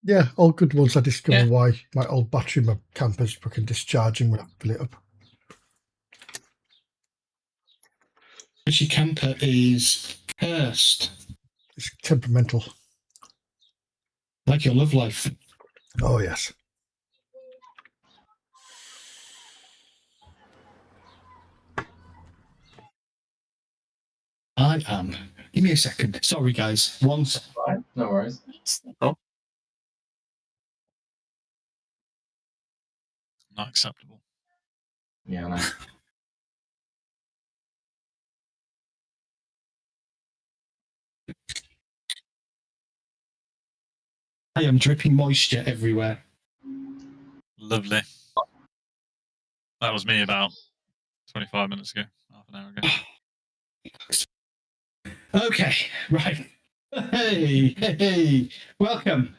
Yeah, all good once I discover Yeah. why my old battery in my camper's fucking discharging when I fill it up. Because your camper is cursed. It's temperamental. Like your love life. Oh, yes. I am. Give me a second. Sorry, guys. One second. Right, no worries. Oh. Not acceptable. Yeah, I know. I am dripping moisture everywhere. Lovely. That was me about 25 minutes ago, half an hour ago. Okay, right. Hey. Welcome.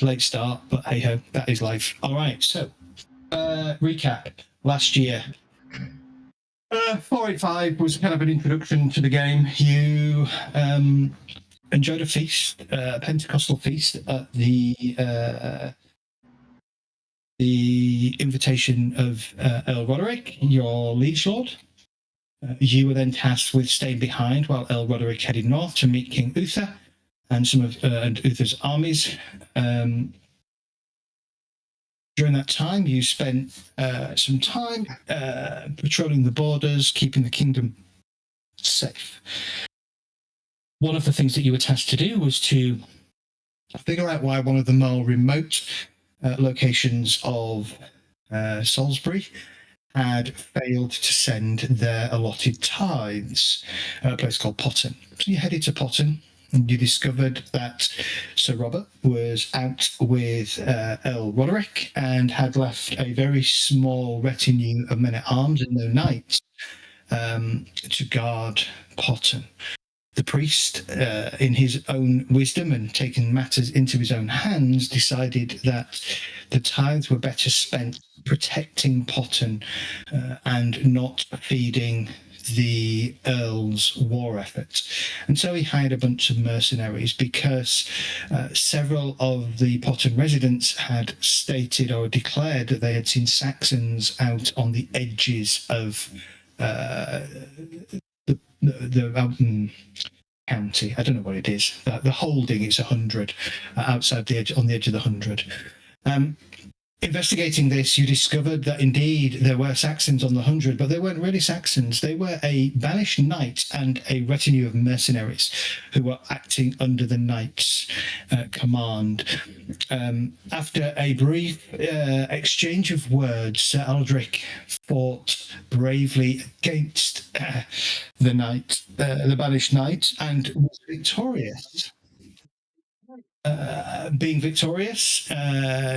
Late start, but hey ho, that is life. All right, so recap. Last year, 485 was kind of an introduction to the game. You enjoyed a feast, a Pentecostal feast at the invitation of Earl Roderick, your liege lord. You were then tasked with staying behind while Earl Roderick headed north to meet King Uther and some of and Uther's armies. During that time, you spent some time patrolling the borders, keeping the kingdom safe. One of the things that you were tasked to do was to figure out why one of the more remote locations of Salisbury had failed to send their allotted tithes, a place called Potton. So you headed to Potton, and you discovered that Sir Robert was out with Earl Roderick and had left a very small retinue of men-at-arms and no knights to guard Potton. The priest, in his own wisdom and taking matters into his own hands, decided that the tithes were better spent protecting Potton and not feeding the Earl's war efforts. And so he hired a bunch of mercenaries because several of the Potton residents had stated or declared that they had seen Saxons out on the edges of the county. I don't know what it is. The holding is 100 outside the edge, on the edge of the 100. Investigating this, you discovered that indeed there were Saxons on the 100, but they weren't really Saxons. They were a banished knight and a retinue of mercenaries who were acting under the knight's command. After a brief exchange of words, Sir Aldrich fought bravely against the knight, the banished knight, and was victorious. Being victorious,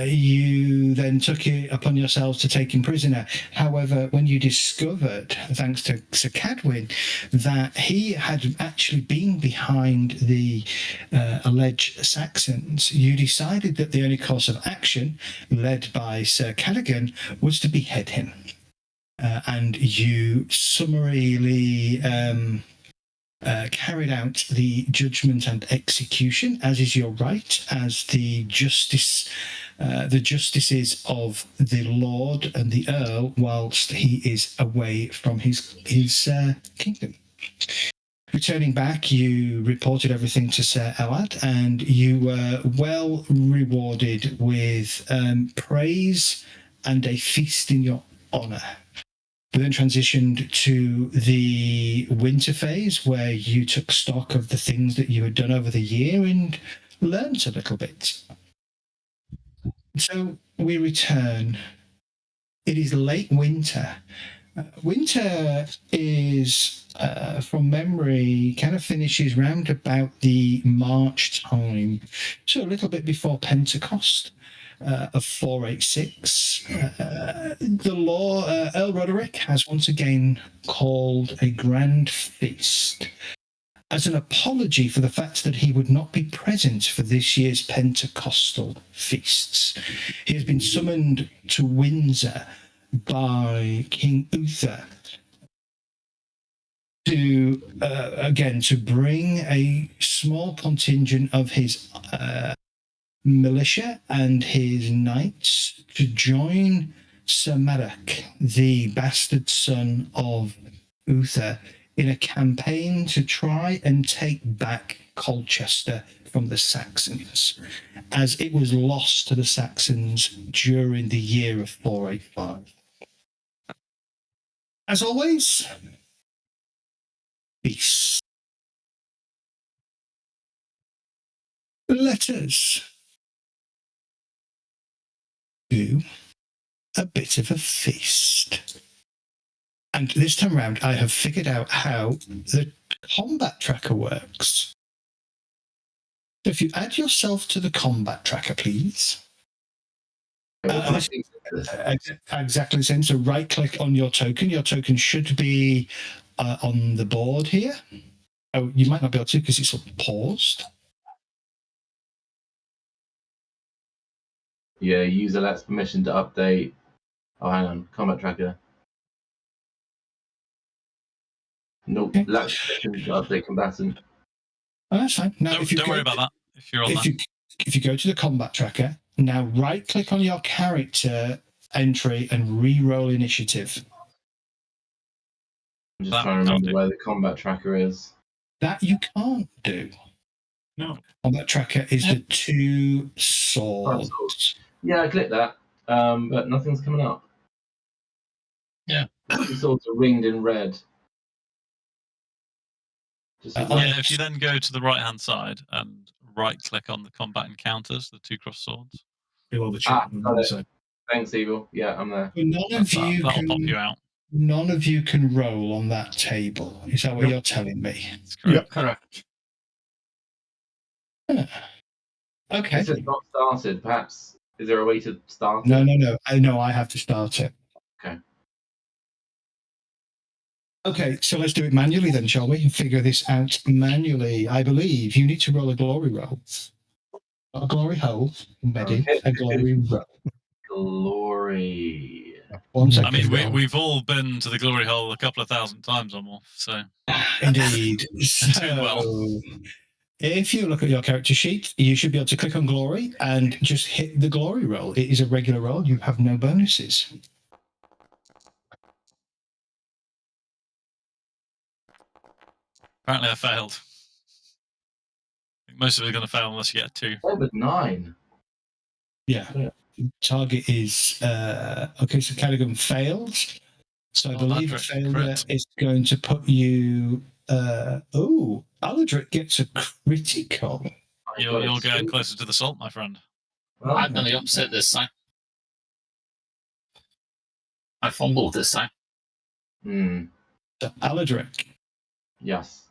you then took it upon yourselves to take him prisoner. However, when you discovered, thanks to Sir Cadwyn, that he had actually been behind the alleged Saxons, you decided that the only course of action, led by Sir Callaghan, was to behead him. And you summarily carried out the judgment and execution, as is your right, as the justices of the Lord and the Earl, whilst he is away from his kingdom. Returning back, you reported everything to Sir Elad, and you were well rewarded with praise and a feast in your honour. We then transitioned to the winter phase, where you took stock of the things that you had done over the year and learnt a little bit. So we return. It is late winter. Winter is, from memory, kind of finishes round about the March time, so a little bit before Pentecost. Of 486. Earl Roderick has once again called a grand feast as an apology for the fact that he would not be present for this year's Pentecostal feasts. He has been summoned to Windsor by King Uther to again to bring a small contingent of his militia and his knights to join Sir Maddock, the bastard son of Uther, in a campaign to try and take back Colchester from the Saxons, as it was lost to the Saxons during the year of 485. As always, peace. Let us do a bit of a feast. And this time around, I have figured out how the combat tracker works. So if you add yourself to the combat tracker, please. Exactly the same. So right click on your token. Your token should be on the board here. Oh, you might not be able to because it's paused. Yeah, user lacks permission to update. Oh, hang on. Combat tracker. Nope. Okay. Lacks permission to update combatant. Oh, that's fine. Now, Don't worry about that. If you're on that. If you go to the combat tracker, now right click on your character entry and re-roll initiative. I'm just trying to remember where the combat tracker is. That you can't do. No. Combat tracker is the 2 swords. Yeah, I clicked that, but nothing's coming up. Yeah. The 2 swords are ringed in red. Yeah, if you then go to the right-hand side and right-click on the combat encounters, the 2 cross swords. Below the chat. Thanks, Evil. Yeah, I'm there. That'll pop you out. None of you can roll on that table. Is that what you're telling me? That's correct. Yep. Correct. Okay. This is not started. Perhaps is there a way to start? No. No, I have to start it. Okay. Okay, so let's do it manually then, shall we? Figure this out manually. I believe you need to roll a glory roll. Not a glory hole, embedded, a glory roll. Glory. 1 second. I mean, we've all been to the glory hole a couple of thousand times or more, so. Indeed. Doing well. If you look at your character sheet, you should be able to click on glory and just hit the glory roll. It is a regular roll. You have no bonuses. Apparently I failed. I think most of it are going to fail unless you get a 2. Oh, but 9. Yeah. Target is okay, so Cadogan failed. So I believe failure is going to put you Aladric gets a critical. You're going closer to the salt, my friend. Well, I've done the opposite this time. I fumbled this time. So Aladric, yes.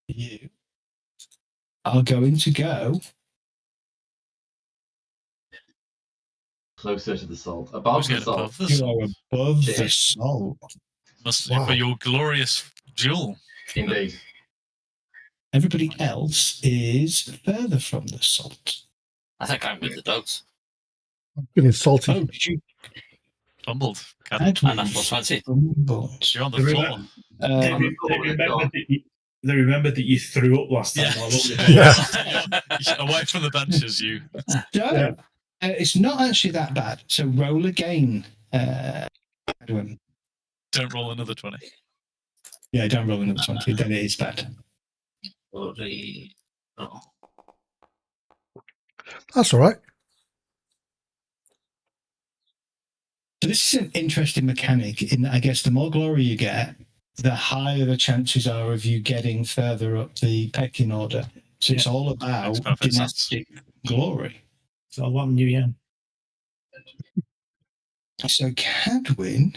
you are going to go Closer to the salt. Above the salt. Above the you salt. are above the salt. Must Wow. for your glorious duel. Indeed. Everybody else is further from the salt. I think I'm with the dogs. I'm feeling salty. Oh, did you Fumbled. And that's what's fancy. fumbled? You're on the floor. They remembered that you threw up last time. Yeah. Away from the benches, you. So, it's not actually that bad. So roll again, Edwin. Don't roll another 20. Yeah, don't roll another 20, then it is bad. That's all right. So this is an interesting mechanic in that I guess the more glory you get, the higher the chances are of you getting further up the pecking order. So it's all about dynastic glory. So 1 new yen. So Cadwin,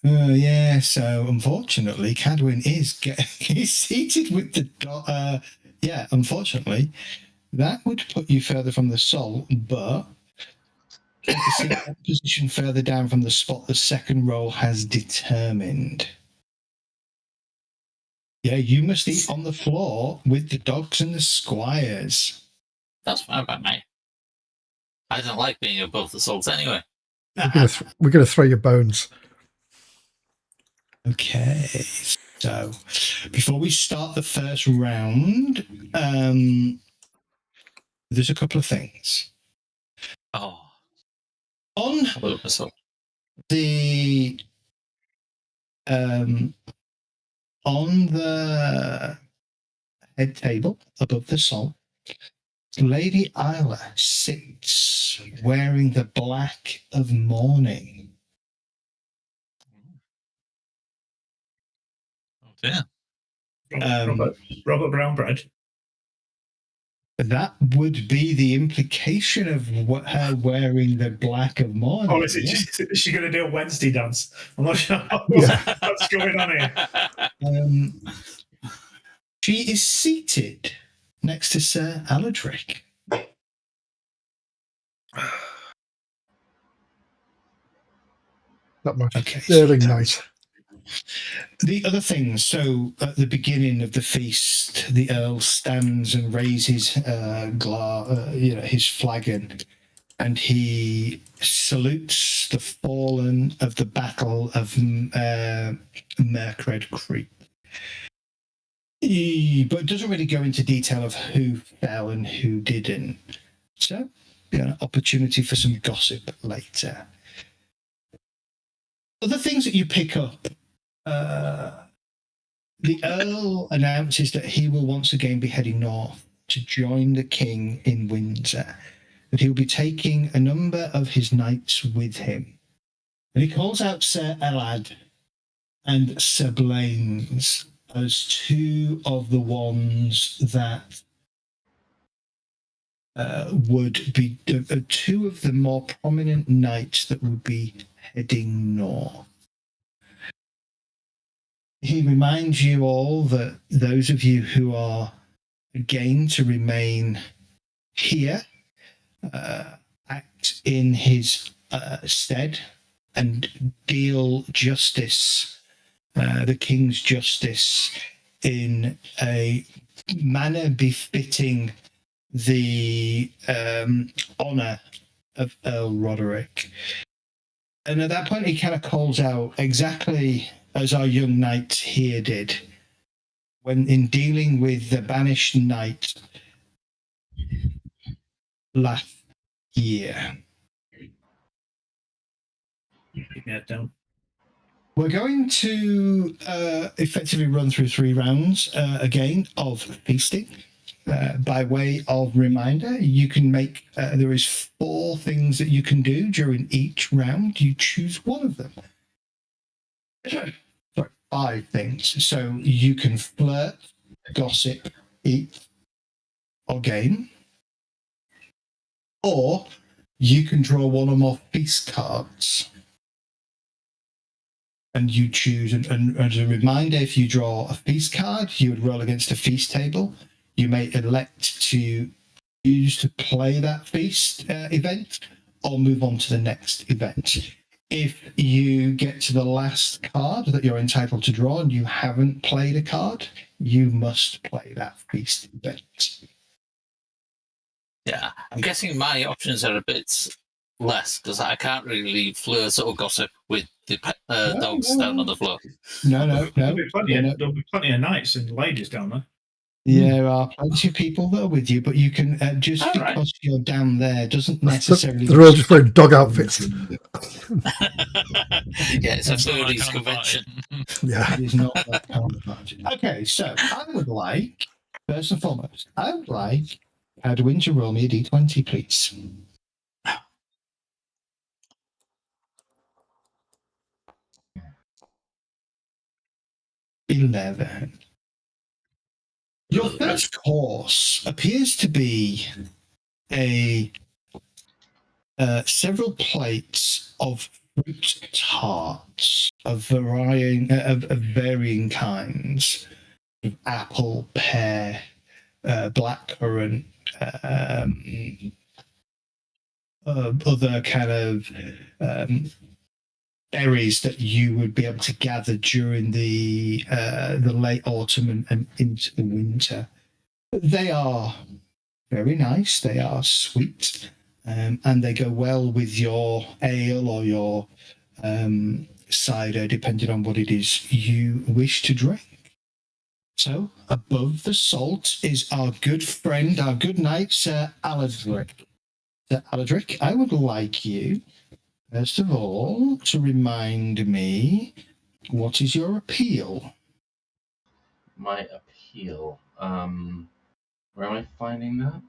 so unfortunately, Cadwin is he's seated with the unfortunately, that would put you further from the salt, but you can see that position further down from the spot the second roll has determined. Yeah, you must eat on the floor with the dogs and the squires. That's fine by me. I didn't like being above the salt anyway. We're gonna throw your bones. Okay. So, before we start the first round, there's a couple of things. Oh, On I blew up myself. the on the head table above the salt, Lady Isla sits wearing the black of mourning. oh dear. Robert Brown bread. That would be the implication of her wearing the black of mourning. Or is it yeah. just, is she going to do a Wednesday dance? I'm not sure Yeah. what's going on here. She is seated next to Sir Aladric. That much. Okay. Sterling night. The other things, so at the beginning of the feast, the Earl stands and raises his flagon, and he salutes the fallen of the Battle of Merkred Creek. But doesn't really go into detail of who fell and who didn't. So, opportunity for some gossip later. Other things that you pick up. The Earl announces that he will once again be heading north to join the King in Windsor, that he'll be taking a number of his knights with him. And he calls out Sir Elad and Sir Blaines as two of the ones that would be two of the more prominent knights that would be heading north. He reminds you all that those of you who are again to remain here act in his stead and deal justice, the king's justice, in a manner befitting the honour of Earl Roderick. And at that point, he kind of calls out exactly as our young knight here did when in dealing with the banished knight last year. Keep your head down. We're going to effectively run through 3 rounds again of feasting. By way of reminder, you can make, there is 4 things that you can do during each round. You choose one of them. Sorry, 5 things. So you can flirt, gossip, eat, or game. Or you can draw one or more feast cards. And you choose, and as a reminder, if you draw a feast card, you would roll against a feast table. You may elect to choose to play that feast event or move on to the next event. If you get to the last card that you're entitled to draw and you haven't played a card, you must play that feast event. Yeah, I'm guessing my options are a bit less because I can't really flirt or gossip with the dogs down on the floor. No. There'll be plenty of knights and ladies down there. There are plenty of people that are with you, but you can just All because right. you're down there doesn't necessarily. They're all just wearing dog outfits. Yeah, it's a It's not that ladies' kind of party. convention. Yeah. It is not that kind of party. Okay, so I would like, first and foremost, I would like Hadwin to roll me a d20, please. $11. Your first course appears to be a several plates of fruit tarts of varying kinds, apple, pear, blackcurrant, other kind of berries that you would be able to gather during the late autumn and into the winter. They are very nice. They are sweet, and they go well with your ale or your cider, depending on what it is you wish to drink. So, above the salt is our good friend, our good knight, Sir Aladric. Sir Aladric, I would like you, first of all, to remind me, what is your appeal? My appeal. Where am I finding that?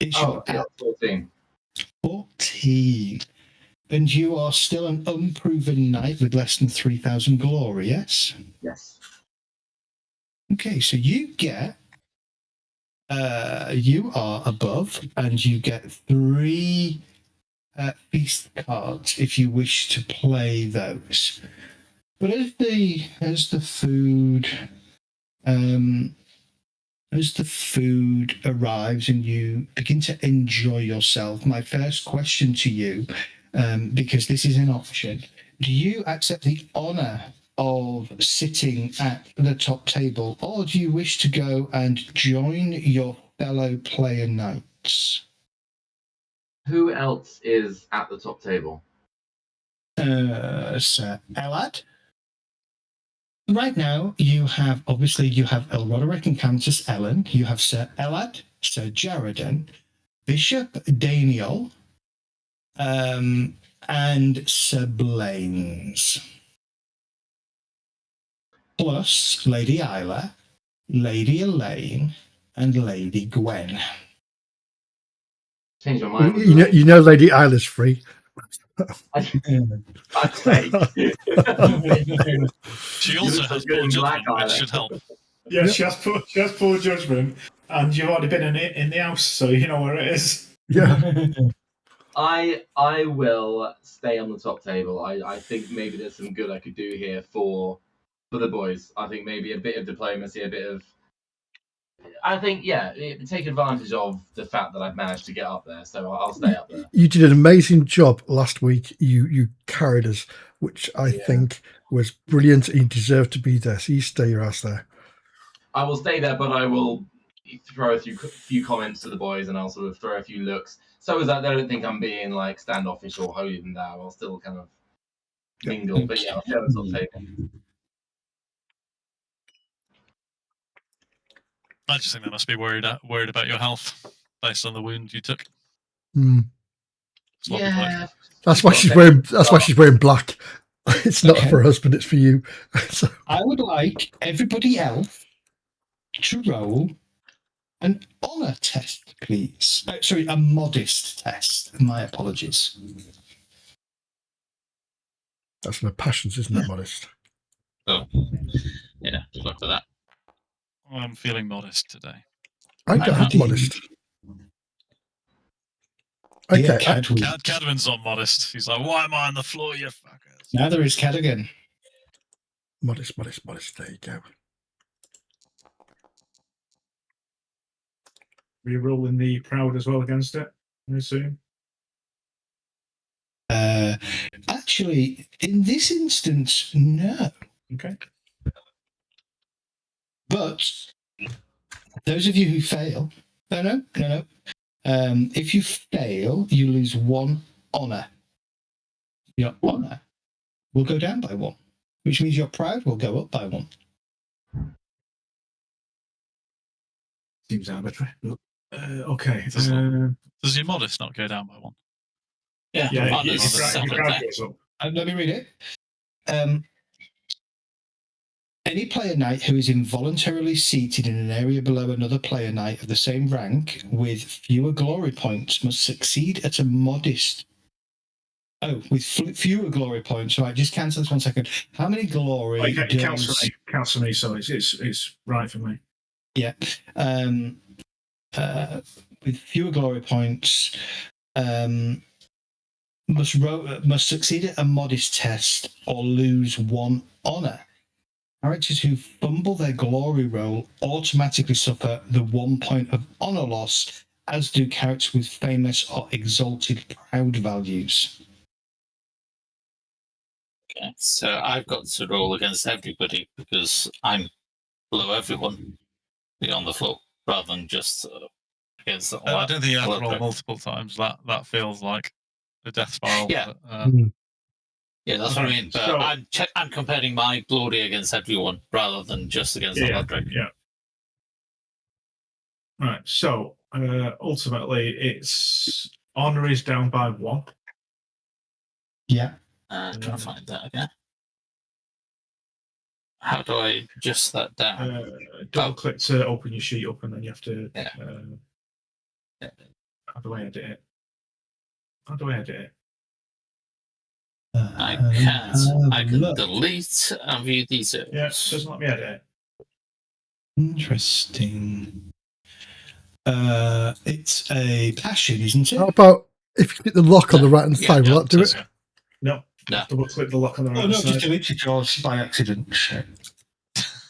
It's Oh, your appeal 14. 14. And you are still an unproven knight with less than 3,000 glory, yes? Yes. Okay, so you get, you are above, and you get 3 feast cards if you wish to play those. But as the food arrives and you begin to enjoy yourself, my first question to you, because this is an option, do you accept the honour of sitting at the top table, or do you wish to go and join your fellow player knights? Who else is at the top table? Sir Elad? Right now, you have El Roderick and Countess Ellen. You have Sir Elad, Sir Jaredon, Bishop Daniel, and Sir Blaines. Plus Lady Isla, Lady Elaine, and Lady Gwen. Change my mind. You know, Lady Isla's free. Fuck's sake. She also You're has so good poor in Black judgment, which Island. should help. Yeah, Yep. she has poor judgment, and you've already been in the house, so you know where it is. Yeah. I will stay on the top table. I think maybe there's some good I could do here for the boys. I think maybe a bit of diplomacy, a bit of. I think take advantage of the fact that I've managed to get up there, so I'll stay up there. You did an amazing job last week. You carried us, which I think was brilliant. You deserve to be there. So you stay your ass there. I will stay there, but I will throw a few comments to the boys, and I'll sort of throw a few looks, so as that they don't think I'm being like standoffish or holier than thou. I'll still kind of mingle, but yeah, I'll stay on the top table. I just think they must be worried about your health based on the wound you took. Mm. Sloppy bloke. Yeah, That's why she's wearing. That's why she's wearing black. It's not for her husband. It's for you. So, I would like everybody else to roll an honour test, please. Sorry, a modest test. My apologies. that's my passions, isn't it, Modest? Oh, yeah, good luck with that. I'm feeling modest today. I don't have Indeed. Modest. Okay. Yeah, Cadwin. Cadwin's not modest. He's like, why am I on the floor, you fuckers? Neither is Cadogan. Modest. There you go. Were you rolling the proud as well against it, I assume? Actually, in this instance, no. Okay. But those of you who fail, no. If you fail, you lose 1 honour. Your honour will go down by 1, which means your proud will go up by 1. Seems arbitrary. Okay. Does your modest not go down by 1? Yeah, Yeah, honors your is proud separate. goes up. Let me read it. Any player knight who is involuntarily seated in an area below another player knight of the same rank with fewer glory points must succeed at a modest. Oh, with fewer glory points. Right, just cancel this 1 second. How many glory? It counts for me. Counts for me. So it's right for me. Yeah. With fewer glory points, must succeed at a modest test or lose 1 honour. Characters who fumble their glory roll automatically suffer the 1 point of honour loss, as do characters with famous or exalted proud values. Okay, so I've got to roll against everybody because I'm below everyone beyond the floor, rather than just against. I don't think you have to roll multiple times. That feels like a death spiral. Yeah. But, Yeah, that's what I mean. But So- I'm comparing my glory against everyone rather than just against the Roderick. Yeah. Right. So ultimately, it's honor is down by 1. Yeah. Trying to find that again. How do I adjust that down? Double click to open your sheet up, and then you have to. Yeah. How do I edit it? How do I edit it? I can't. I can delete and view details. Yeah, it doesn't let me edit it. Interesting. It's a passion, isn't it? How about if you hit the lock on the right hand side, will that do it? Yeah. No. No. Double click the lock on the right Oh no, side. just deleted yours by accident. Shit.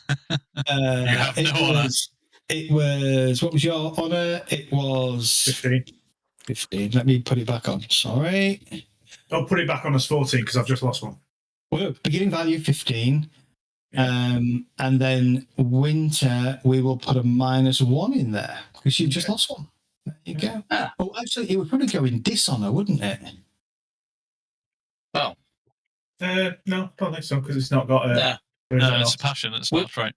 You have no honour. It was. What was your honour? It was 15. 15. Let me put it back on. Sorry. I'll put it back on as 14 because I've just lost one. Well, beginning value 15. Yeah. And then winter, we will put a -1 in there because you just lost one. There you go. Oh, actually, it would probably go in dishonour, wouldn't it? Well, no, don't think so because it's not got a. No, it's a passion. It's not a trait.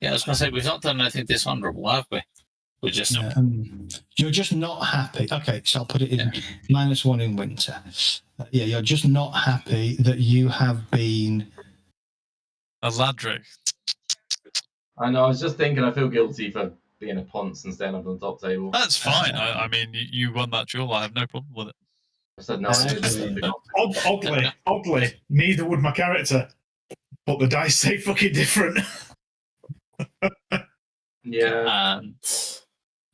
yeah, I was going to say we've not done anything dishonourable, have we? We're just You're just not happy. Okay, so I'll put it in -1 in winter. Yeah, you're just not happy that you have been. A Ladrick. I know. I was just thinking. I feel guilty for being a ponce and staying up on the top table. That's fine. I mean, you won that duel. I have no problem with it. I said no. Oddly, neither would my character, but the dice say fucking different. Yeah. and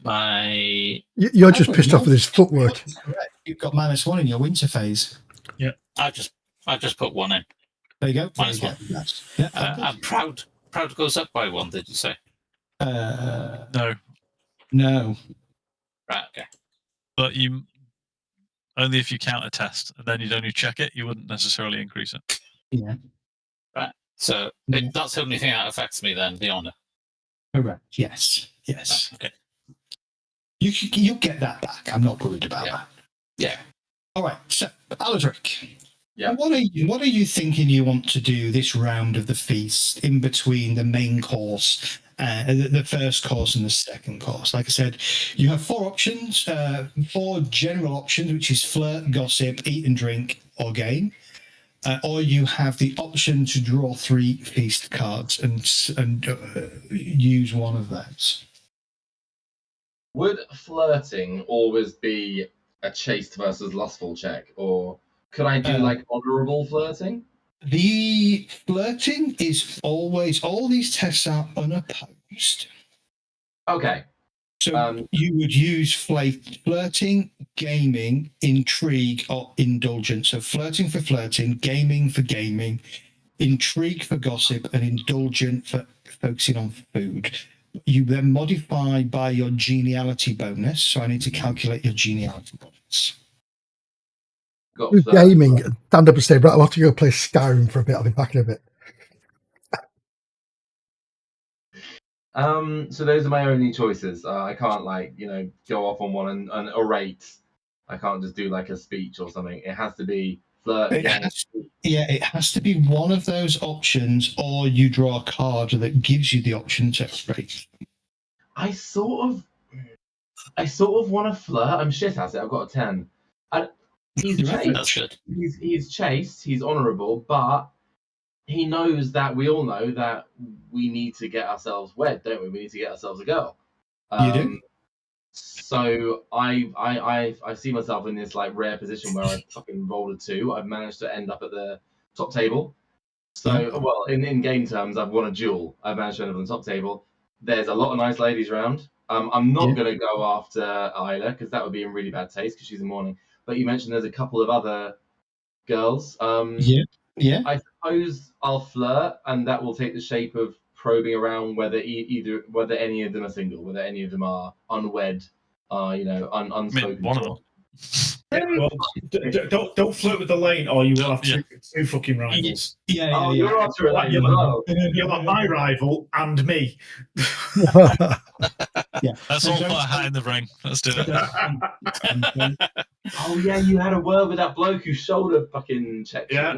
my You're just pissed off with his footwork. Correct. You've got -1 in your winter phase. Yeah. I just put 1 in. There you go. -1. Yeah. And proud goes up by 1. Did you say? No, No. Right. Okay. but you only if you counter test, and then you'd only check it. You wouldn't necessarily increase it. Yeah. Right. So that's the only thing that affects me then. The honour. Correct. Yes. Right, okay. You'll get that back. I'm not worried about that. Yeah. All right. So, Aladric. Yeah. What are you thinking you want to do this round of the feast in between the main course, the first course and the second course? Like I said, you have 4 options, 4 general options, which is flirt, gossip, eat and drink, or game. Or you have the option to draw 3 feast cards and use one of those. Would flirting always be a chaste versus lustful check, or could I do like honourable flirting? The flirting is always, all these tests are unopposed. Okay. So you would use flirting, gaming, intrigue, or indulgence. So flirting for flirting, gaming for gaming, intrigue for gossip, and indulgent for focusing on food. You then modify by your geniality bonus. So I need to calculate your geniality bonus. Got Gaming, stand up and say, right, I'll have to go play Skyrim for a bit. I'll be back in a bit. So those are my only choices. I can't go off on one and orate. I can't just do like a speech or something. It has to be flirt. It has to be one of those options, or you draw a card that gives you the option to orate. I sort of want to flirt. I'm shit at it. I've got a 10. He's chaste. That's good. He's chaste. He's honourable, but he knows that we all know that we need to get ourselves wed, don't we? We need to get ourselves a girl. You do. So I see myself in this like rare position where I fucking rolled a 2. I've managed to end up at the top table. So well, in game terms, I've won a duel. I've managed to end up on the top table. There's a lot of nice ladies around. I'm not going to go after Isla because that would be in really bad taste because she's in mourning. But you mentioned there's a couple of other girls. Yeah. I suppose I'll flirt, and that will take the shape of probing around whether whether any of them are single, whether any of them are unwed, unspoken. I mean, one of them. Well, don't flirt with the lane, or you will have two fucking rivals. Yeah. You're after it as well. You'll have my rival and me. Let's all put a hat in the ring. Let's do it. Oh yeah, you had a word with that bloke who shoulder fucking checked. Yeah.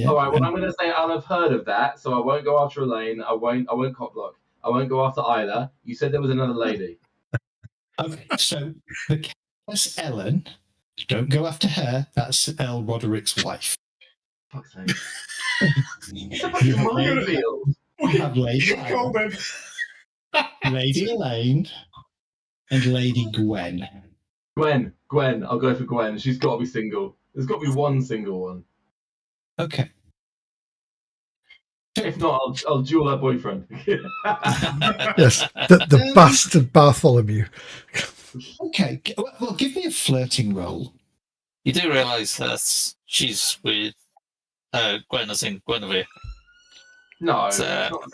All right. Well, I'm going to say I'll have heard of that, so I won't go after a lane. I won't cop block. I won't go after either. You said there was another lady. Okay, so the Countess Ellen, don't go after her. That's Earl Roderick's wife. Fuck's sake. It's a You fucking have Lady, minefield. you have Lady Ellen, Lady Elaine, and Lady Gwen. Gwen. I'll go for Gwen. She's got to be single. There's got to be one single one. Okay. If not, I'll duel her boyfriend. Yes, the bastard Bartholomew. Okay. Well, give me a flirting roll. You do realise that she's with Gwen as in Guinevere. No, It's, it's not the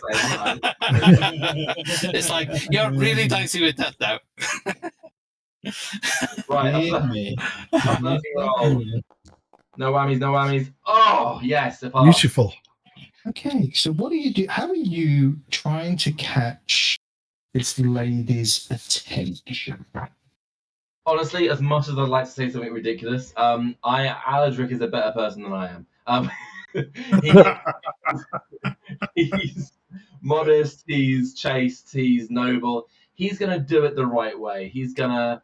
same. It's like, you're really dicey with that now. Right, Give me. I'm flirting roll. No whammies. Oh, yes. If I Beautiful. Okay, so what do you do? How are you trying to catch this lady's attention? Honestly, as much as I'd like to say something ridiculous, Aladric is a better person than I am. He's modest, he's chaste, he's noble. He's gonna do it the right way. He's gonna,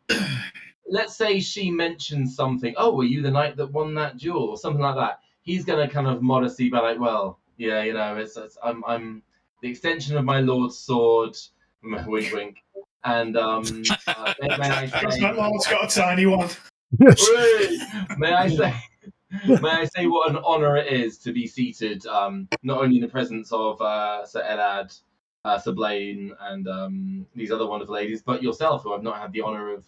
let's say she mentions something. Oh, were you the knight that won that duel, or something like that? He's gonna kind of modestly be like, well, yeah, you know, I'm the extension of my lord's sword. Wink, wink. And may I Because say, my lord's got a tiny one. Yes. may I say what an honour it is to be seated, not only in the presence of Sir Elad, Sir Blaine, and these other wonderful ladies, but yourself, who I've not had the honour of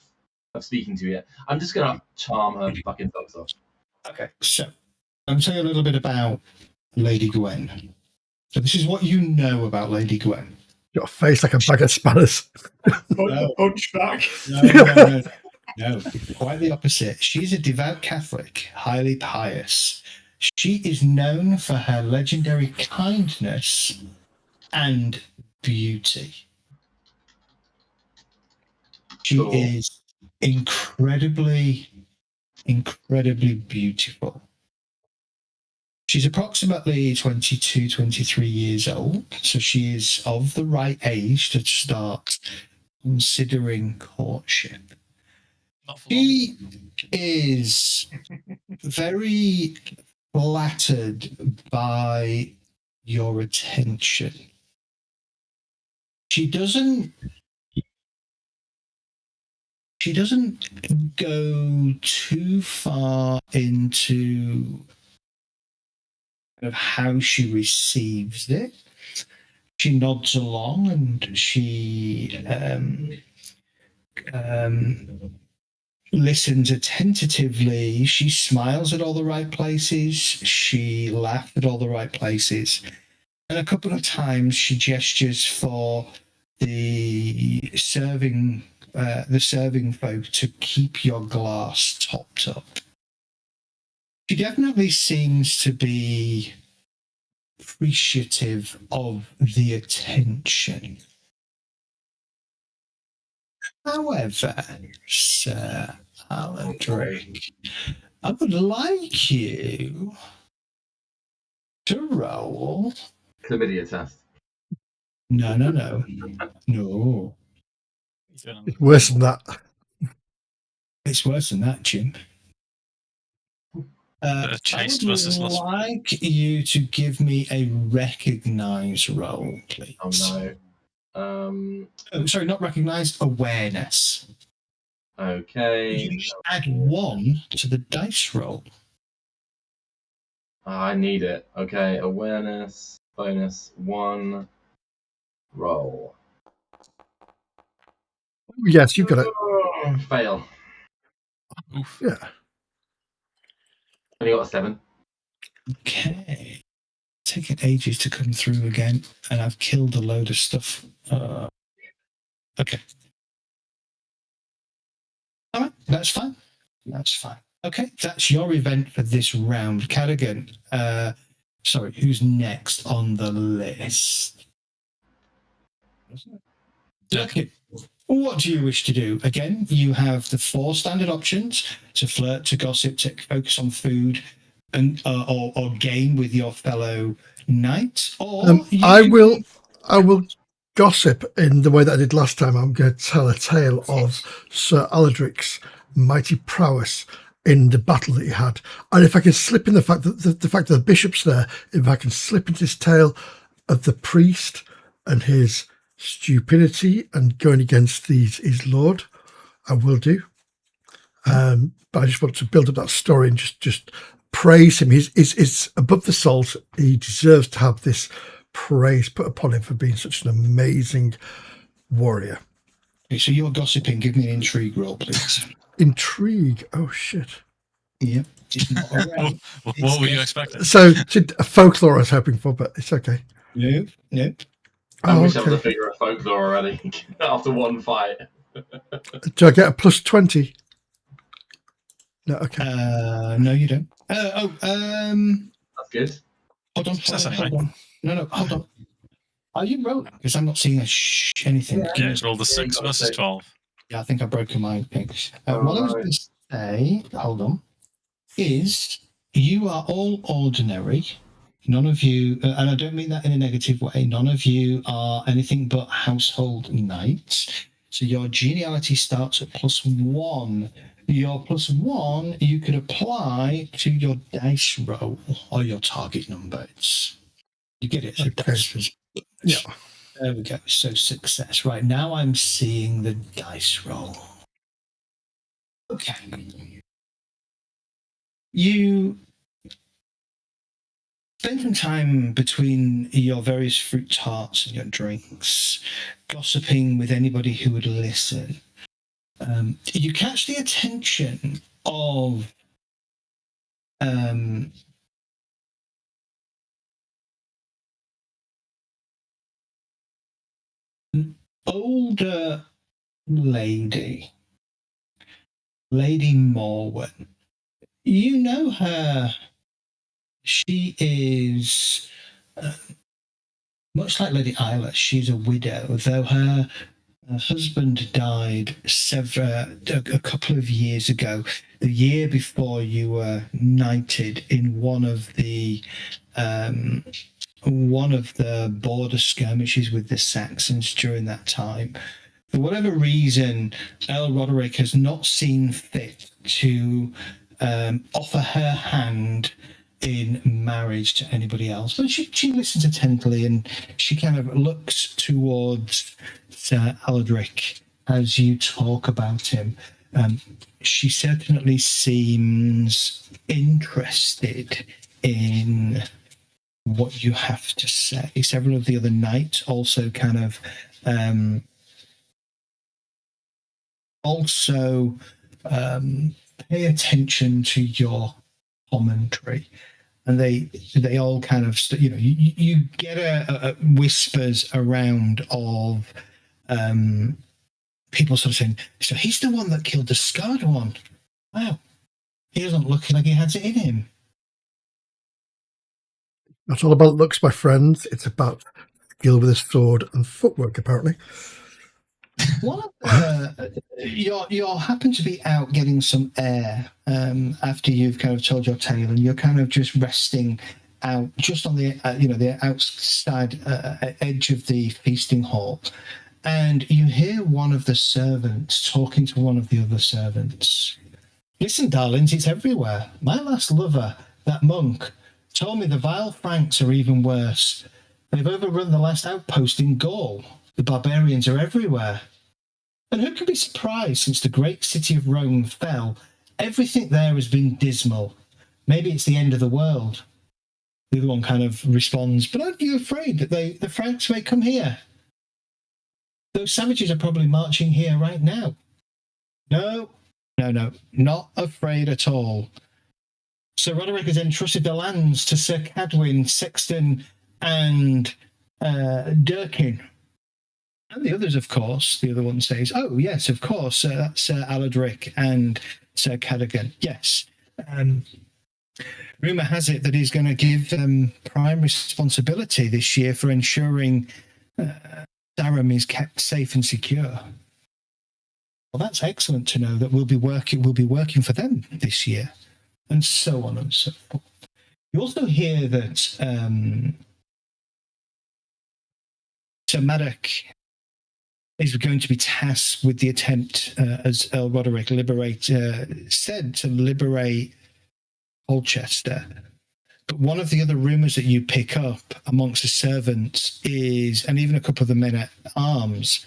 speaking to yet. I'm just gonna charm her fucking socks off. Okay, so I'm tell you a little bit about Lady Gwen. So this is what you know about Lady Gwen. Got a face like a bag of spanners. Hunchback. No, quite the opposite. She's a devout Catholic, highly pious. She is known for her legendary kindness and beauty. She Cool. is incredibly beautiful. She's approximately 22, 23 years old, so she is of the right age to start considering courtship. Not for long. She is very flattered by your attention. She doesn't go too far into of how she receives it. She nods along and she listens attentively. She smiles at all the right places. She laughs at all the right places. And a couple of times she gestures for the serving folk to keep your glass topped up. She definitely seems to be appreciative of the attention. However, Sir Aladric, I would like you to roll. Chlamydia test. No. He's doing It's worse than that. It's worse than that, Jim. chaste I would versus lust. like you to give me a recognize roll, please. Oh no. Oh, sorry, not recognize, awareness. Okay. You add 1 to the dice roll. I need it. Okay, awareness, bonus, 1, roll. Yes, you've got it. Fail. Oof. Yeah. Only got a 7. Okay. Taking ages to come through again, and I've killed a load of stuff. Okay. All right, that's fine. That's fine. Okay, that's your event for this round. Cadigan, sorry, who's next on the list? Okay. What do you wish to do? Again, you have the 4 standard options: to flirt, to gossip, to focus on food, and or game with your fellow knight. Or I will gossip in the way that I did last time. I'm going to tell a tale of Sir Aladric's mighty prowess in the battle that he had. And if I can slip in the fact that the bishop's there, if I can slip into this tale of the priest and his stupidity and going against his lord, I will do. But I just want to build up that story and just praise him. He's above the salt. He deserves to have this praise put upon him for being such an amazing warrior. Okay, so you're gossiping. Give me an intrigue roll, please. Intrigue. Oh shit. Yep. It's not around. What were you expecting? So a folklore I was hoping for, but it's okay. No. I Oh, wish I was a okay. figure of folklore already after one fight. Do I get a plus 20? No, okay. No, you don't. That's good. Hold on. Success Hold anyway. on. No, hold on. Are you rolling? Because I'm not seeing anything. Yeah, it's rolled the Yeah, you 6 gotta versus say. 12. Yeah, I think I broke my thing. What I was going to say, hold on, is you are all ordinary. None of you, and I don't mean that in a negative way, none of you are anything but household knights. So your geniality starts at +1. Your +1 you could apply to your dice roll or your target number. You get it. So Okay. dice. Yeah. There we go. So success. Right now I'm seeing the dice roll. Okay. You spend some time between your various fruit tarts and your drinks, gossiping with anybody who would listen. You catch the attention of an older lady, Lady Morwen. You know her. She is much like Lady Isla. She's a widow, though her husband died a couple of years ago. The year before you were knighted in one of the border skirmishes with the Saxons during that time. For whatever reason, Earl Roderick has not seen fit to offer her hand in marriage to anybody else. But she listens attentively and she kind of looks towards Sir Aladric as you talk about him. She certainly seems interested in what you have to say. Several of the other knights also kind of pay attention to your commentary, and they all kind of you get a whispers around of people sort of saying, so he's the one that killed the scarred one. Wow, he doesn't look like he has it in him. Not all about looks, my friends. It's about skill with a sword and footwork, apparently. You're happen to be out getting some air after you've kind of told your tale, and you're kind of just resting out just on the the outside edge of the feasting hall, and you hear one of the servants talking to one of the other servants. Listen, darlings, it's everywhere. My last lover, that monk, told me the vile Franks are even worse. They've overrun the last outpost in Gaul. The barbarians are everywhere. And who can be surprised since the great city of Rome fell? Everything there has been dismal. Maybe it's the end of the world. The other one kind of responds, but aren't you afraid that the Franks may come here? Those savages are probably marching here right now. No, not afraid at all. Sir Roderick has entrusted the lands to Sir Cadwyn, Sexton, and Durkin. And the others, of course. The other one says, oh, yes, of course, that's Sir Aladric and Sir Cadogan. Yes. Rumour has it that he's going to give them prime responsibility this year for ensuring Durham is kept safe and secure. Well, that's excellent to know that we'll be working for them this year, and so on and so forth. You also hear that So Maddox is going to be tasked with the attempt, as Earl Roderick said, to liberate Colchester. But one of the other rumours that you pick up amongst the servants is, and even a couple of the men at arms,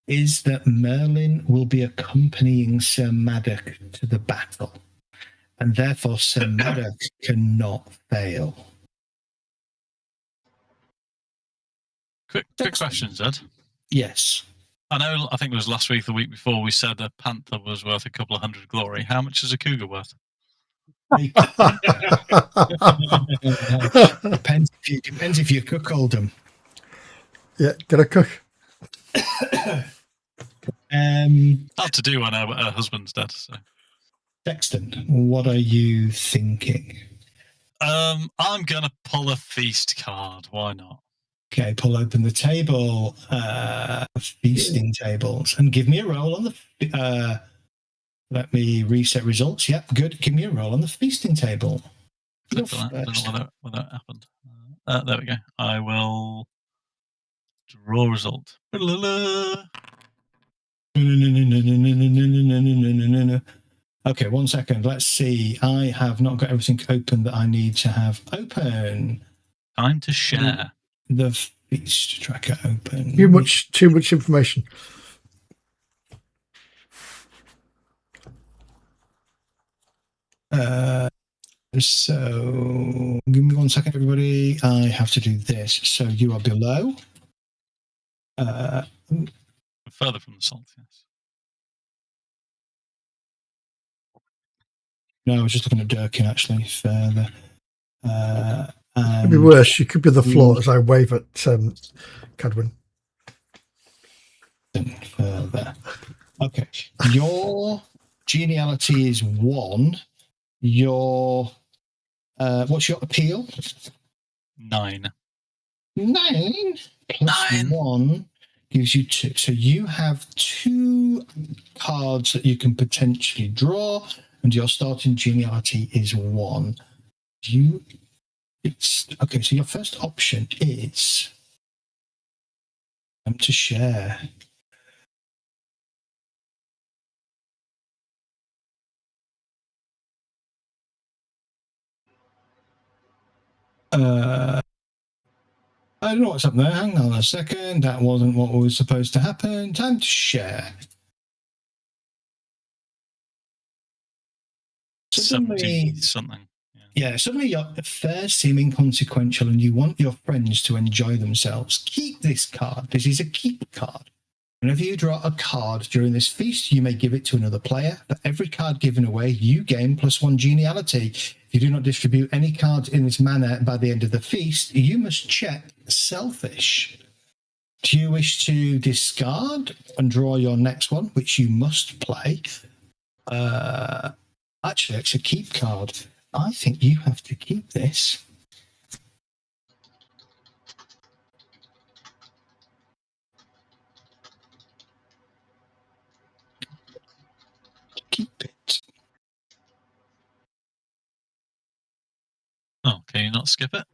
is that Merlin will be accompanying Sir Maddox to the battle. And therefore Sir Maddox cannot fail. Quick question, Zed. Yes. I think it was last week, the week before, we said a panther was worth a couple of hundred glory. How much is a cougar worth? Depends if you cuckold them. Yeah, get a cook. Hard to do when her husband's dead. So. Sexton, what are you thinking? I'm gonna pull a feast card. Why not? Okay, pull open the table, feasting tables, and give me a roll on the. Let me reset results. Yep, good. Give me a roll on the feasting table. I don't know whether it happened. There we go. I will draw result. Okay, 1 second. Let's see. I have not got everything open that I need to have open. Time to share. The feast tracker open. Too much information. So give me 1 second, everybody. I have to do this. So you are below. Further from the salt, yes. No, I was just looking at Durkin actually. Further. It'd be worse. You could be the floor as I wave at Cadwin. Further. Okay. Your geniality is 1. Your what's your appeal? 9. 9 plus 9. 1 gives you 2. So you have 2 cards that you can potentially draw, and your starting geniality is 1. Okay. So your first option is to share. I don't know what's up there. Hang on a second. That wasn't what was supposed to happen. Time to share. Suddenly, something. Yeah, suddenly your affairs seem inconsequential and you want your friends to enjoy themselves. Keep this card. This is a keep card. Whenever you draw a card during this feast, you may give it to another player. For every card given away, you gain +1 geniality. If you do not distribute any cards in this manner by the end of the feast, you must check selfish. Do you wish to discard and draw your next one, which you must play? Actually, it's a keep card. I think you have to keep this. Keep it. Oh, can you not skip it?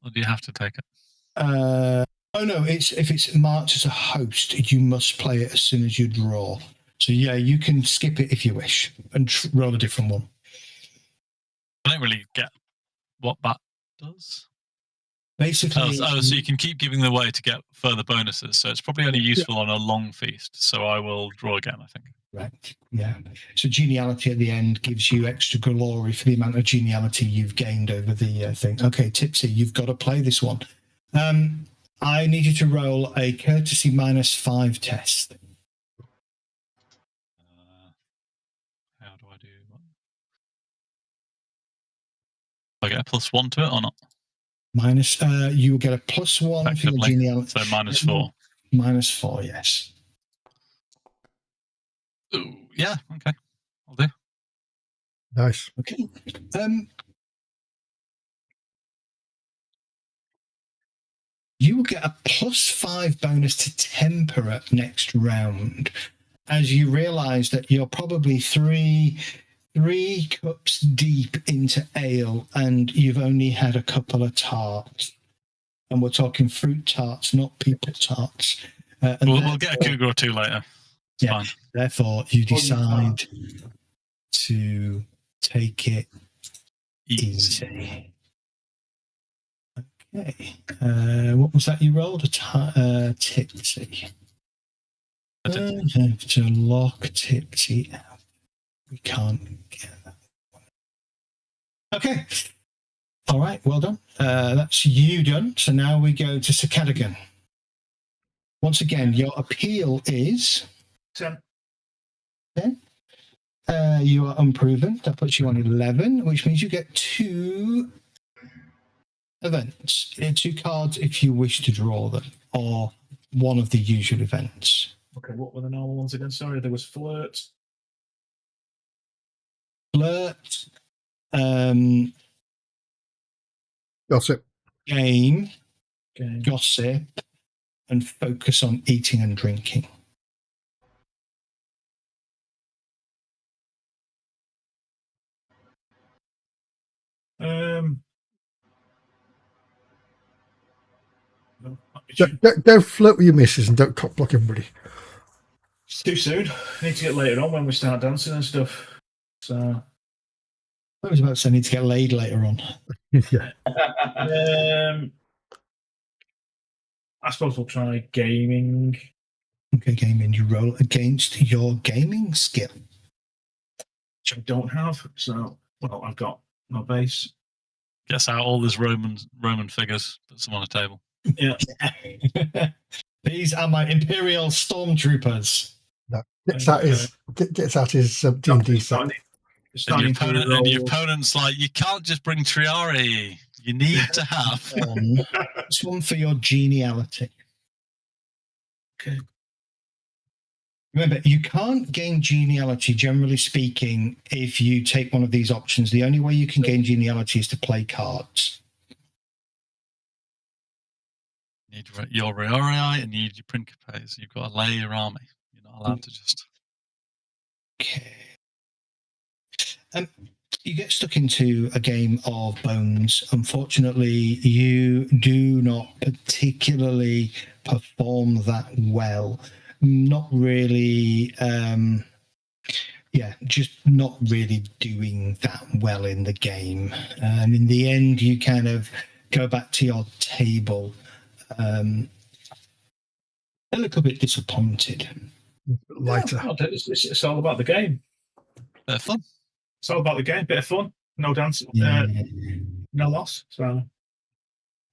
Or do you have to take it? Oh no, if it's marked as a host, you must play it as soon as you draw. So yeah, you can skip it if you wish and roll a different one. I don't really get what that does. Basically, so you can keep giving them away to get further bonuses. So it's probably only useful on a long feast. So I will draw again, I think. Right. Yeah. So geniality at the end gives you extra glory for the amount of geniality you've gained over the thing. Okay, Tipsy, you've got to play this one. I need you to roll a courtesy -5 test. How do I do that? Do I get a +1 to it or not? You will get a +1 for your geniality. So -4. -4, yes. Ooh, yeah, okay. I'll do. Nice. Okay. You will get a +5 bonus to temperate next round, as you realise that you're probably three cups deep into ale and you've only had a couple of tarts. and we're talking fruit tarts, not people tarts. And We'll get a cougar or two later. It's Yeah. fine. therefore, you decide to take it easy. Okay. What was that you rolled? A tipsy. Have to lock tipsy out. We can't get that one. Okay. All right. Well done. That's you done. So now we go to Circadigan. Once again, your appeal is 10. 10. You are unproven. That puts you on 11, which means you get 2 events. 2 cards if you wish to draw them, or one of the usual events. Okay, what were the normal ones again? Sorry, there was flirt. Flirt, Gossip. game, Okay. gossip, and focus on eating and drinking. No, Go flirt with your missus and don't cock block everybody. it's too soon. I need to get later on when we start dancing and stuff. So, I was about to say I need to get laid later on. Yeah. I suppose we'll try gaming. Okay, gaming. You roll against your gaming skill. Which I don't have. So, well, I've got my base. Gets out all these Roman figures, puts them on a table. Yeah. These are my Imperial Stormtroopers. No. Gets out his D&D set. And your opponent's like, you can't just bring Triari. You need to have. This one for your geniality. Okay. Remember, you can't gain geniality, generally speaking, if you take one of these options. The only way you can gain geniality is to play cards. You need your Reori and you need your Principes. You've got to lay your army. You're not allowed to just... Okay. You get stuck into a game of bones. Unfortunately, you do not particularly perform that well. Not really, just not really doing that well in the game. And in the end, you kind of go back to your table a little bit disappointed. Lighter. Yeah, it's all about the game. They're fun. It's all about the game. Bit of fun. No dancing. Yeah. No loss. So,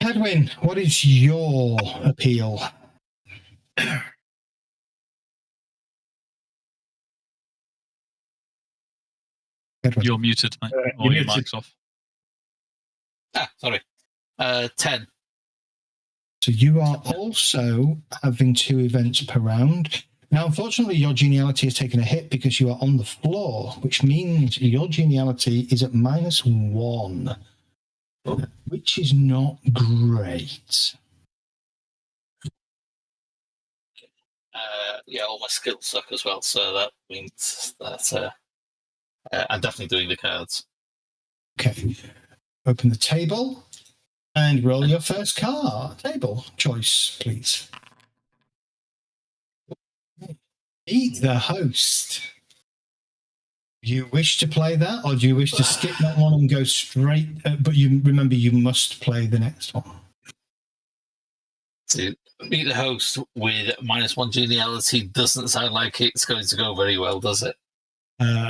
Hadwin, what is your appeal? Hadwin. You're muted, mate. Or you're your muted. mic's off. Sorry. 10. So you are also having 2 events per round. Now, unfortunately, your geniality has taken a hit because you are on the floor, which means your geniality is at -1, which is not great. All my skills suck as well, so that means that I'm definitely doing the cards. Okay. Open the table and roll your first card. Table choice, please. Eat the host. Do you wish to play that, or do you wish to skip that one and go straight? But you remember, you must play the next one. To meet the host with -1 geniality doesn't sound like it's going to go very well, does it?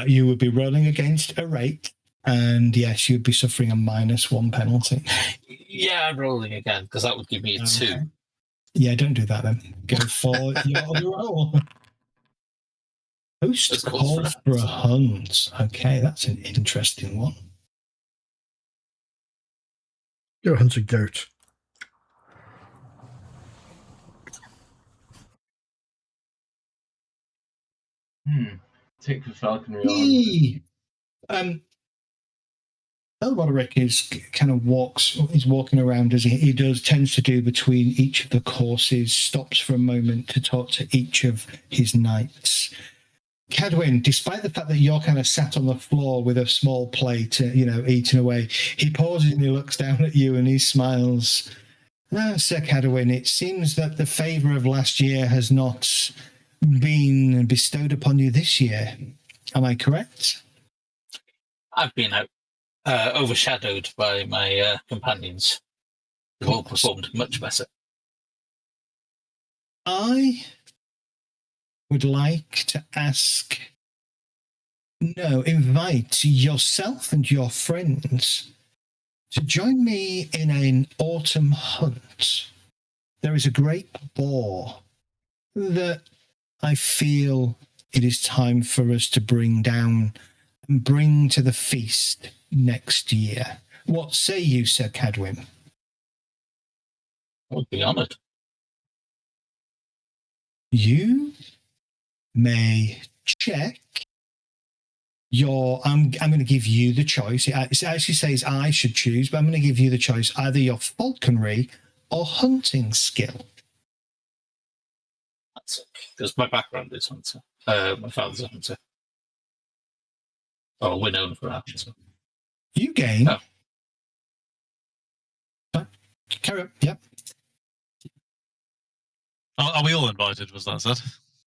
You would be rolling against a rate, and yes, you'd be suffering a -1 penalty. Yeah, I'm rolling again because that would give me a 2. Yeah, don't do that then. Go for your other roll. Host calls for a hunt. Okay, that's an interesting one. Go hunt a goat. Tick for falconry on. Roderick is kind of walking around as he tends to do between each of the courses, stops for a moment to talk to each of his knights. Cadwyn, despite the fact that you're kind of sat on the floor with a small plate, eating away, he pauses and he looks down at you and he smiles. Sir Cadwyn, it seems that the favour of last year has not been bestowed upon you this year. Am I correct? I've been overshadowed by my companions, who all performed much better. I would like to invite yourself and your friends to join me in an autumn hunt. There is a great boar that I feel it is time for us to bring down and bring to the feast next year. What say you, Sir Cadwyn? I would be honoured. You may check I'm going to give you the choice. It actually says I should choose, but I'm going to give you the choice, either your falconry or hunting skill. Because my background is hunter. My father's a hunter. Oh, we're known for our hunter. You gain. Oh. Carry on. Yep. Are we all invited? Was that said?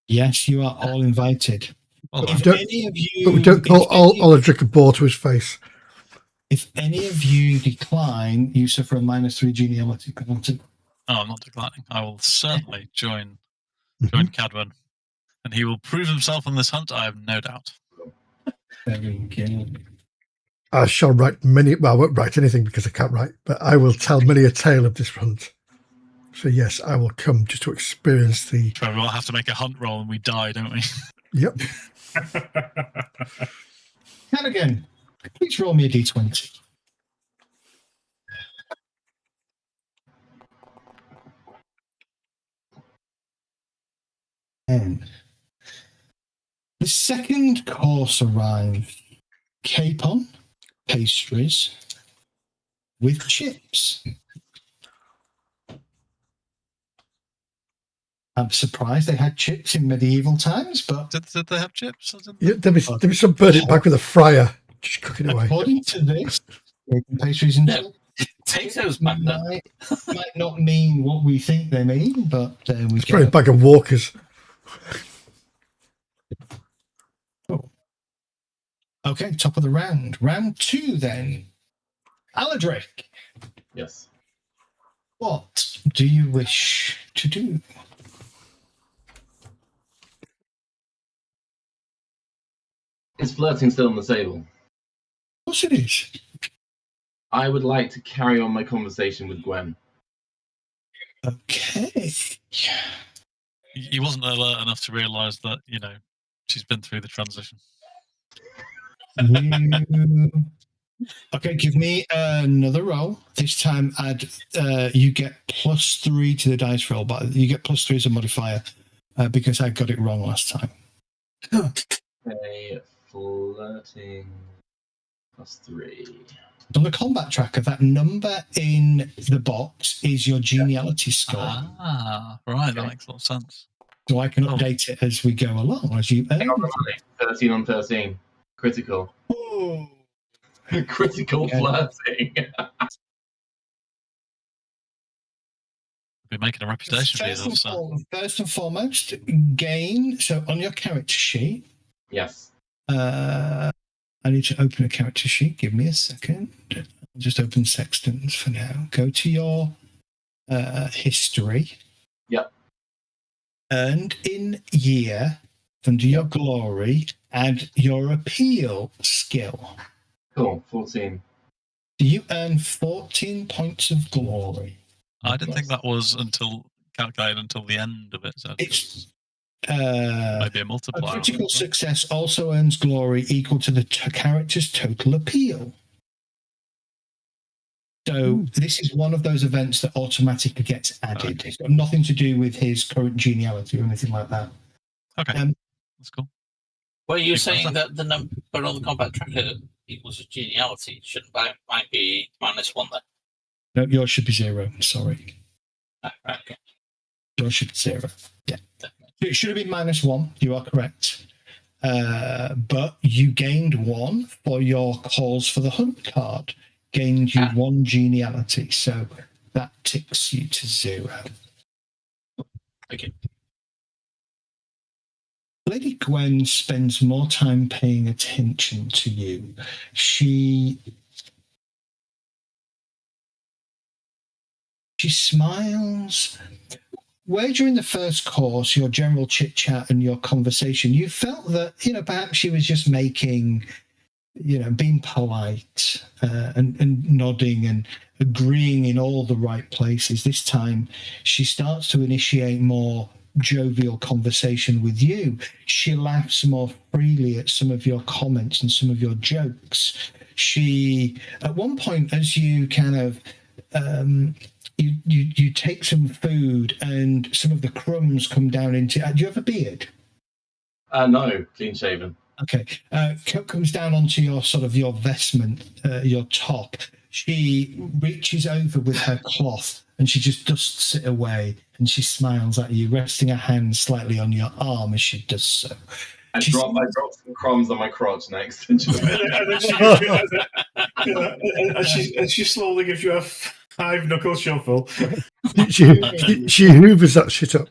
Yes, you are all invited. Well, If don't- any of you, But we don't call Aldrich a bore to his face. if any of you decline, you suffer a -3 genealogy penalty. oh, I'm not declining. I will certainly join Mhm. Cadwyn, and he will prove himself on this hunt. I have no doubt. Very good. I shall write many. Well, I won't write anything because I can't write, but I will tell many a tale of this hunt. So yes, I will come just to experience the. Trevor, we'll have to make a hunt roll, and we die, don't we? Yep. Again, please roll me a d20. And the second course arrived. Capon, pastries with chips. I'm surprised they had chips in medieval times, but Did they have chips? Yeah, there'll be some burn it back with a fryer, just cooking away. according to this, pastries and chips Potatoes back then. might not mean what we think they mean, but there we It's probably a go. bag of Walkers. Okay, top of the round. Round 2 then. Aladric, Yes. what do you wish to do? Is flirting still on the table? Of course it is. I would like to carry on my conversation with Gwen. Okay. He wasn't alert enough to realise that, she's been through the transition. Okay, give me another roll. This time you get +3 to the dice roll, but you get +3 as a modifier because I got it wrong last time. Okay, flirting +3. On the combat tracker, that number in the box is your genealogy score. Ah, right. That makes a lot of sense. So I can update it as we go along, as you earn. 13 on 13. Critical. Oh. Critical Yeah. flirting. We're making a reputation for yourself, sir. First and foremost, gain. So on your character sheet, Yes. I need to open a character sheet. Give me a second. I'll just open Sextons for now. Go to your history. Yep. Earned in year, under your glory, add your appeal skill. Cool. 14. So you earn 14 points of glory. I didn't think that was calculated until the end of it. So It's maybe a a multiplier. critical success also earns glory equal to the character's total appeal. So this is one of those events that automatically gets added. Okay. It's got nothing to do with his current genealogy or anything like that. Okay, that's cool. Were you Big saying buzzer. that the number on the combat tracker equals a genealogy? Shouldn't that might be -1 then? No, yours should be 0. Sorry. Ah, right, okay. Yours should be 0. Yeah. So it should have been -1. You are correct. But you gained 1 for your calls for the hunt card. Gained you 1 genealogy. So That ticks you to 0. Okay. Lady Gwen spends more time paying attention to you. She smiles. Where during the first course, your general chit chat and your conversation, you felt that, perhaps she was just making, being polite and nodding and agreeing in all the right places. This time, she starts to initiate more jovial conversation with you. She laughs more freely at some of your comments and some of your jokes. She, at one point, as you kind of you take some food and some of the crumbs come down into. Do you have a beard? No, clean shaven. Okay, comes down onto your sort of your vestment, your top. She reaches over with her cloth and she just dusts it away, and she smiles at you, resting her hand slightly on your arm as she does so. I drop some crumbs on my crotch next. And she slowly gives you a 5-knuckle shuffle. She hoovers that shit up.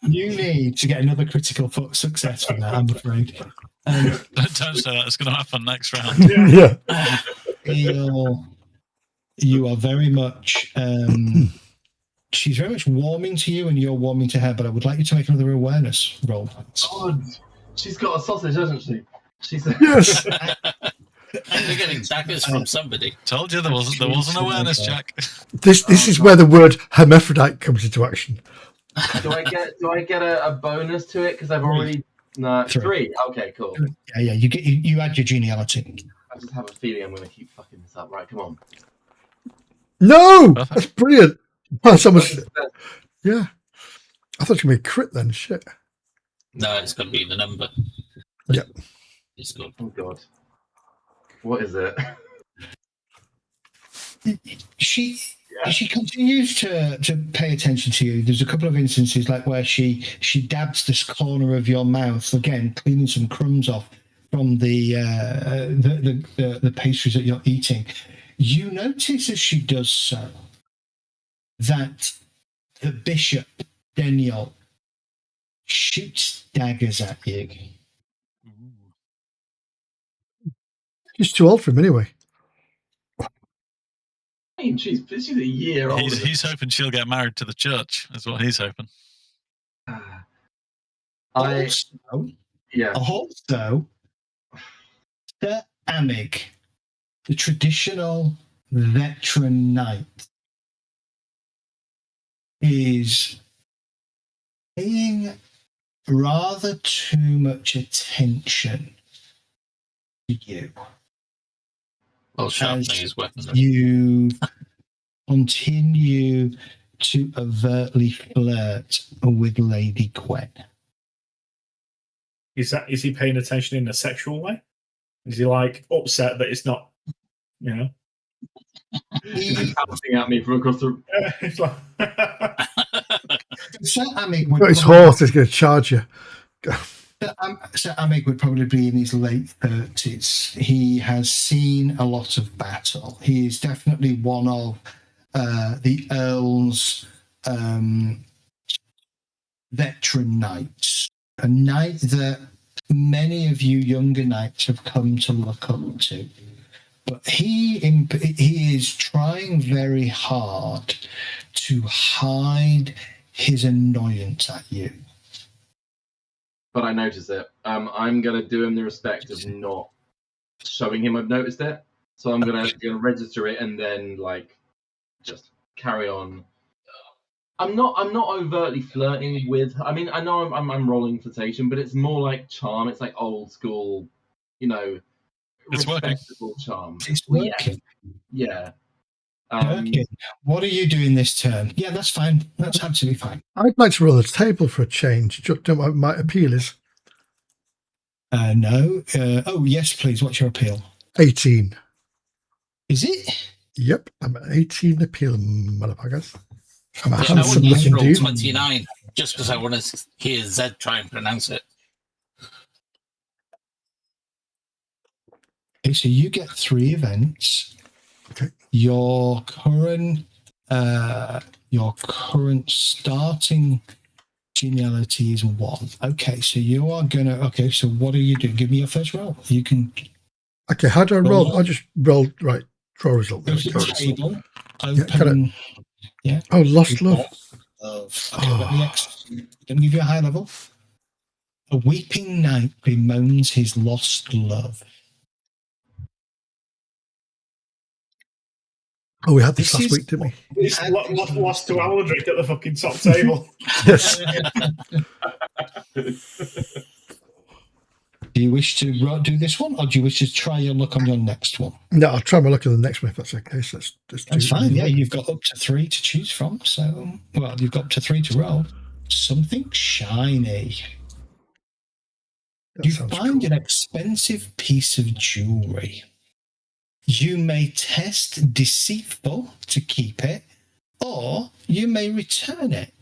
You need to get another critical success from that, I'm afraid. Don't say that. It's going to happen next round. Yeah. You are very much. She's very much warming to you, and you're warming to her. But I would like you to make another awareness roll. God, she's got a sausage, hasn't she? She's Yes. And you're getting daggers from somebody. Told you there was an awareness check. This is where the word hermaphrodite comes into action. Do I get a bonus to it because I've already 3? Okay, cool. Yeah. You add your geniality. I just have a feeling I'm going to keep fucking this up. Right, come on. No, Perfect. that's brilliant. That's almost, yeah. I thought you made crit then. Shit. No, it's got to be the number. Yep. It's good. Oh God. What is it? She continues to pay attention to you. There's a couple of instances like where she dabs this corner of your mouth, again cleaning some crumbs off from the pastries that you're eating. You notice as she does so that the bishop Daniel shoots daggers at you. He's too old for him anyway. I mean, she's a year older. He's hoping she'll get married to the church. Is what he's hoping. Also, Sir Amig, the traditional veteran knight, is paying rather too much attention to you. Well, sharpening his weapon. You continue to overtly flirt with Lady Gwen. Is he paying attention in a sexual way? Is he like upset that it's not, He's pouncing at me from across the room. It's like Sir Amig would Got his horse is going to charge you. Sir Amig would probably be in his late 30s. He has seen a lot of battle. He is definitely one of the Earl's veteran knights. A knight that many of you younger knights have come to look up to. But he is trying very hard to hide his annoyance at you. But I noticed it. I'm going to do him the respect of not showing him I've noticed it. So I'm going to register it and then just carry on. I'm not overtly flirting with. I mean, I know I'm rolling flirtation, but it's more like charm. It's like old school, It's respectable working. charm. It's working. Yeah. Okay. What are you doing this turn? Yeah, that's fine. That's absolutely fine. I'd like to roll the table for a change. Do you know what my appeal is? No. Oh, yes, please. What's your appeal? 18. Is it? Yep, I'm an 18 appeal, motherfuckers. I'm a I handsome want you to looking roll dude. 29 just because I want to hear Zed try and pronounce it. Okay, so you get 3 events. Okay. Your current Your current starting geniality is 1. Okay, so you are gonna. Okay, so what are you doing? Give me your first roll. You can Okay, how do I roll? I just rolled, right, draw result. go There to we go. the table, Yeah, open. Oh, lost love. Okay, let me give you a high level. A weeping knight bemoans his lost love. Oh, we had this This last is- week, didn't we? It's lost to Aldrich at the fucking top table. Yes. Do you wish to do this one, or do you wish to try your luck on your next one? No, I'll try my luck at the next one if that's okay. So let's just do That's fine. Yeah, it. you've got up to 3 to choose from. So, well, you've got up to 3 to roll. Something shiny. That You sounds find cool. an expensive piece of jewelry. You may test deceitful to keep it, or you may return it.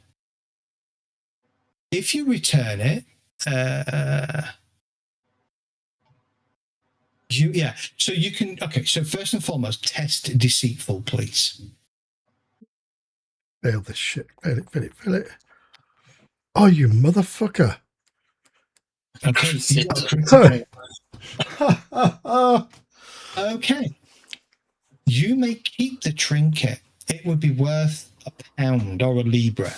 If you return it, so you can. Okay, so first and foremost, test deceitful, please. Fail this shit. Fail it. Oh, you motherfucker. Okay. Okay. You may keep the trinket. It would be worth £1 or a libra,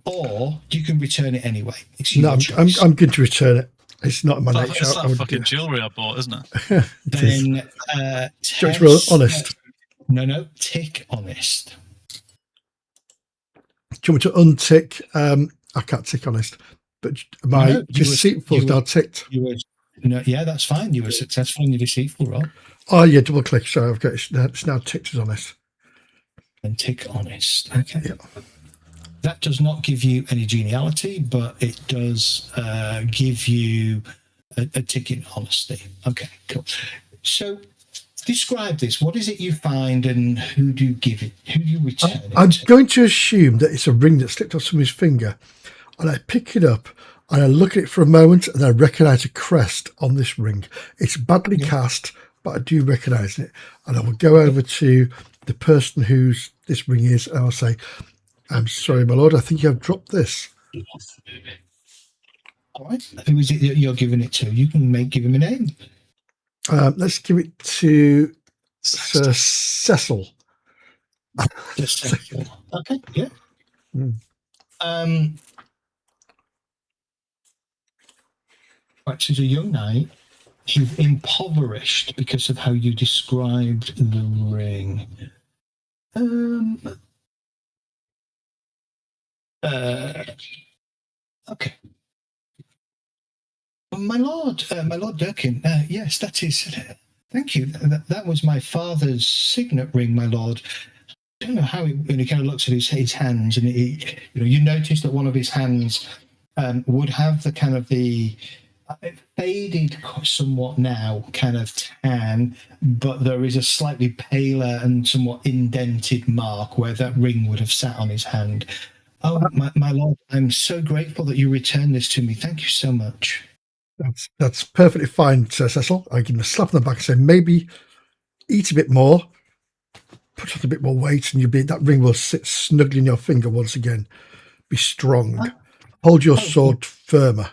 or you can return it anyway. It's your No, choice. I'm going to return it. It's not in my nature. It's I that would fucking do jewellery I bought, isn't it? it. It is. Then Just real honest. No, tick honest. Do you want me to untick? I can't tick honest, but my deceitful's now ticked. Yeah, that's fine. You were successful in your deceitful roll. Oh yeah, double click. Sorry, I've got it's now ticked as honest. And tick honest. Okay. Yeah. That does not give you any geniality, but it does give you a tick in honesty. Okay, cool. So describe this. What is it you find, and who do you give it? Who do you return it I'm to? going to assume that it's a ring that slipped off somebody's finger, and I pick it up and I look at it for a moment, and I recognise a crest on this ring. It's badly cast, but I do recognise it, and I will go over to the person whose this ring is, and I'll say, "I'm sorry, my lord. I think you have dropped this." All right. Who is it that you're giving it to? You can give him a name. Let's give it to Sir Cecil. Okay, yeah. Right, so as a young knight, he's impoverished because of how you described the ring. Okay. My lord Durkin, yes, that is. Thank you. That was my father's signet ring, my lord. I don't know how when he kind of looks at his hands, and you notice that one of his hands would have the kind of the faded somewhat now kind of tan, but there is a slightly paler and somewhat indented mark where that ring would have sat on his hand. Oh, my lord, I'm so grateful that you returned this to me. Thank you so much. That's perfectly fine, Sir Cecil. I give him a slap on the back and say, maybe eat a bit more, put on a bit more weight, and that ring will sit snugly in your finger once again. Be strong. Hold your sword firmer.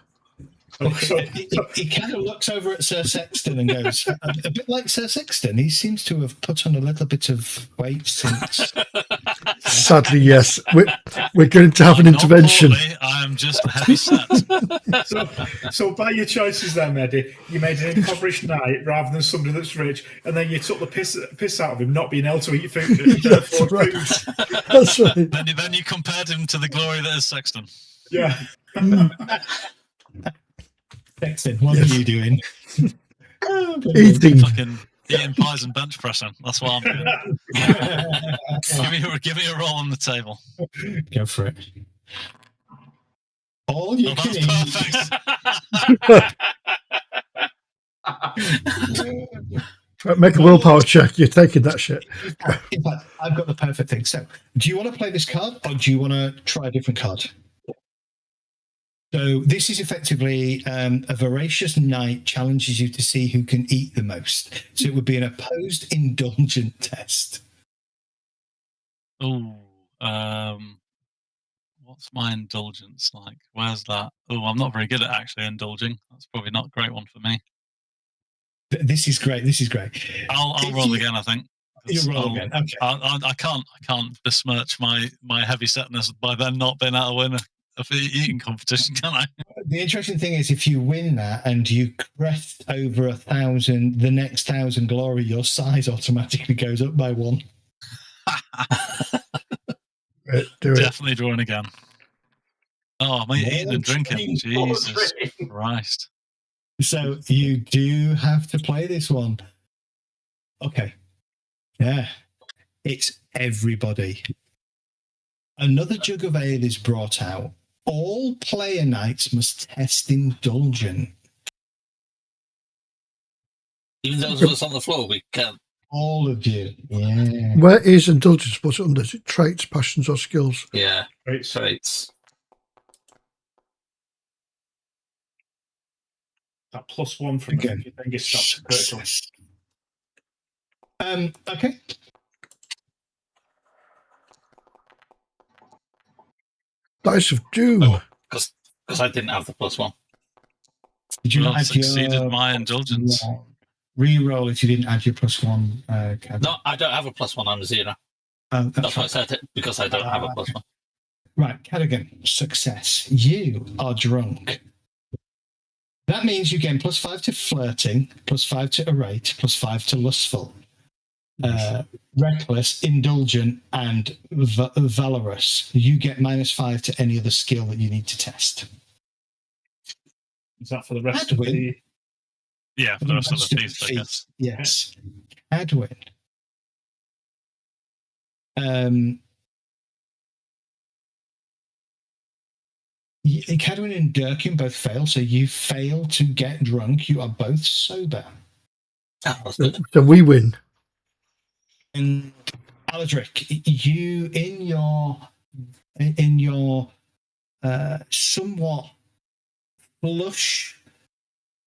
He kind of looks over at Sir Sexton and goes, a bit like Sir Sexton, he seems to have put on a little bit of weight since. Sadly, yes. We're going to have an intervention. I am just heavy set. So by your choices then, Eddie, you made an impoverished knight rather than somebody that's rich, and then you took the piss out of him not being able to eat food. That's right. That's right. Then you compared him to the glory that is Sexton. Yeah. Sexton, what are you doing? Eating. Fucking eating pies and bench pressing. That's what I'm doing. give me a roll on the table. Go for it. All you can eat. Right, make a willpower check. You're taking that shit. In fact, I've got the perfect thing. So, do you want to play this card, or do you want to try a different card? So this is effectively a voracious knight challenges you to see who can eat the most. So it would be an opposed indulgent test. Oh. What's my indulgence like? Where's that? Oh, I'm not very good at actually indulging. That's probably not a great one for me. This is great. This is great. I'll roll again, I think. You roll again. Okay. I can't besmirch my heavy setness by then not being able to win a eating competition, can I? The interesting thing is, if you win that and you crest over 1,000, the next 1,000 glory, your size automatically goes up by 1. Do it. Definitely drawing again. Oh, am I eating and drinking? Jesus Christ. So you do have to play this one. Okay. Yeah. It's everybody. Another jug of ale is brought out. All player knights must test indulgent. Even those of us on the floor, we can. All of you. Yeah. Where is indulgence? What's it under? Is it traits, passions, or skills? Yeah. Traits. Traits. That +1 from Again. the thing is stopped critical. Okay. Dice of Doom. Oh, because I didn't have the +1. Did you Well, not add succeeded your my indulgence. Reroll if you didn't add your +1. No, I don't have a +1. I'm a 0. That's That's why I right. said it, because I don't have a +1. Right, Cadogan, success. You are drunk. That means you gain +5 to flirting, +5 to irate, +5 to lustful, reckless, indulgent, and valorous. You get -5 to any other skill that you need to test. Is that for the rest of Edwin? the... Yeah, for the rest of the feast, I guess. Yes. Edwin. Cadwin and Durkin both fail, so you fail to get drunk. You are both sober. Oh, that's good. So we win. And Aladric, you in your somewhat flush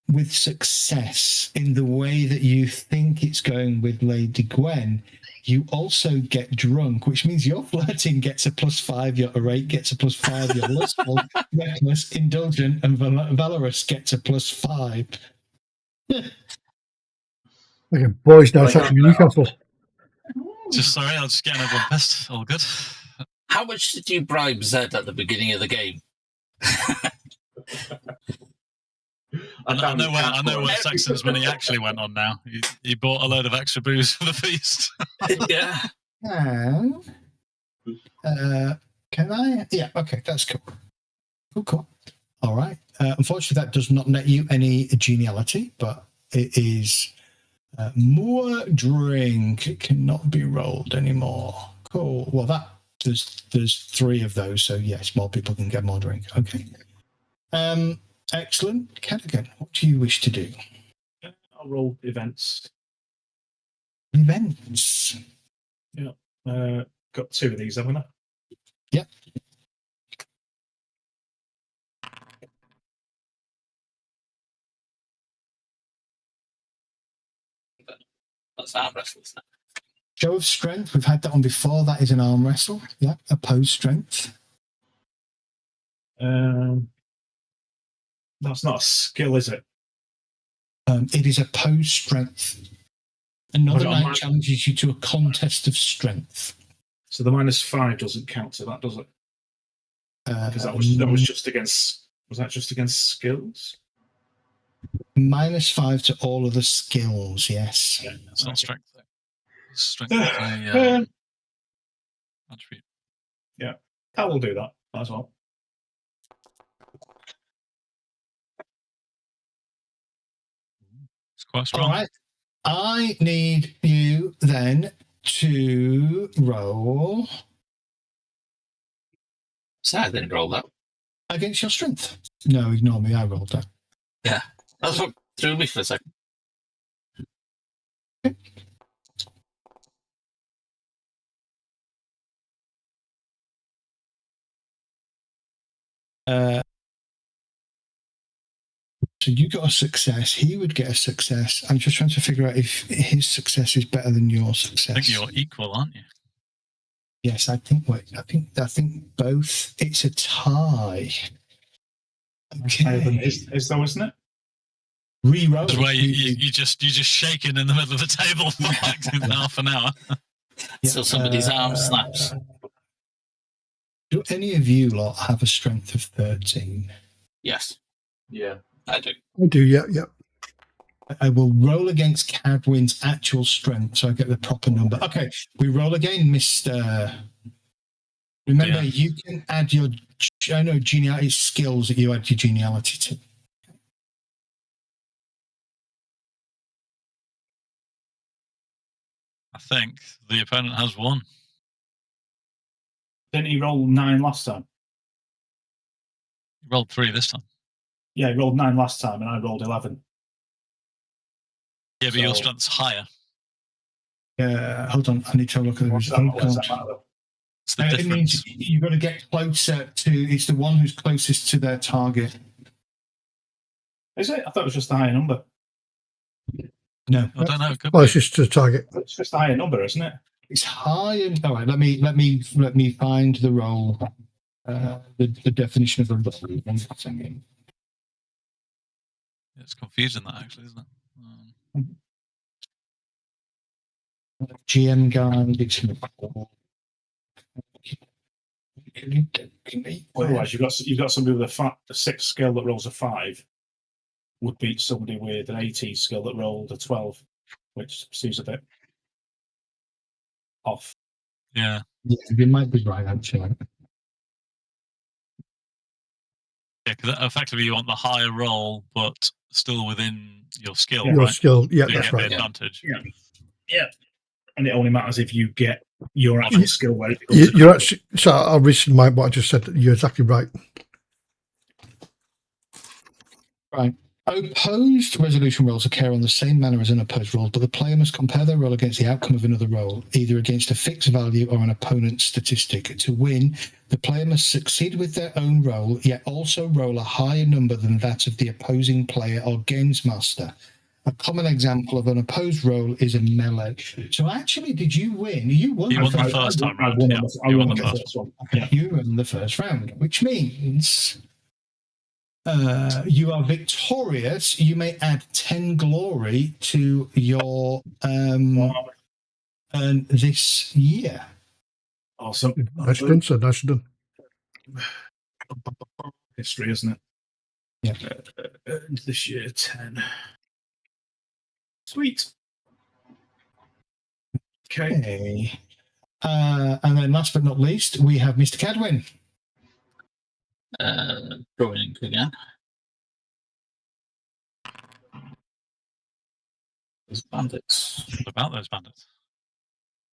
with success in the way that you think it's going with Lady Gwen, you also get drunk, which means your flirting gets a +5, your irate gets a +5, your lustful, reckless, indulgent, and valorous gets a +5. Like a boys' night out in Newcastle. Just sorry, I was just getting everyone pissed. All good. How much did you bribe Zed at the beginning of the game? I know where Saxon's money actually went on now. He bought a load of extra booze for the feast. Yeah. Can I? Yeah, okay, that's cool. Cool. All right. Unfortunately, that does not net you any geniality, but it is more drink. It cannot be rolled anymore. Cool. Well, there's 3 of those, so yes, more people can get more drink. Okay. Excellent. Cadogan, what do you wish to do? I'll roll events. Events. Yeah. Got 2 of these, haven't I? Yep. That's arm wrestles. Show of strength. We've had that one before. That is an arm wrestle. Yeah. Opposed strength. That's not a skill, is it? It is opposed strength. Another Hold on, knight challenges you to a contest of strength. So the -5 doesn't count to that, does it? Because that was just against. Was that just against skills? -5 to all of the skills. Yes. Yeah, It's not strength, though. Strength is a attribute. Yeah, I will do that as well. It's quite strong. All right. I need you then to roll So I didn't roll that. against your strength. No, ignore me. I rolled that. Yeah. That's what threw me for a second. So you got a success. He would get a success. I'm just trying to figure out if his success is better than your I success. think you're equal, aren't you? Yes, I think both. It's a tie. Higher than Okay. is though, isn't it? Reroll. That's where you just shaking in the middle of the table for like half an hour. So somebody's arm snaps. Do any of you lot have a strength of 13? Yes, Yeah. I do. I do, yeah. I will roll against Cadwin's actual strength so I get the proper number. Okay, we roll again, Mr. Remember, Yeah. you can add your geniality skills that you add your geniality to. I think the opponent has 1. Didn't he roll 9 last time? He rolled 3 this time. Yeah, he rolled 9 last time, and I rolled 11. Yeah, but your strength's higher. Hold on, I need to have a look at the result. What's that matter? It's the It difference. means you've got to get closer to. It's the one who's closest to their target. Is it? I thought it was just a higher number. No, I don't know. It could Well, be. it's just to target. It's just a higher number, isn't it? it's higher. All right, let me find the role. The definition of the role. One second. It's confusing that actually, isn't it? GM guide. Otherwise, you've got somebody with a 6 skill that rolls a 5 would beat somebody with an 18 skill that rolled a 12, which seems a bit off. Yeah. Yeah, you might be right actually. Yeah, because effectively you want the higher roll, but still within your skill, Your right? skill, yeah, So you that's get the right. advantage. Yeah. And it only matters if you get your actual skill where it becomes You're actually. So I'll rescind what I just said. You're exactly right. Right. Opposed resolution rolls occur on the same manner as an opposed roll, but the player must compare their roll against the outcome of another roll, either against a fixed value or an opponent's statistic. To win, the player must succeed with their own roll, yet also roll a higher number than that of the opposing player or games master. A common example of an opposed roll is a melee. So actually, did you win? You won. You won the first first time I round. won Yeah, on you the won the first one. Okay, you won the first round, which means you are victorious. You may add 10 glory to your this year. Awesome. Nicely done, sir. Nicely done. History, isn't it? Yeah. This year, 10. Sweet. Okay. And then last but not least, we have Mr. Cadwin. Drawing again. There's bandits. What about those bandits?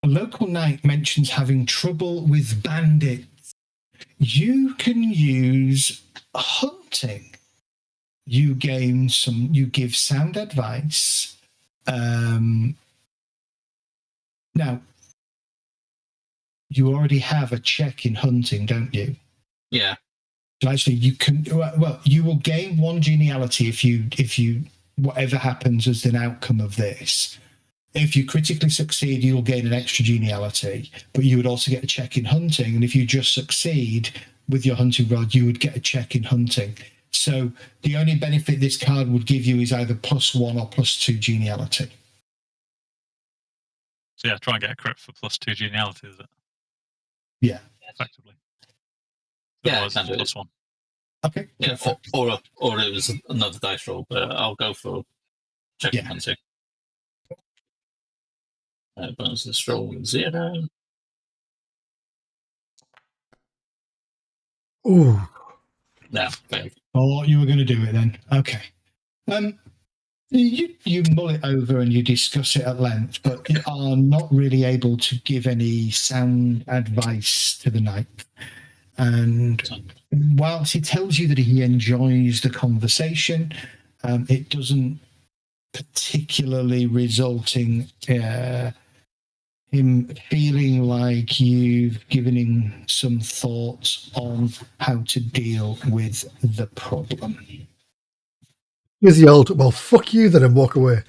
A local knight mentions having trouble with bandits. You can use hunting. You give sound advice. Now, you already have a check in hunting, don't you? Yeah. So actually, you can. Well, you will gain 1 geniality if you whatever happens as an outcome of this. If you critically succeed, you'll gain an extra geniality, but you would also get a check in hunting. And if you just succeed with your hunting rod, you would get a check in hunting. So the only benefit this card would give you is either +1 or +2 geniality. So yeah, try and get a crit for +2 geniality, is it? Yeah. Effectively. Yeah, Otherwise, I can do it's it. +1. Okay. Yeah, or it was another dice roll, but I'll go for checking Yeah. hunting. Bonus this roll 0. Ooh. No, failed. Oh, you were going to do it then. Okay. You mull it over and you discuss it at length, but you are not really able to give any sound advice to the knight. And whilst he tells you that he enjoys the conversation, it doesn't particularly result in him feeling like you've given him some thoughts on how to deal with the problem. Here's the old, well, fuck you then, and walk away.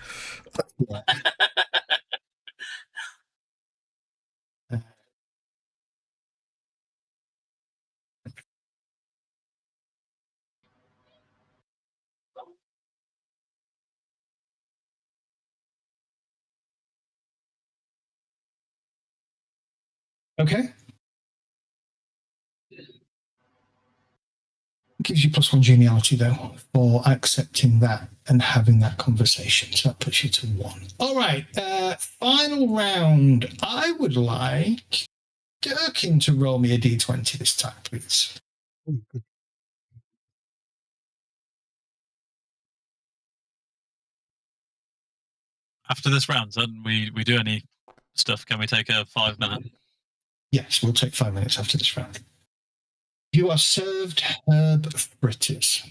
Okay. Gives you +1 genealogy, though, for accepting that and having that conversation. So that puts you to 1. All right. Final round. I would like Durkin to roll me a d20 this time, please. Oh, good. After this round, then we do any stuff. Can we take a 5-minute? Yes, we'll take 5 minutes after this round. You are served herb fritters,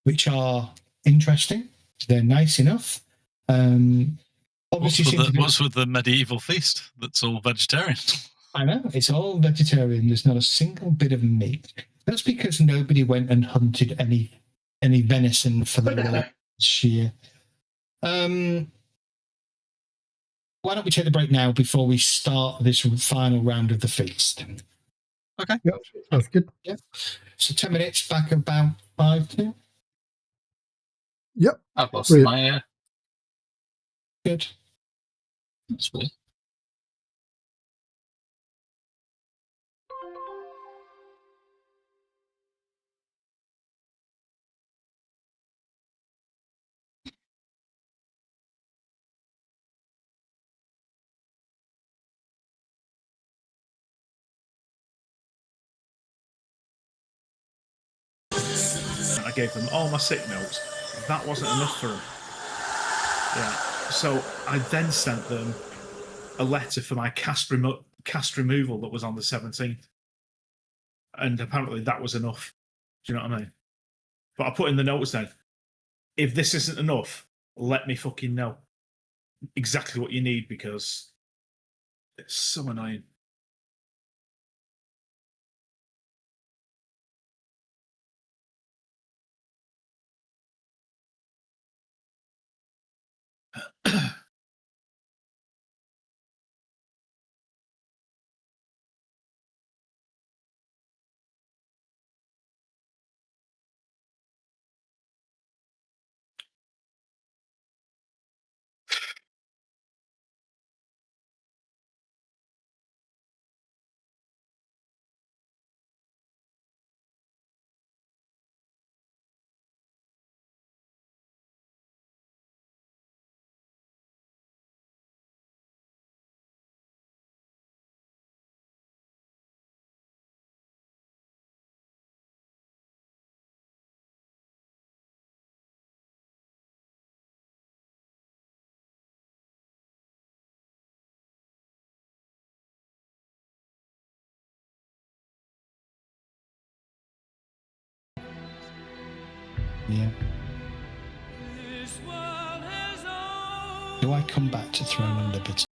which are interesting. They're nice enough. Obviously, What's with the medieval feast that's all vegetarian? I know, it's all vegetarian. There's not a single bit of meat. That's because nobody went and hunted any venison for the last year. Why don't we take the break now before we start this final round of the feast? Okay. Yep, that's good. Yep. So 10 minutes, back about 5 to. Yep. I've lost Brilliant. my Good. That's weird. I gave them all my sick notes. That wasn't enough for them. Yeah. So I then sent them a letter for my cast removal that was on the 17th. And apparently that was enough. Do you know what I mean? But I put in the notes then, if this isn't enough, let me fucking know exactly what you need, because it's so annoying. Yeah. Do I come back to Throne and Liberty?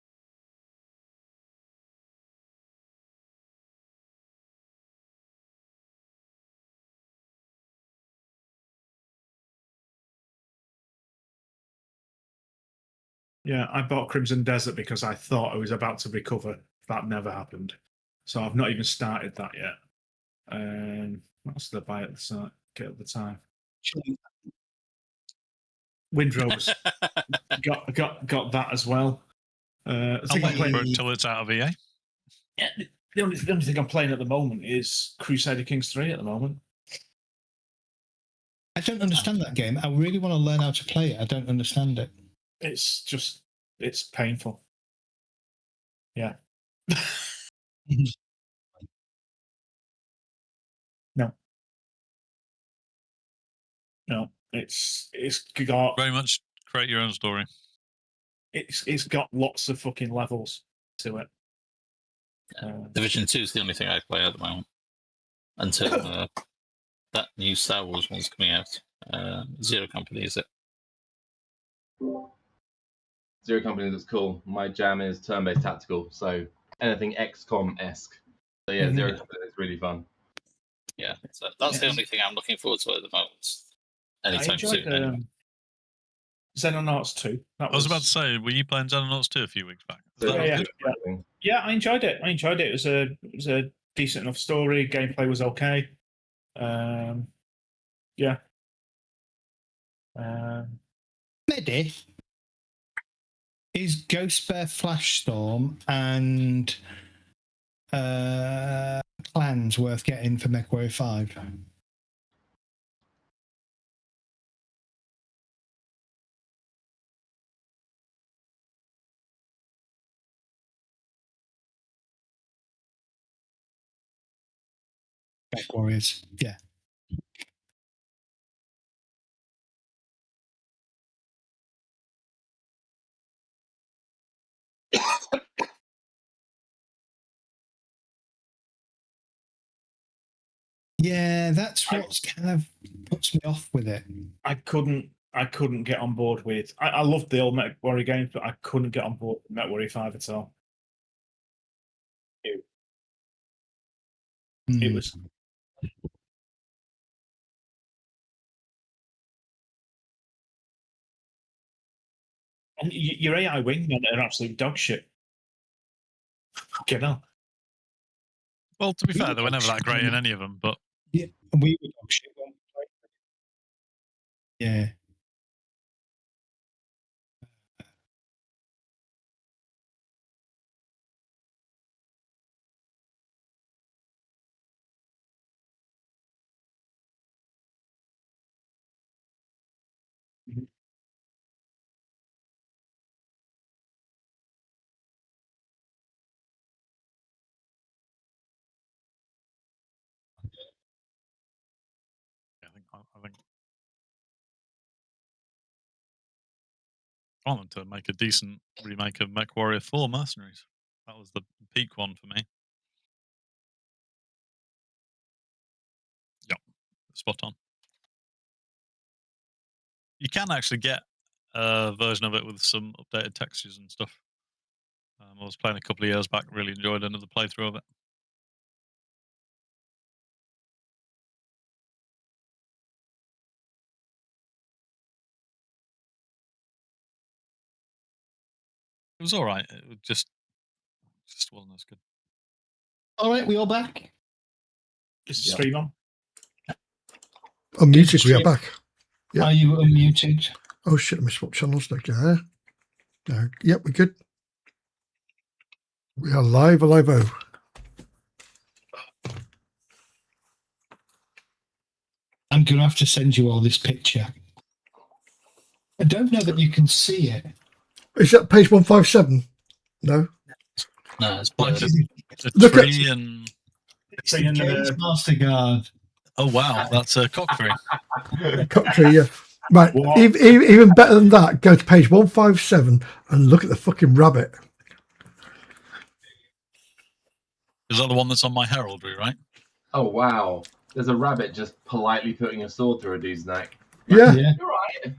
Yeah, I bought Crimson Desert because I thought I was about to recover. That never happened. So I've not even started that yet. What else did I buy at the time? Windrose. got that as well. I I'll think I'm wait playing, for it till it's out of EA. yeah, the only thing I'm playing at the moment is Crusader Kings 3 at the moment. I don't understand that game. I really want to learn how to play it. I don't understand it. It's painful. Yeah. No, it's got Very much create your own story. it's got lots of fucking levels to it. Division 2 is the only thing I play at the moment until that new Star Wars one's coming out. Zero Company, is it? Zero Company looks cool. My jam is turn-based tactical, so anything XCOM-esque. So yeah, Zero Company is really fun. Yeah, so that's the only thing I'm looking forward to at the moment. Anytime soon. Anyway. Xenonauts 2. I was about to say, were you playing Xenonauts 2 a few weeks back? So Yeah. good. Yeah, I enjoyed it. It was a decent enough story. Gameplay was okay. Yeah. Maybe. Is Ghost Bear Flashstorm and Clans worth getting for MechWarrior 5? MechWarriors, yeah. Yeah, that's what kind of puts me off with it. I couldn't get on board with. I loved the old MechWarrior games, but I couldn't get on board with MechWarrior 5 at all. It was. And your AI wingmen are absolute dog shit. Fucking hell. Well, to be fair, they were never that great in any of them, but yeah, we were dog shit. Yeah. I think I want them to make a decent remake of MechWarrior 4 Mercenaries. That was the peak one for me. Yep, spot on. You can actually get a version of it with some updated textures and stuff. I was playing a couple of years back, really enjoyed another playthrough of it. It was all right. It just wasn't as good. All right, we all back? Is the stream on? Unmuted, we are back. Yeah. Are you unmuted? Oh shit, I missed what channels like there. No. Yep, we're good. We are live, alive-o. I'm going to have to send you all this picture. I don't know that you can see it. Is that page 157? No? No, it's blurred. The Look tree and... Games Master Guard. Oh, wow, that's a cock tree. Cocktree, yeah. Right, What? even better than that, go to page 157 and look at the fucking rabbit. Is that the one that's on my heraldry, right? Oh wow! There's a rabbit just politely putting a sword through a dude's neck. Yeah, You're right.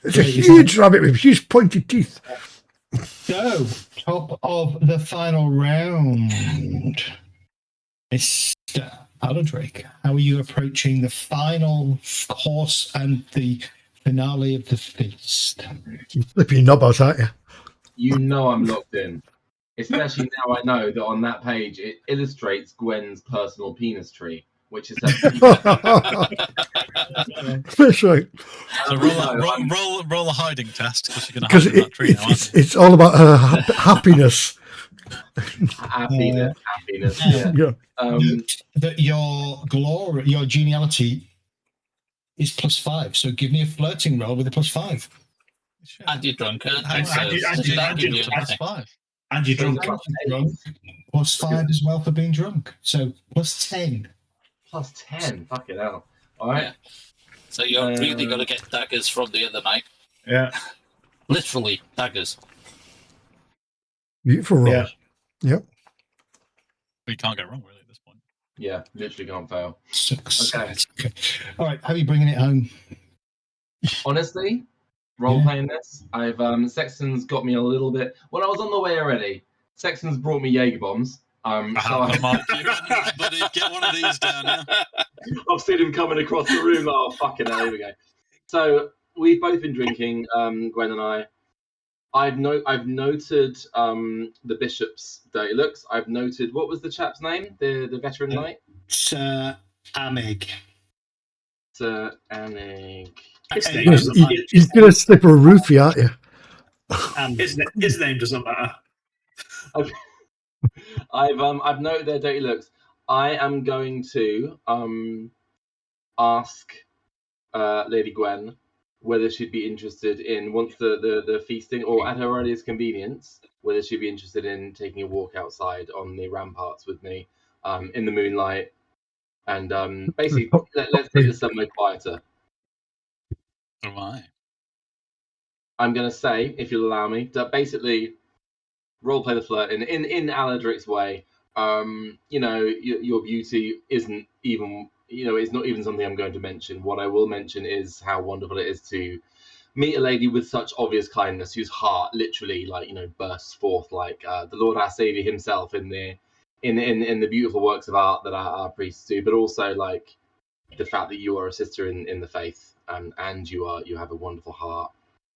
it's a huge rabbit with huge pointy teeth. So, top of the final round. Mr. Aldrich, how are you approaching the final course and the finale of the feast? You're flipping your knob out, aren't you? You know I'm locked in. Especially now I know that on that page it illustrates Gwen's personal penis tree, which is That's right. So roll a hiding test because you're going to Because hide in that tree now, aren't you? it's all about her happiness. happiness. Yeah. Yeah. That your glory, your geniality is +5. So give me a flirting roll with a +5. And you're drunk. And you're drunk. +5 as well for being drunk. So +10. +10. Fucking hell. All right. Yeah. So you're really going to get daggers from the other night. Yeah. Literally daggers. Beautiful roll. Yeah. Yep. You can't go wrong, really, at this point. Yeah, literally can't fail. Success. Okay. All right. How are you bringing it home? Honestly, role playing this, I've Sexton's got me a little bit. When I was on the way already, Sexton's brought me Jaeger bombs. Mark, buddy, get one of these down now. I've seen him coming across the room. Oh, fucking hell, here we go. So we've both been drinking, Gwen and I. I've noted the bishop's dirty looks. I've noted, what was the chap's name? The veteran knight? Sir Amig. Sir Anig. You're going to slip a roofie, aren't you? And His name doesn't matter. I've noted their dirty looks. I am going to ask Lady Gwen whether she'd be interested in, once the feasting, or at her earliest convenience, whether she'd be interested in taking a walk outside on the ramparts with me in the moonlight, and basically let's take this somewhere quieter. Oh my. I'm going to say, if you'll allow me, that basically roleplay the flirt in Aladric's way. Your beauty isn't even, it's not even something I'm going to mention. What I will mention is how wonderful it is to meet a lady with such obvious kindness, whose heart literally, bursts forth like the Lord our Savior himself in the beautiful works of art that our priests do, but also like the fact that you are a sister in the faith, and you have a wonderful heart.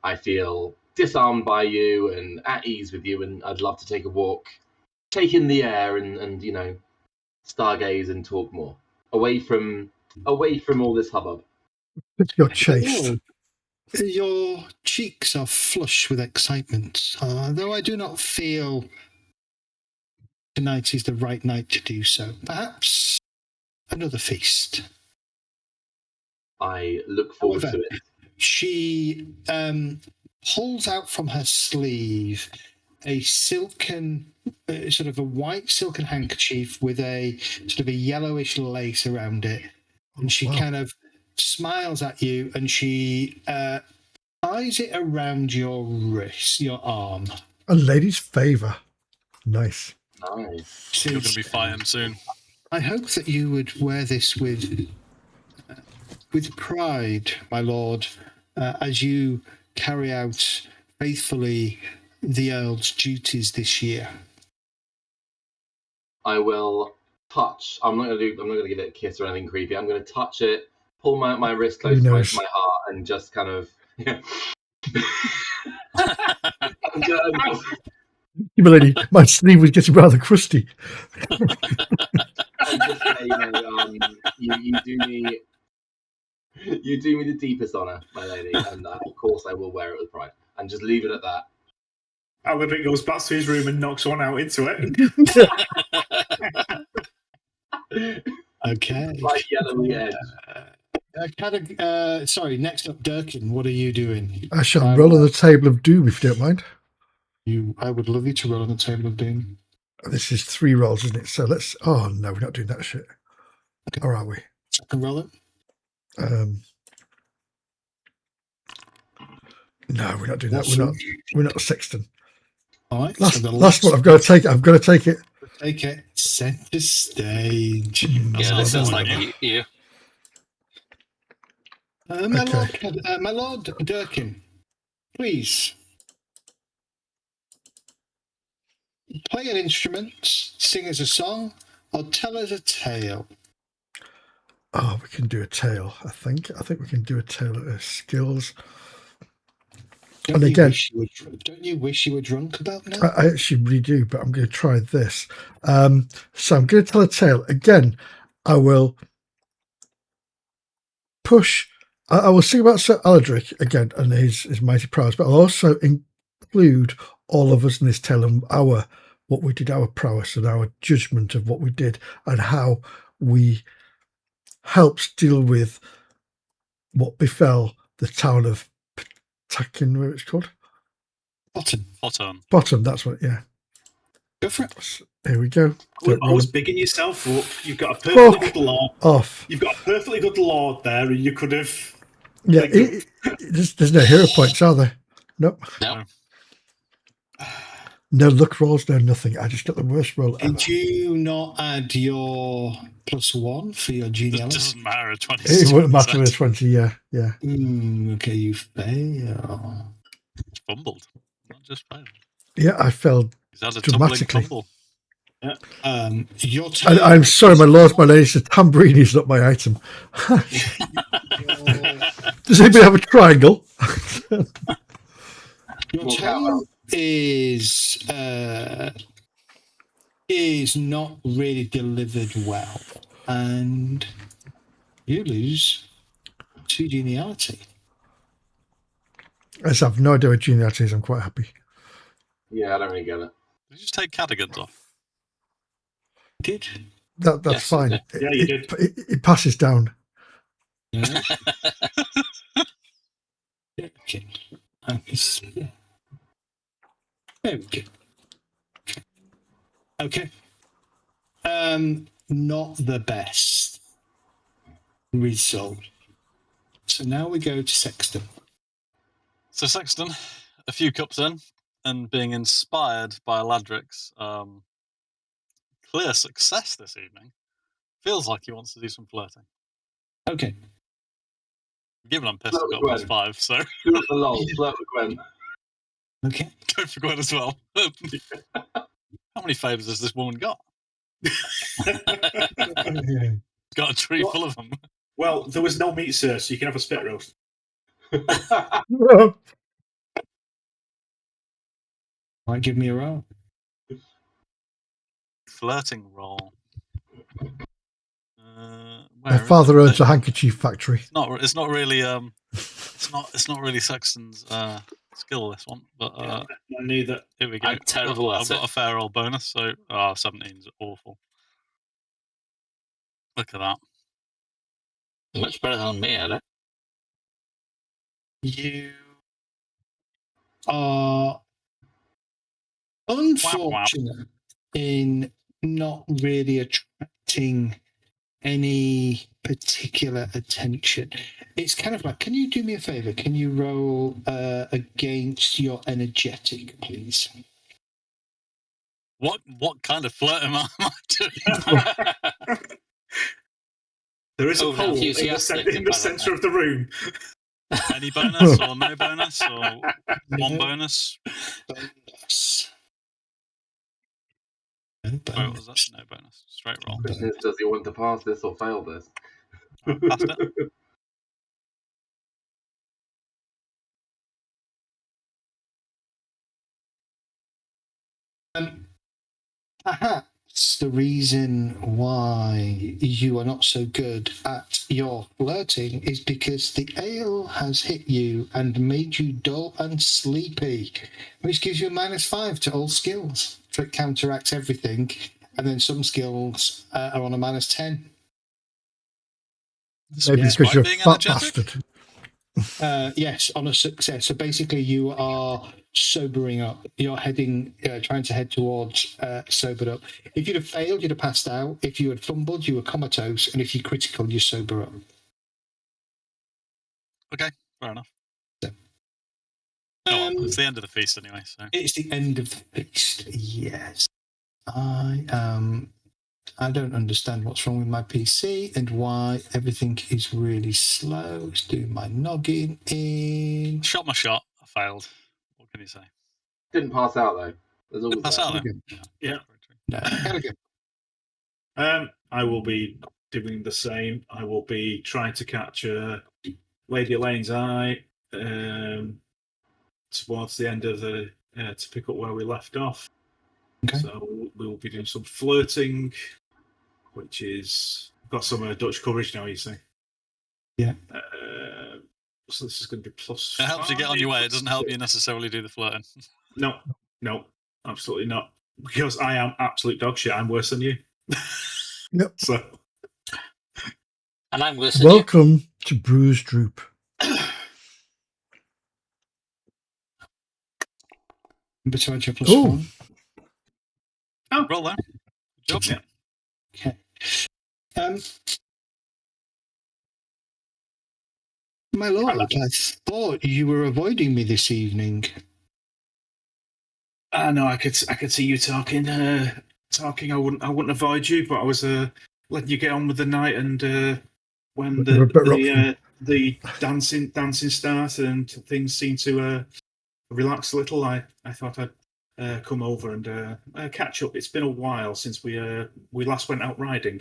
I feel disarmed by you and at ease with you, and I'd love to take a walk, take in the air, and stargaze and talk more away from all this hubbub. You're chaste. Your cheeks are flush with excitement, though I do not feel tonight is the right night to do so. Perhaps another feast. I look forward to it. She pulls out from her sleeve a silken, sort of a white silken handkerchief with a sort of a yellowish lace around it. And she kind of smiles at you, and she ties it around your wrist, your arm. A lady's favour. Nice. Nice. You're going to be fighting soon. I hope that you would wear this with pride, my lord, as you carry out faithfully the Earl's duties this year. I will touch. I'm not going to give it a kiss or anything creepy. I'm going to touch it, pull my wrist close to my heart, and just kind of. Lady, my sleeve was getting rather crusty. You do me the deepest honour, my lady, and of course I will wear it with pride. And just leave it at that. Alaric goes back to his room and knocks one out into it. Okay. Like yellowy edge. Next up, Durkin, what are you doing? I shall roll on the table of doom, if you don't mind. I would love you to roll on the table of doom. This is 3 rolls, isn't it? So let's... Oh, no, we're not doing that shit. Okay. Or are we? I can roll it. No, we're not doing that. We're not Sexton. All right. Last one. I've got to take it. Take it. Center stage. Yeah, that sounds like you. My lord Durkin, please play an instrument, sing us a song, or tell us a tale. Oh, we can do a tale, I think. I think we can do a tale of skills. Don't you wish you were drunk about now? I actually really do, but I'm going to try this. So I'm going to tell a tale. Again, I will push... I will sing about Sir Aladric again and his mighty prowess, but I'll also include all of us in this tale and what we did, our prowess and our judgment of what we did and how we helped deal with what befell the town of Patakin, where it's called? Bottom, that's what, yeah. Go for it. Here we go. I was bigging yourself up. You've got a perfectly good lord. Off. You've got a perfectly good lord there, and you could have. Yeah, there's no hero points, are there? Nope. No. No luck rolls, no nothing. I just got the worst roll ever. Did you not add your +1 for your genealogy? It doesn't matter. 20. It wouldn't matter with a 20. Yeah. Okay, you fail. It's fumbled, not just failed. Yeah, I failed dramatically. Yeah. Your turn. I'm sorry, my lord, my lady. The tambourine is not my item. Does anybody have a triangle? Your turn is not really delivered well, and you lose 2 geniality. I just have no idea what geniality is. I'm quite happy. Yeah, I don't really get it. Did you just take cadigans off? Did? That's Yes, fine. okay. Yeah, you did. It passes down. No. Yeah, okay. Yeah. There we go. Okay. Not the best result. So now we go to Sexton. So Sexton, a few cups in, and being inspired by Ladric's clear success this evening, feels like he wants to do some flirting. Okay. Given I'm pissed, Flirt I've with got Gwen. +5, so Do it for lol. Flirt with Gwen. Okay. go for Gwen as well. How many favours has this woman got? Got a tree What? full of them. Well, there was no meat, sir, so you can have a spit roast. Might give me a roll. Flirting roll. My father owns a handkerchief factory. It's not really. It's not really Sexton's skill. This one, but Neither. here we go. I'm terrible I've at got it. a fair old bonus, so 17's awful. Look at that. Much better than me at it. You are unfortunate in not really attracting any particular attention. It's kind of like, can you do me a favor? Can you roll against your energetic, please? What kind of flirt am I doing? There is a Over hole in enthusiastic, the centre of the room. Any bonus or no bonus or one bonus? Bonus. No Wait, what bonus. was that? No bonus. Straight roll. Question is, does he want to pass this or fail this? I passed it. Perhaps the reason why you are not so good at your flirting is because the ale has hit you and made you dull and sleepy, which gives you a -5 to all skills. So it counteracts everything, and then some skills are on a -10. Maybe Yes, because you're a being fat energetic? bastard. Yes, on a success. So basically, you are sobering up. You're heading, trying to head towards sobered up. If you'd have failed, you'd have passed out. If you had fumbled, you were comatose. And if you're critical, you sober up. Okay, fair enough. So, Oh, well, it's the end of the feast anyway, so. it's the end of the feast. Yes. I don't understand what's wrong with my PC and why everything is really slow. It's doing my noggin in. Shot my shot. I failed. What can you say? Didn't pass out though. There's always Pass that. out then. Yeah. No, Callaghan. I will be doing the same. I will be trying to catch Lady Elaine's eye towards the end of the to pick up where we left off. Okay. So we will be doing some flirting, which is got some Dutch coverage now. You see. Yeah. So this is going to be plus. It helps you get on your way. It doesn't help 5. you necessarily do the flirting. No, absolutely not. Because I am absolute dog shit. I'm worse than you. Yep. So. And I'm worse than you. Welcome to Bruise Droop. Besides your Oh. +1. Oh. Roll there. Good job. Yeah. Okay. My lord, I thought you were avoiding me this evening. No, I could see you talking. I wouldn't avoid you, but I was letting you get on with the night, and when You're a bit rough. the dancing started and things seemed to relax a little, I thought I'd come over and catch up. It's been a while since we last went out riding.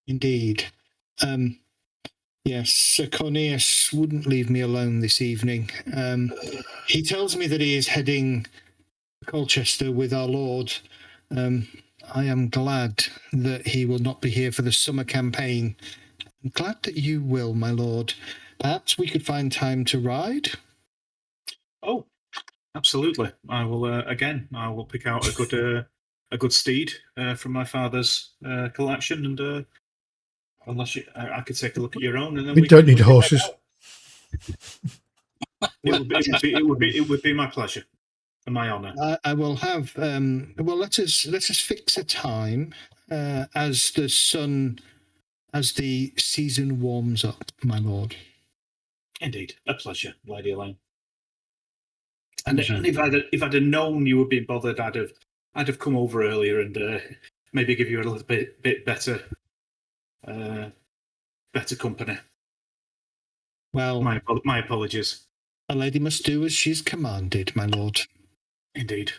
Indeed. Yes, Sir Cornelius wouldn't leave me alone this evening. He tells me that he is heading to Colchester with our Lord. I am glad that he will not be here for the summer campaign. I'm glad that you will, my lord. Perhaps we could find time to ride? Oh, absolutely. I will again. I will pick out a good steed from my father's collection, and unless I could take a look at your own, and then We don't need we can head horses. out. It would be my pleasure and my honour. I will have. Well, let us fix a time as the season warms up, my lord. Indeed, a pleasure, Lady Elaine. And if I'd have known you would be bothered, I'd have come over earlier and maybe give you a little bit better company. Well, my apologies. a lady must do as she's commanded, my lord. Indeed.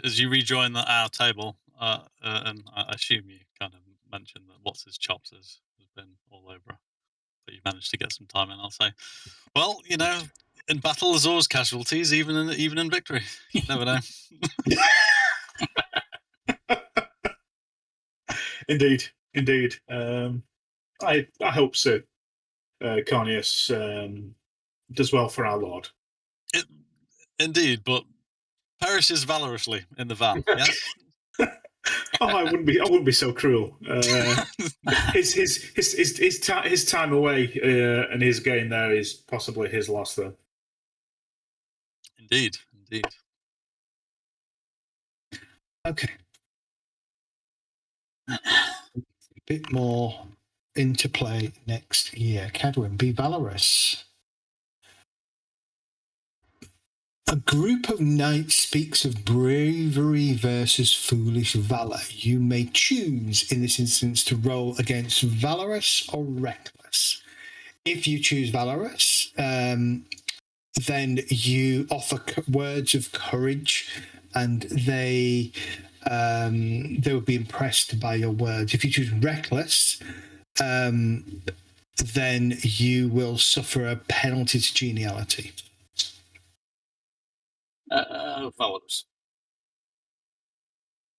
As you rejoin our table, and I assume you kind of mentioned that what's his chops has been all over her, but you managed to get some time in. I'll say, well, in battle there's always casualties, even in victory. You never know. Indeed. I hope so. Corneus does well for our lord. Indeed, but perishes valorously in the van. Yes. I wouldn't be so cruel. His time away and his gain there is possibly his loss, though. Indeed. Okay. A bit more interplay next year. Cadwin, be valorous. A group of knights speaks of bravery versus foolish valor. You may choose in this instance to roll against valorous or reckless. If you choose valorous, then you offer words of courage, and they will be impressed by your words. If you choose reckless, then you will suffer a penalty to geniality. Valorous.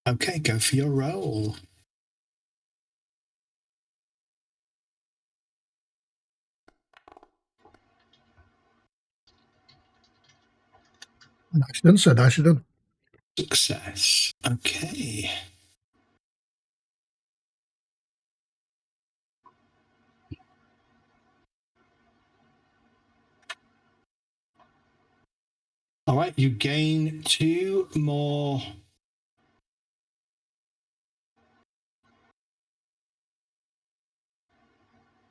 Okay, go for your roll. Nicely done, sir. Nicely done. Success. Okay. All right, you gain 2 more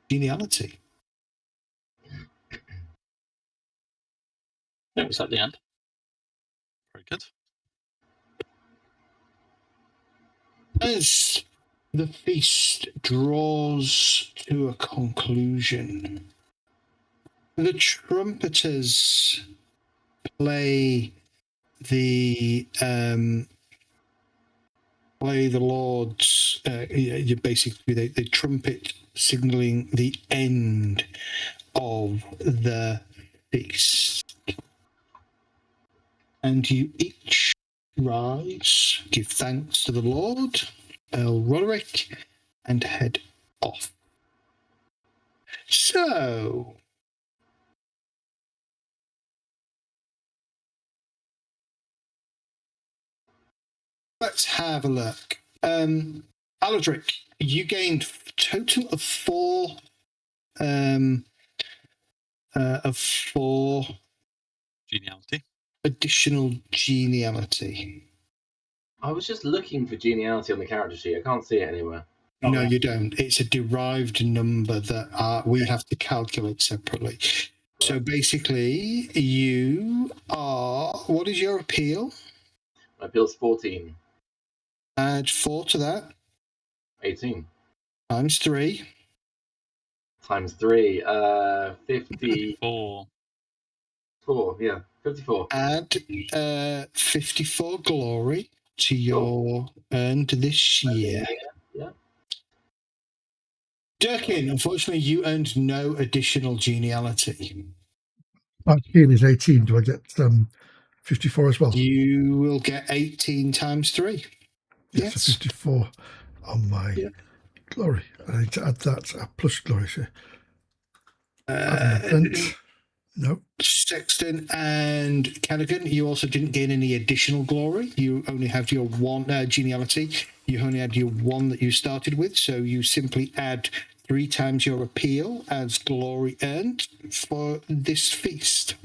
geniality. That was at the end. Very good. As the feast draws to a conclusion, the trumpeters play the Lord's. You basically they trumpet, signaling the end of the feast, and you each rise, give thanks to the Lord, Earl Roderick, and head off. So, let's have a look. Aldrich, you gained a total of 4 Geniality. additional geniality. I was just looking for geniality on the character sheet. I can't see it anywhere. No, you don't. It's a derived number that we have to calculate separately. So basically, you are. What is your appeal? My appeal's 14. Add 4 to that. 18. Times 3. Times 3. 54. 4. Yeah, 54. Add 54 glory to your earned this year. Yeah. Durkin, unfortunately, you earned no additional geniality. My appeal is 18. Do I get 54 as well? You will get 18 times 3. Yes, so 54 on my glory. I need to add that plus glory. So add an event. No. Sexton and Callaghan, you also didn't gain any additional glory. You only have your one geniality. You only had your one that you started with, so you simply add 3 times your appeal as glory earned for this feast.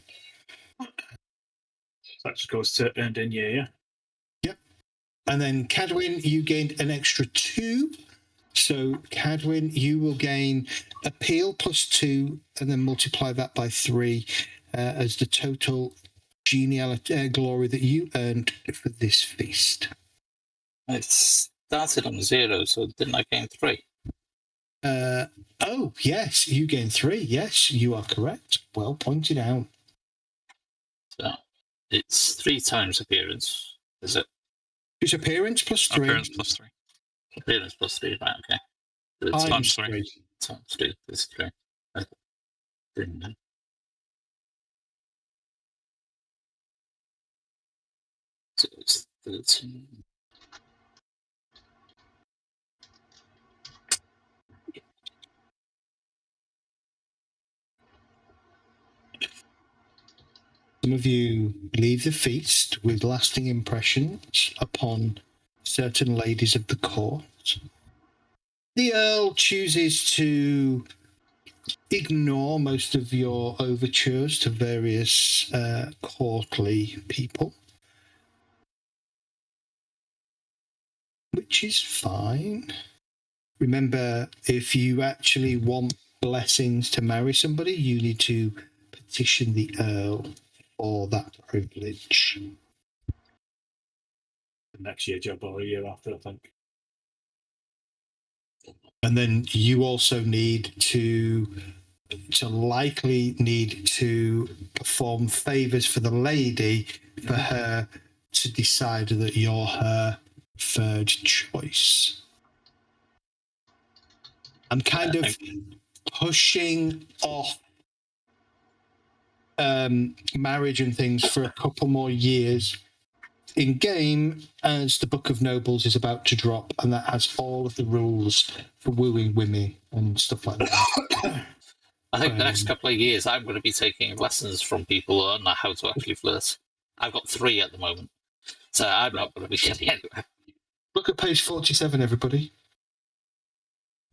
That just goes to earned in year, yeah? Yep. And then Cadwyn, you gained an extra 2. So Cadwyn, you will gain appeal plus 2 and then multiply that by 3 as the total geniality glory that you earned for this feast. It started on 0, so didn't I gain 3? Oh, yes, you gain 3. Yes, you are correct. Well pointed out. So it's 3 times appearance, is it? It's appearance plus 3. Appearance plus 3. Appearance plus 3, right, okay. So it's Times times 3. times 3, it's 3. Okay. Didn't know. So it's 13. Some of you leave the feast with lasting impressions upon certain ladies of the court. The Earl chooses to ignore most of your overtures to various courtly people, which is fine. Remember, if you actually want blessings to marry somebody, you need to petition the Earl for that privilege. The next year job or a year after, I think. And then you also need to likely need to perform favours for the lady for her to decide that you're her third choice. I'm kind of pushing off marriage and things for a couple more years in game as the Book of Nobles is about to drop, and that has all of the rules for wooing women and stuff like that. I think the next couple of years I'm going to be taking lessons from people on how to actually flirt. I've got 3 at the moment, so I'm not going to be getting anywhere. Look at page 47, everybody.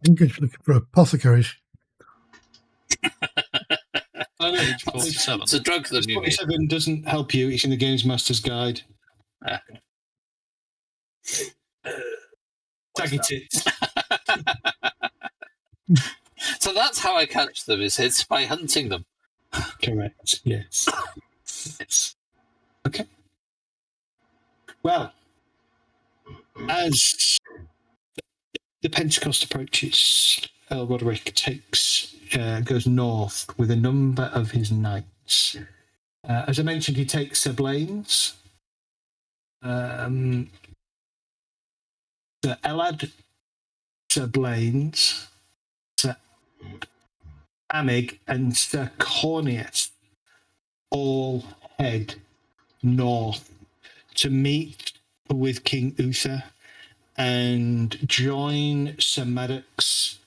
I'm going to look for apothecaries. Page 47. It's a drug that you need. 47 doesn't help you. It's in the Games Master's Guide. Taggy tits. So that's how I catch them, is it's by hunting them. Correct. Yes. Yes. Okay. Well, as the Pentecost approaches, Earl Roderick goes north with a number of his knights. As I mentioned, he takes Sir Blaine's, Sir Elad, Sir Blaine's, Sir Amig, and Sir Corneas all head north to meet with King Uther and join Sir Maddox's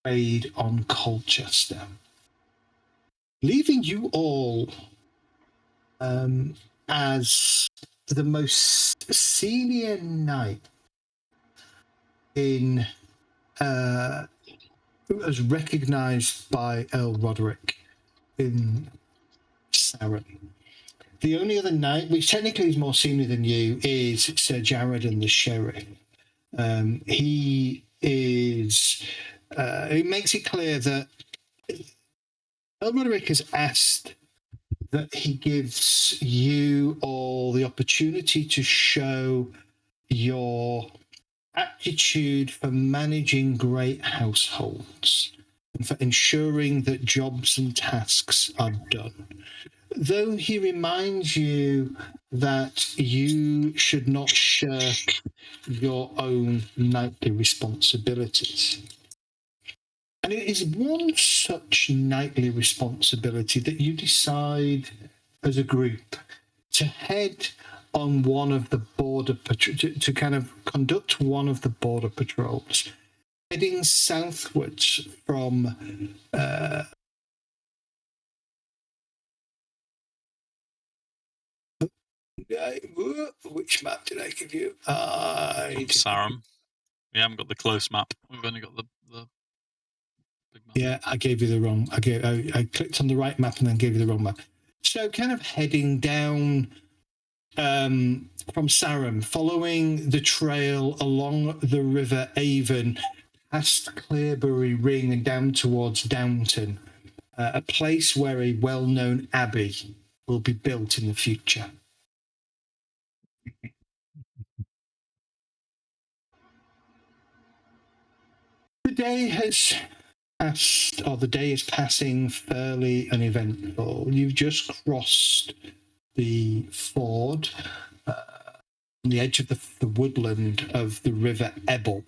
raid on Colchester, leaving you all as the most senior knight in as recognised by Earl Roderick in Sarum. The only other knight, which technically is more senior than you, is Sir Jaredon the Sheriff. He is. It makes it clear that Earl Roderick has asked that he gives you all the opportunity to show your aptitude for managing great households and for ensuring that jobs and tasks are done. Though he reminds you that you should not shirk your own knightly responsibilities. And it is one such knightly responsibility that you decide as a group to head on one of the border to kind of conduct one of the border patrols, heading southwards from Which map did I give you? Sarum. We haven't got the close map. We've only got the big map. Yeah, I gave you the wrong. I clicked on the right map and then gave you the wrong map. So, kind of heading down from Sarum, following the trail along the River Avon, past Clearbury Ring and down towards Downton, a place where a well-known abbey will be built in the future. The day has passed, or the day is passing fairly uneventful. You've just crossed the ford on the edge of the woodland of the River Ebble,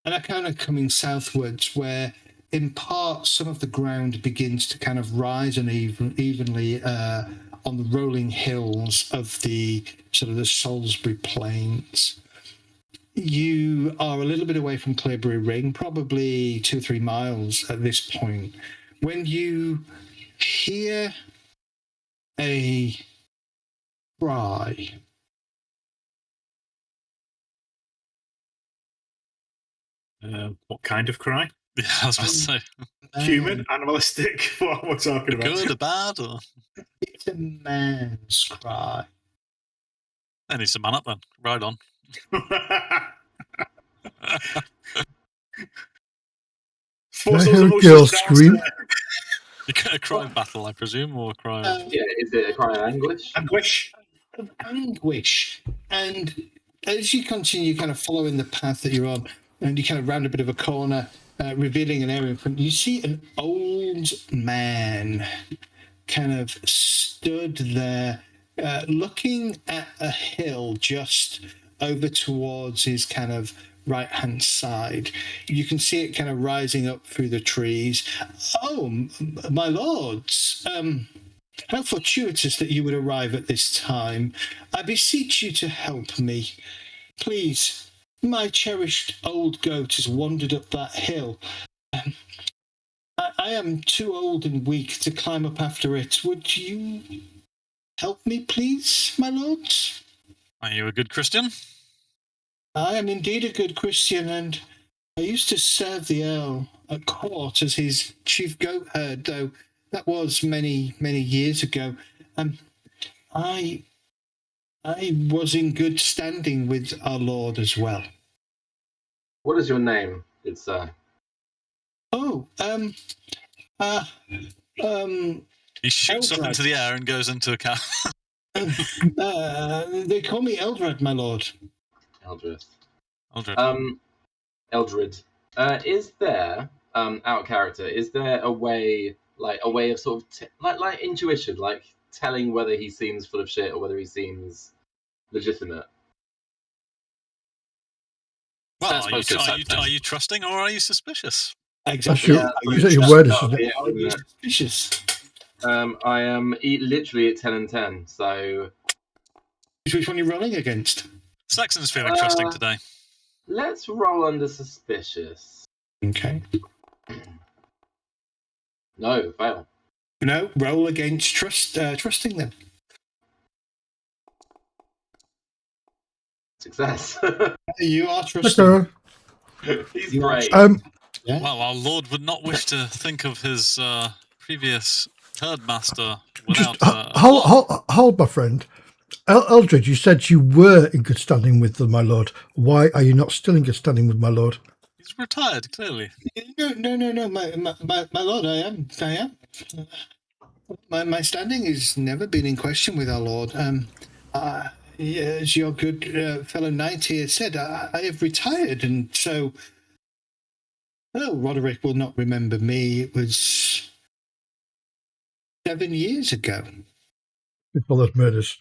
and are kind of coming southwards, where in part some of the ground begins to kind of rise unevenly on the rolling hills of the sort of the Salisbury Plains. You are a little bit away from Clearbury Ring, probably 2 or 3 miles at this point, when you hear a cry. What kind of cry? Yeah, I was about to say. Human, animalistic? What we're talking about? Good or bad? Or It's a man's cry. then he's a man up then. Right on. Force I those hear a emotions girl down scream. to You get a cry battle, I presume, or a cry of... Yeah, is it a cry of anguish? anguish. Of anguish. And as you continue kind of following the path that you're on, and you kind of round a bit of a corner, revealing an area in front, you see an old man kind of stood there, looking at a hill just over towards his kind of right-hand side. You can see it kind of rising up through the trees. Oh, my lords, how fortuitous that you would arrive at this time. I beseech you to help me. Please, my cherished old goat has wandered up that hill. I am too old and weak to climb up after it. Would you help me, please, my lords? Are you a good Christian? I am indeed a good Christian, and I used to serve the Earl at court as his chief goat herd, though that was many, many years ago. I was in good standing with our Lord as well. What is your name, good sir? Oh, He shoots up Eldrad. into the air and goes into a cow. They call me Eldrad, my lord. Eldred. Aldred. Eldred. Is there, out of character, is there a way of sort of like intuition, like telling whether he seems full of shit or whether he seems legitimate? Well, That's supposed to accept are you trusting or are you suspicious? Exactly. That's your word, isn't it? Yeah, wouldn't it? Suspicious. I am literally at 10 and 10, so Which one are you rolling against? Saxon's feeling trusting today. let's roll under suspicious. Okay. No, fail. No, roll against trusting them. Success. You are trusting. Okay. He's You are great. Yeah. Well, our Lord would not wish to think of his previous herdmaster without... Just hold, my friend. Eldred, you said you were in good standing with my lord. Why are you not still in good standing with my lord? He's retired, clearly. No. My lord, I am. My standing has never been in question with our lord. As your good fellow knight here said, I have retired, and so. Oh, Roderick will not remember me. It was 7 years ago. Before those murders.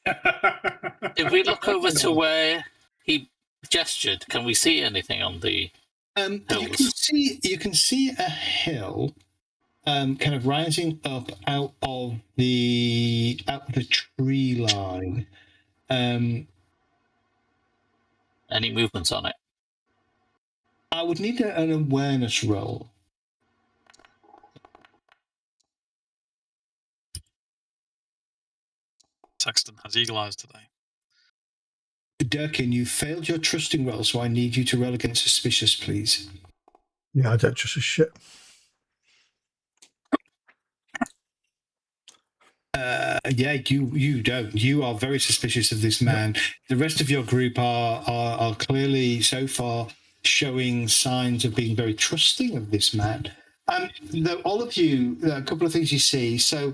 If we look over to where he gestured, can we see anything on the hills? You can see a hill, kind of rising up out of the tree line. Any movements on it? I would need an awareness roll. Sexton has eagle eyes today. Durkin, you failed your trusting roll, so I need you to roll against suspicious, please. Yeah, I don't trust a shit. Yeah, you don't. You are very suspicious of this man. The rest of your group are clearly so far showing signs of being very trusting of this man. Though all of you, a couple of things you see. So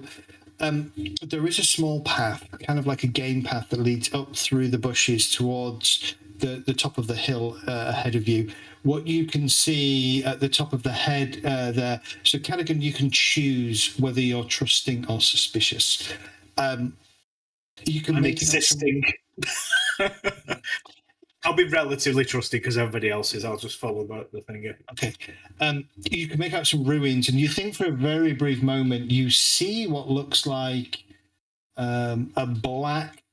there is a small path, kind of like a game path that leads up through the bushes towards the top of the hill ahead of you. What you can see at the top of the head there, so Cadigan, you can choose whether you're trusting or suspicious. You can I'm make existing. I'll be relatively trusting because everybody else is. I'll just follow the thing. Okay. You can make out some ruins, and you think for a very brief moment you see what looks like a black,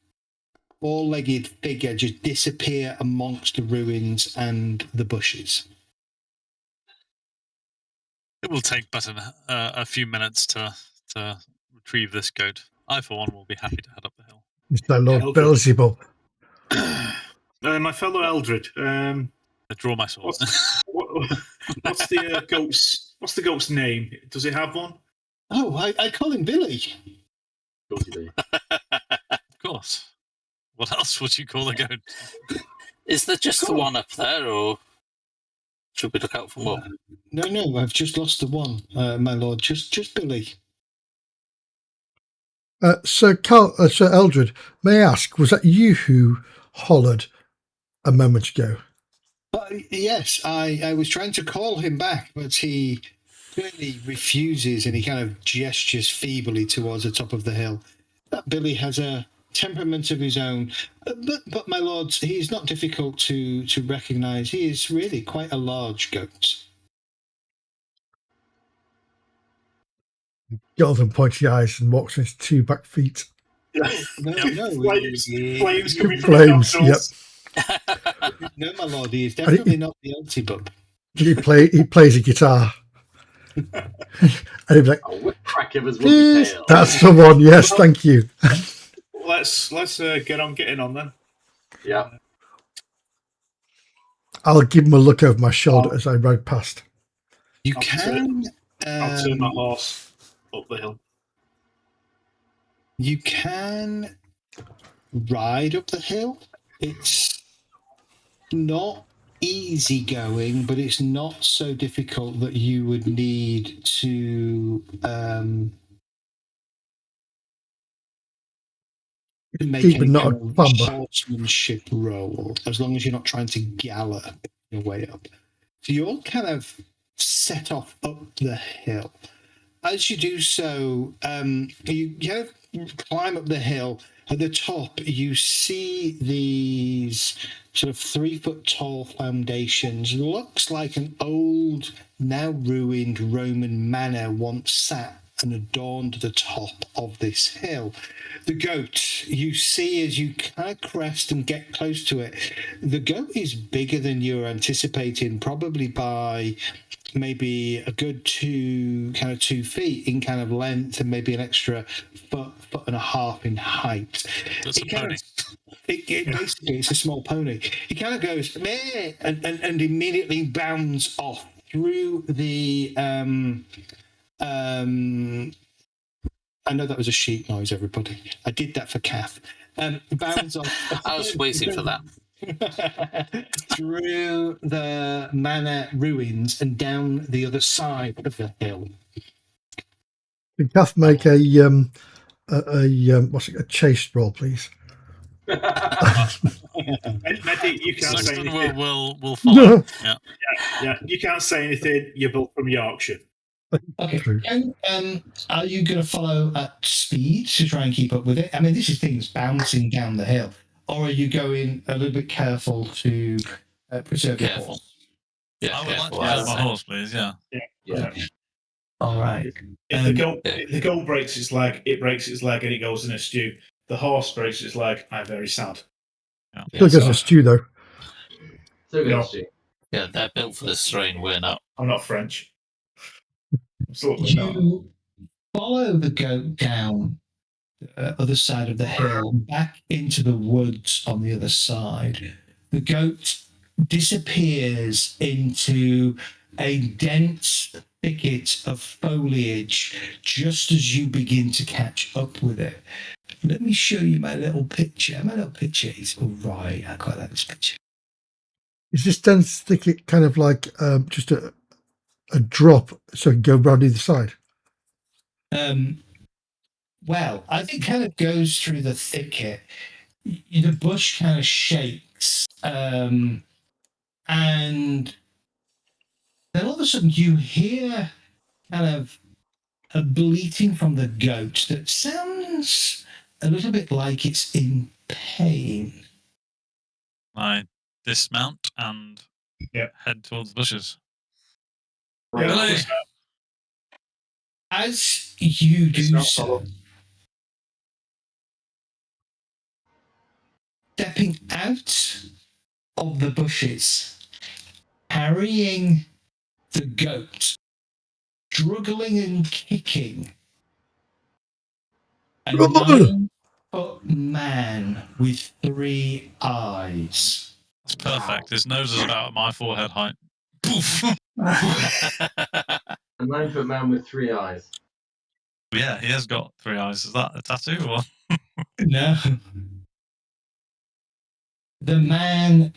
four-legged figure just disappear amongst the ruins and the bushes. It will take but a few minutes to retrieve this goat. I, for one, will be happy to head up the hill. It's like Lord Eldred. Beelzebub. My fellow Eldred. I draw my sword. What's the goat's? What's the goat's name? Does it have one? Oh, I call him Billy. Of course you do. Of course. What else would you call a goat? Is there just the one up there, or should we look out for more? No, I've just lost the one, my lord. Just Billy. Sir Eldred, may I ask, was that you who hollered a moment ago? Yes, I was trying to call him back, but he clearly refuses, and he kind of gestures feebly towards the top of the hill. That Billy has a temperament of his own, but my lords, he is not difficult to recognise. He is really quite a large goat. Golden pointy eyes and walks on his two back feet. No, Flames coming from Flames, the yep. nostrils. No, my lord, he is definitely not the Beelzebub. He plays a guitar. And he'd be like, A whip crack of his "Please." woolly tail. That's the one, yes, thank you. Let's get on getting on then. Yeah. I'll give him a look over my shoulder as I ride past. You I'll can. I'll turn my horse up the hill. You can ride up the hill. It's not easy going, but it's not so difficult that you would need to make Keep it any not kind a of clamber. horsemanship roll, as long as you're not trying to gallop your way up. So you all kind of set off up the hill. As you do so, you kind of climb up the hill. At the top, you see these sort of 3-foot tall foundations. Looks like an old, now ruined Roman manor once sat and adorned the top of this hill. The goat, you see as you kind of crest and get close to it, the goat is bigger than you were anticipating, probably by maybe a good 2 feet in kind of length and maybe an extra foot and a half in height. That's a pony. Basically, it's a small pony. He kind of goes meh, and immediately bounds off through the. I know that was a sheep noise, everybody. I did that for Kath. Bounds off. I was waiting for that. Through the manor ruins and down the other side of the hill. Can Kath make a chase roll, please? Medi, you can't say Sexton anything. will follow. Yeah. Yeah, you can't say anything. You're built from Yorkshire. Okay. True. And are you going to follow at speed to try and keep up with it? I mean, this is things bouncing down the hill. Or are you going a little bit careful to preserve your Careful. horse? Yeah, I would like careful. to have my horse, please. Yeah. Yeah. All right. If the goat breaks its leg, it breaks its leg and it goes in a stew. The horse breaks its leg. I'm very sad. Still gets a stew, though. So good, No. Stu. Yeah, they're built for this terrain. We're not. I'm not French. Absolutely not. You follow the goat down other side of the hill, back into the woods on the other side. The goat disappears into a dense thicket of foliage just as you begin to catch up with it. Let me show you my little picture. My little picture is all right. I quite like this picture. Is this dense thicket kind of like just a drop so it can go round either side? Well, I think it kind of goes through the thicket. The bush kind of shakes, and then all of a sudden you hear kind of a bleating from the goat that sounds a little bit like it's in pain. I dismount and head towards the bushes. Yeah, As you do so, stepping out of the bushes, carrying the goat, struggling and kicking, a 9-foot man with 3 eyes. That's perfect. His nose is about my forehead height. Poof! A 9-foot man with 3 eyes. Yeah, he has got 3 eyes. Is that a tattoo or? No. The man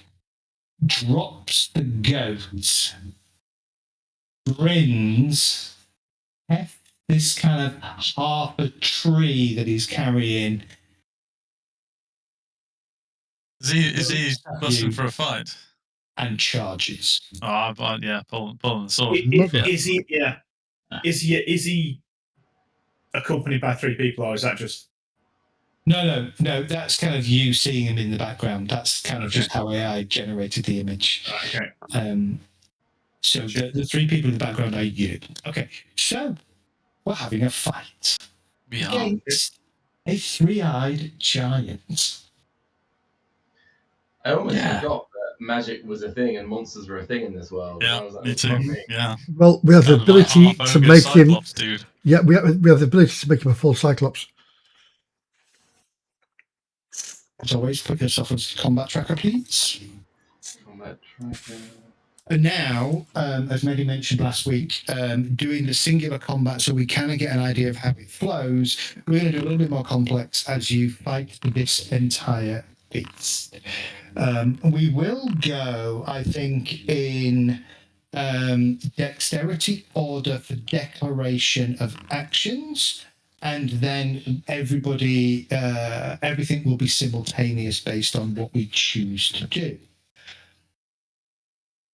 drops the goat, grins, hefts this kind of half a tree that he's carrying. Is he busting for a fight? And charges. Oh, yeah, pulling the sword. Is he? Yeah. Is he accompanied by 3 people, or is that just? No. That's kind of you seeing him in the background. That's kind of just how AI generated the image. Okay. So the 3 people in the background are you. Okay. So we're having a fight against a 3-eyed giant. I almost forgot that magic was a thing and monsters were a thing in this world. Yeah, me too. Yeah. Well, we have the ability to make him. Cyclops, dude. Yeah, we have the ability to make him a full Cyclops. As always, put yourself as combat tracker, please. Combat tracker. And now, as Mehdi mentioned last week, doing the singular combat so we kind of get an idea of how it flows, we're going to do a little bit more complex as you fight this entire beast. We will go, I think, in dexterity order for declaration of actions, and then everything will be simultaneous based on what we choose to do.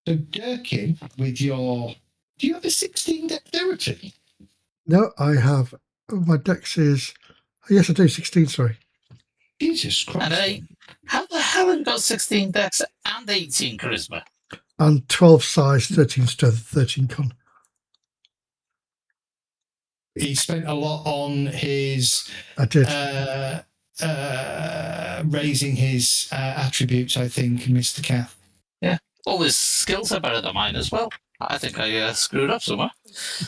So, Durkin, with do you have a 16 dexterity? No, I have. My dex is. Yes, I do. 16. Sorry. Jesus Christ! And how the hell have you got 16 dex and 18 charisma? And 12 size, 13 strength, 13 con. He spent a lot on his. I did. Raising his attributes, I think, Mr. Cath. Yeah, all his skills are better than mine as well. I think I screwed up somewhere.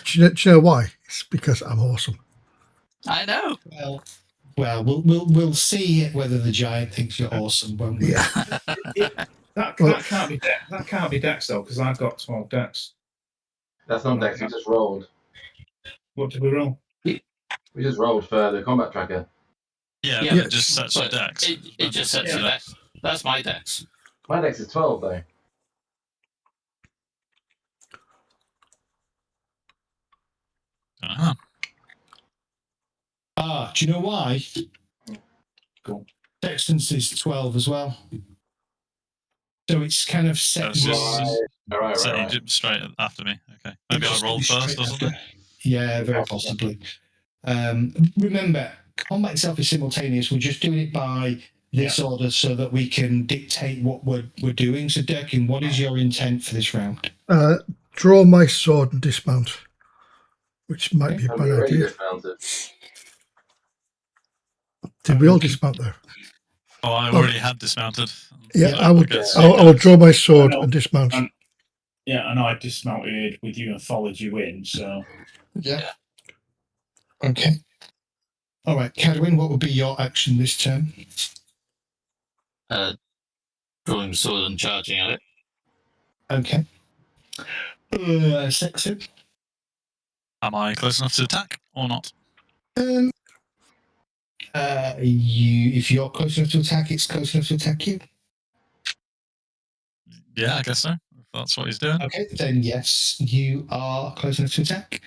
Do you know why? It's because I'm awesome. I know. Well, we'll see whether the giant thinks you're awesome, won't we? Yeah. That can't be dex. That can't be dex though, because I've got 12 dex. That's not dex. We just rolled. What did we roll? We just rolled for the combat tracker. Yeah, Yeah, but it just sets your dex. It just sets your dex. That's my dex. My dex is 12 though. Uh-huh. Do you know why? Cool. Dexter's is 12 as well. So it's kind of set. Right. Egypt straight after me. Okay. Maybe I roll first or something. Yeah, very possibly. Remember, combat itself is simultaneous. We're just doing it by this order so that we can dictate what we're doing. So, Durkin, what is your intent for this round? Draw my sword and dismount, which might be a bad idea. Did we all dismount there? Oh, I already had dismounted. Yeah, I will draw my sword and dismount. And I dismounted with you and followed you in. So yeah. Okay. All right, Cadwin, what would be your action this turn? Drawing the sword and charging at it. Okay. Sexton. Am I close enough to attack or not? If you're close enough to attack, it's close enough to attack you. Yeah, I guess so. If that's what he's doing. Okay, then yes, you are close enough to attack.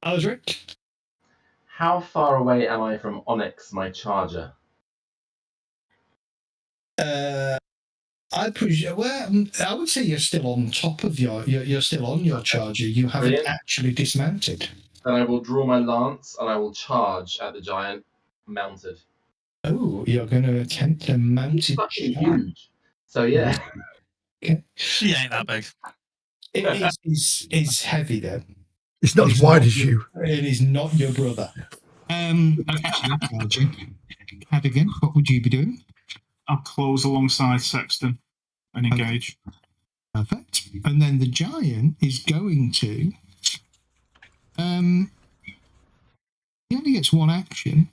Aldrich. How far away am I from Onyx, my charger? I presume. Well, I would say you're still on top of you're still on your charger. You haven't Brilliant. actually dismounted. Then I will draw my lance and I will charge at the giant mounted. Oh, you're going to attempt a mounted Fucking charge. huge. So yeah. Okay. He ain't that big. It's heavy though. It's not as wide as you. It is not your brother. Okay, charging. Cadogan, what would you be doing? I'll close alongside Sexton and engage. Perfect. And then the giant is going to. He only gets one action,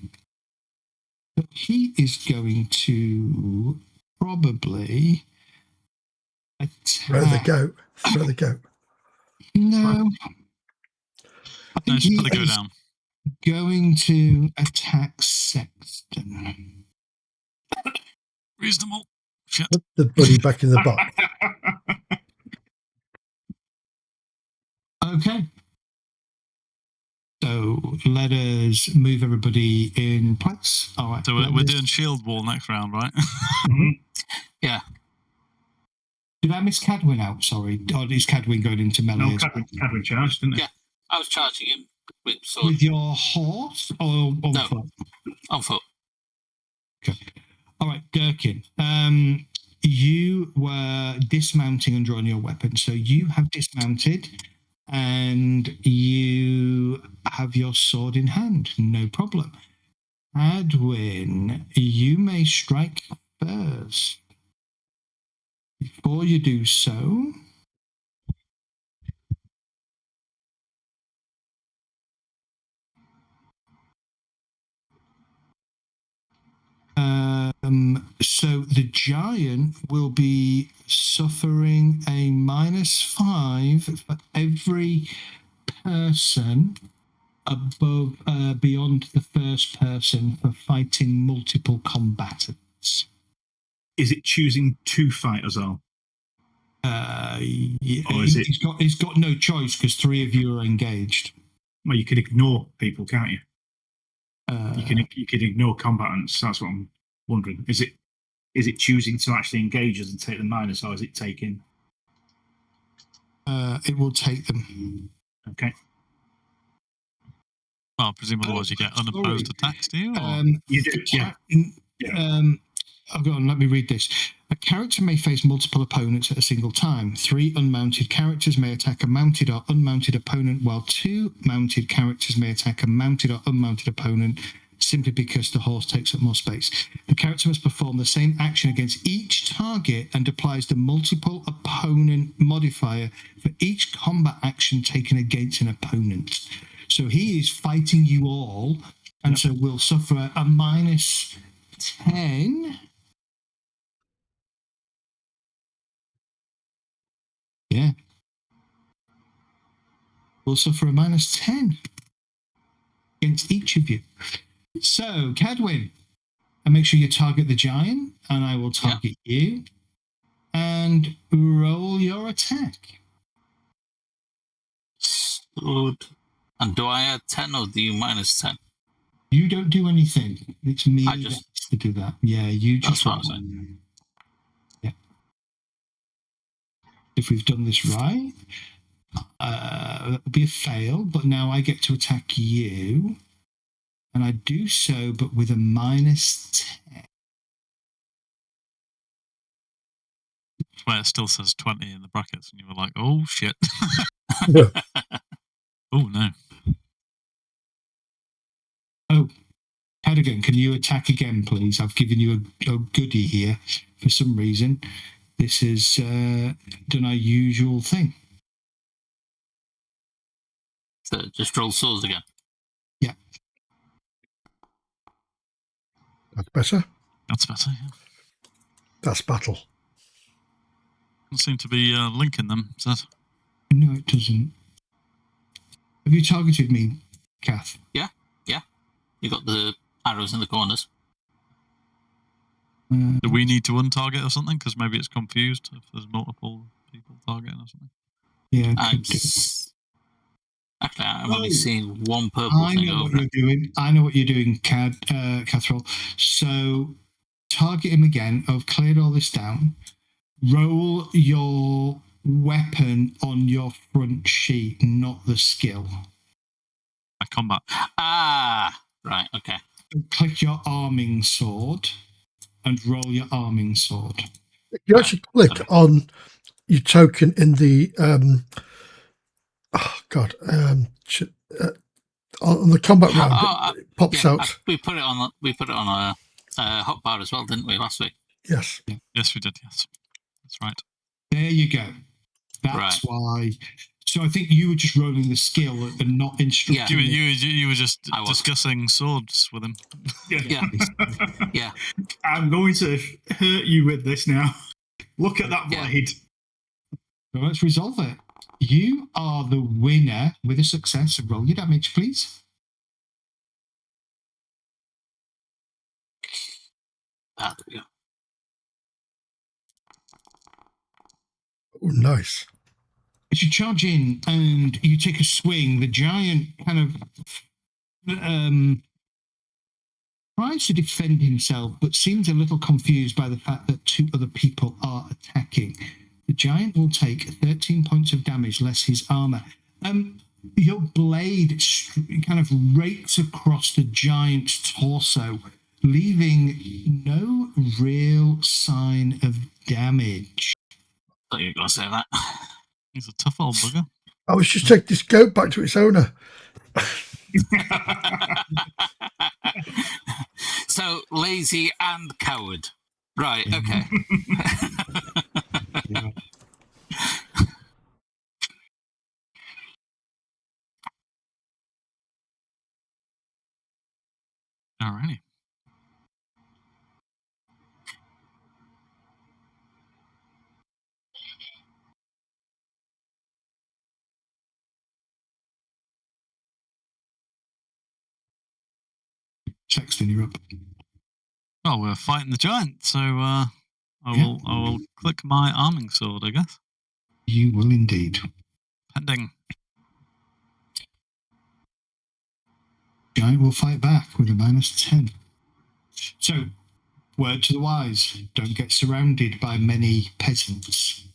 but he is going to probably attack. Throw the goat. Throw the goat. No. I think Just he put the go is down. going to attack Sexton. Reasonable. Shit. Put the buddy back in the box. Okay. So let us move everybody in place. All right. So we're doing shield wall next round, right? Yeah. Did I miss Cadwin out? Sorry. Or is Cadwin going into melee? No, Cadwin charged, didn't he? Yeah. I was charging him with sword With your horse or on No. foot? on foot. Okay. All right, Gherkin. You were dismounting and drawing your weapon. So you have dismounted and you have your sword in hand. No problem. Cadwin, you may strike first. Before you do so, so the giant will be suffering a -5 for every person above beyond the first person for fighting multiple combatants. Is it choosing to fight as well? Yeah, Or is it- he's got no choice because 3 of you are engaged. Well, you can ignore people, can't you? Uh, You can ignore combatants. That's what I'm wondering. Is it choosing to actually engage us and take the minus, or is it taking? it will take them. Okay. Well, presumably otherwise you get unopposed attacks, do you? Or? You do, yeah. Go on, let me read this. A character may face multiple opponents at a single time. 3 unmounted characters may attack a mounted or unmounted opponent, while 2 mounted characters may attack a mounted or unmounted opponent simply because the horse takes up more space. The character must perform the same action against each target and applies the multiple opponent modifier for each combat action taken against an opponent. So he is fighting you all, and so will suffer a -10. Yeah. Will suffer a -10 against each of you. So, Cadwin, and make sure you target the giant, and I will target you. And roll your attack. Good. And do I add 10 or do you -10? You don't do anything. It's me I just- that has to do that. Yeah, you just. That's what I'm saying. Yeah. If we've done this right, that would be a fail, but now I get to attack you. And I do so, but with a -10. Where it still says 20 in the brackets, and you were like, oh shit. Oh no. Cadogan, can you attack again, please? I've given you a goodie here. For some reason, this has done our usual thing. So just roll swords again. That's better. That's better. Yeah. That's battle. Doesn't seem to be linking them. Is that? No, it doesn't. Have you targeted me, Kath? Yeah. You got the arrows in the corners. Do we need to untarget or something? Because maybe it's confused if there's multiple people targeting or something. Yeah, Actually, I've only seen one purple I thing know over what you're doing. I know what you're doing, Catherall. So target him again. I've cleared all this down. Roll your weapon on your front sheet, not the skill. My combat. Right, okay. Click your arming sword and roll your arming sword. You actually click on your token in the on the combat round. It pops out. We put it on a hotbar as well, didn't we, last week? Yes. Yes, we did. Yes, that's right. There you go. That's why. So I think you were just rolling the skill and not instructing. You were just discussing swords with him. Yeah. I'm going to hurt you with this now. Look at that blade. So let's resolve it. You are the winner with a success. Roll your damage, please. There we go. Oh, nice. As you charge in and you take a swing, the giant kind of tries to defend himself, but seems a little confused by the fact that two other people are attacking. The giant will take 13 points of damage, less his armor. Your blade kind of rakes across the giant's torso, leaving no real sign of damage. I thought you were going to say that. He's a tough old bugger. I was just taking this goat back to its owner. So lazy and coward. Right, okay. Alrighty. Sexton, you're up. Oh, we're fighting the giant, so I will click my arming sword, I guess. You will indeed. Pending. Giant will fight back with a -10. So, word to the wise, don't get surrounded by many peasants.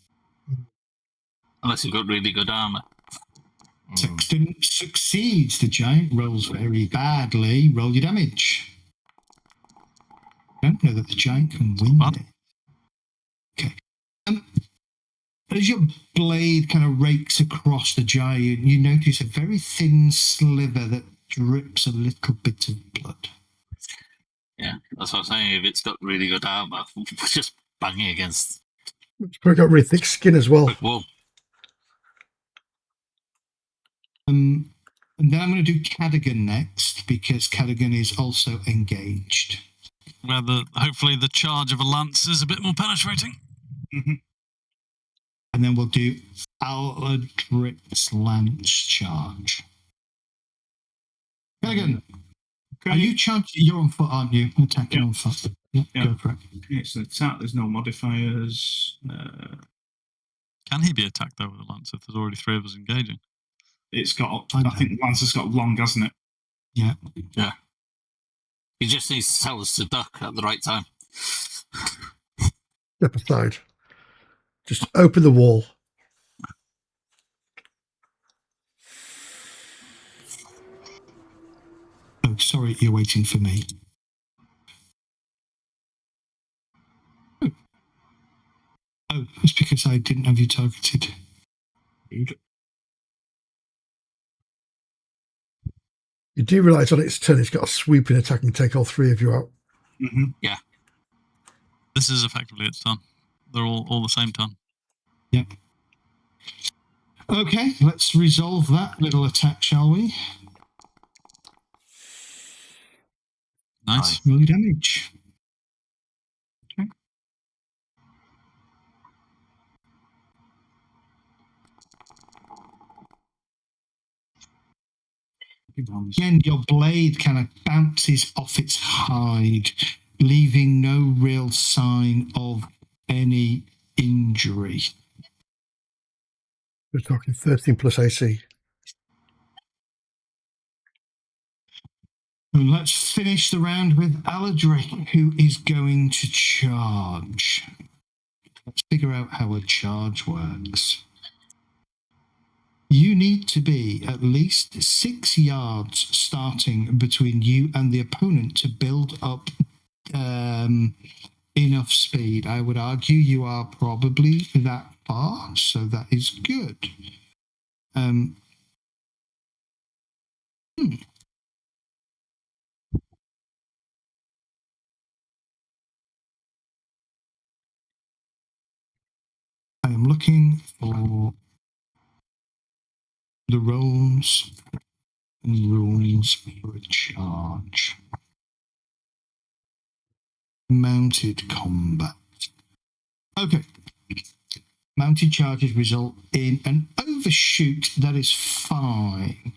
Unless you've got really good armor. Sexton succeeds. The giant rolls very badly. Roll your damage. I don't know that the giant can win it. Okay. As your blade kind of rakes across the giant, you notice a very thin sliver that drips a little bit of blood. Yeah, that's what I'm saying. If it's got really good armor, we're just banging against. It's probably got really thick skin as well. Brick wall. And then I'm going to do Cadogan next, because Cadogan is also engaged. Where hopefully the charge of a lance is a bit more penetrating. Mm-hmm. And then we'll do Aldrich's lance charge. Cadogan, are you charging? You're on foot, aren't you? Attacking on foot. Yeah, go for it. It's an attack. There's no modifiers. Can he be attacked though with a lance if there's already 3 of us engaging? It's got. I think the lance has got long, hasn't it? Yeah. Yeah. He just needs to tell us to duck at the right time. Step aside. Just open the wall. Oh, sorry, you're waiting for me. Oh, it's because I didn't have you targeted. You do realise on its turn it's got a sweeping attack and take all 3 of you out. Mm-hmm. Yeah. This is effectively its turn. They're all the same turn. Yep. Okay, let's resolve that little attack, shall we? Nice. Roll your damage. Again, your blade kind of bounces off its hide, leaving no real sign of any injury. We're talking 13 plus AC. And let's finish the round with Aladric, who is going to charge. Let's figure out how a charge works. You need to be at least 6 yards starting between you and the opponent to build up enough speed. I would argue you are probably that far, so that is good. I am looking for the rolls and rules for a charge. Mounted combat. Okay. Mounted charges result in an overshoot that is fine.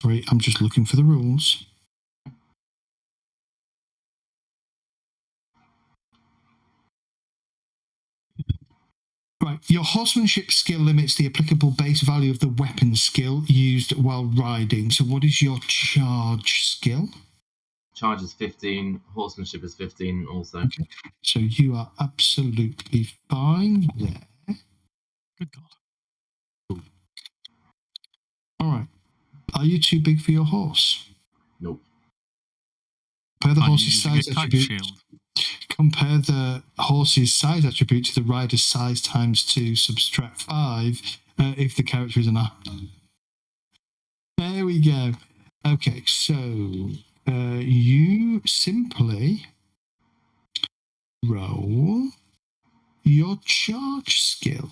Sorry, I'm just looking for the rules. Right, your horsemanship skill limits the applicable base value of the weapon skill used while riding. So what is your charge skill? Charge is 15. Horsemanship is 15 also. Okay. So you are absolutely fine there. Good God. Cool. All right. Are you too big for your horse? Nope. Compare the Are you horse's using a size kite attribute. shield? Compare the horse's size attribute to the rider's size times 2, subtract 5 if the character is an arm. There we go. Okay, so you simply roll your charge skill.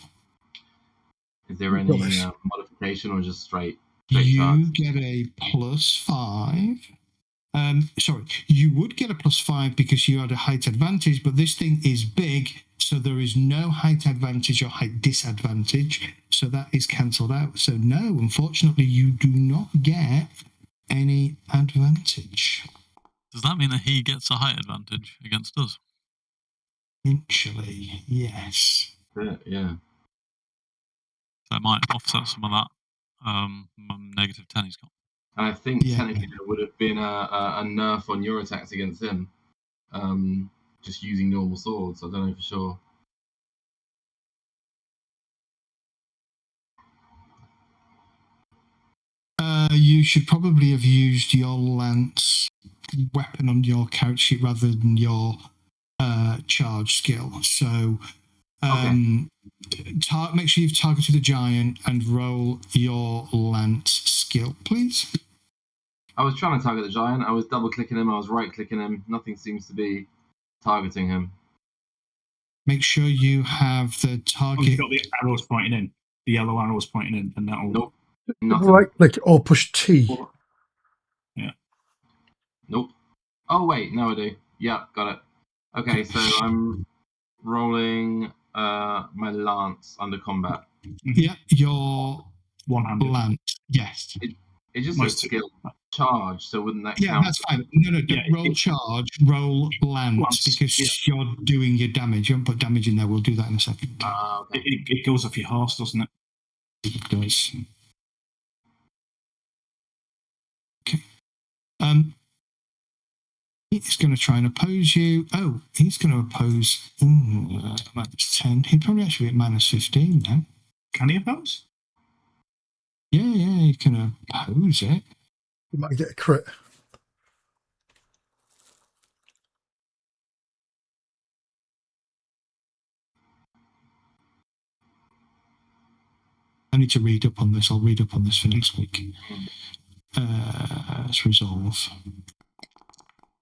Is there any modification or just straight You charge? get a +5. Sorry, you would get a +5 because you had a height advantage, but this thing is big, so there is no height advantage or height disadvantage, so that is cancelled out. So no, unfortunately, you do not get any advantage. Does that mean that he gets a height advantage against us? Eventually, yes. Yeah. So it might offset some of that -10 he's got. And I think Yeah. technically there would have been a nerf on your attacks against him. Just using normal swords. I don't know for sure. You should probably have used your lance weapon on your character sheet rather than your charge skill. So make sure you've targeted the giant and roll your lance skill, please. I was trying to target the giant. I was double clicking him. I was right clicking him. Nothing seems to be targeting him. Make sure you have the target. You've got the arrows pointing in, the yellow arrows pointing in, and that'll. Nope. Nothing. Right click or push T. Yeah. Nope. Oh wait, no I do. Yeah, got it. Okay, so I'm rolling my lance under combat. Yeah, your one-handed lance. Yes. It just says skill charge, so wouldn't that count? Yeah, that's fine. No, don't roll charge, roll lance, because you're doing your damage. You haven't put damage in there. We'll do that in a second. Okay. It goes off your horse, doesn't it? It does. Okay. He's going to try and oppose you. Oh, he's going to oppose -10. He'd probably actually be at -15 now. Can he oppose? Yeah, he can oppose it. You might get a crit. I need to read up on this. I'll read up on this for next week. Let's resolve.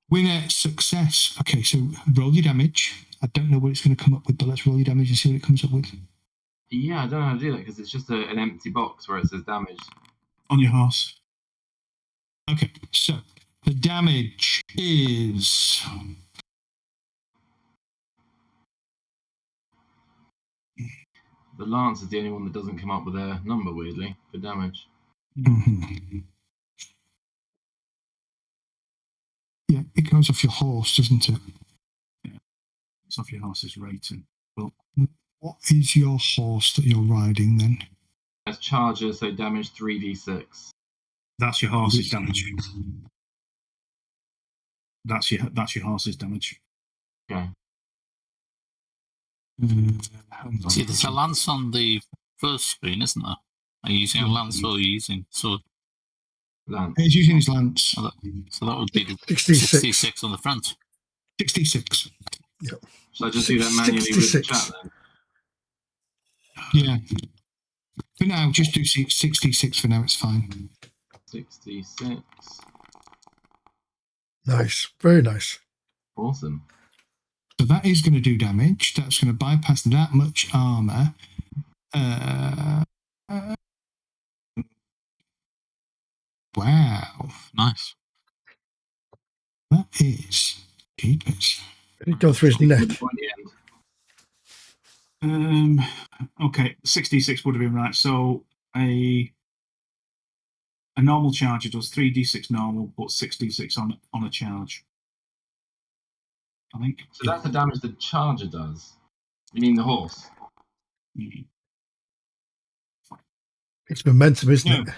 Winner, success. Okay, so roll your damage. I don't know what it's going to come up with, but let's roll your damage and see what it comes up with. Yeah, I don't know how to do that because it's just an empty box where it says damage. On your horse. Okay, so the damage is The lance is the only one that doesn't come up with a number, weirdly, for damage. Mhm. Yeah, it goes off your horse, doesn't it? It's off your horse's rating. But What is your horse that you're riding then? As charger, so damage 3d6. that's your horse's damage. That's your horse's damage. Okay. Hold on. See, there's a lance on the first screen, isn't there? Are you using a lance or are you using sword? Lance. He's using his lance. So that would be the 66. 66 on the front. 66. Should I just do that manually with the 66. chat then? Yeah. For now, just do 66 for now, it's fine. 66. Nice. Very nice. Awesome. So that is going to do damage. That's going to bypass that much armor. Wow. Nice. That is jeepers. It go through his neck. Okay, 66 would have been right. So a normal charger does 3d6 normal, but 6d6 on a charge. I think. So that's the damage the charger does. You mean the horse? Mhm. It's momentum, isn't it?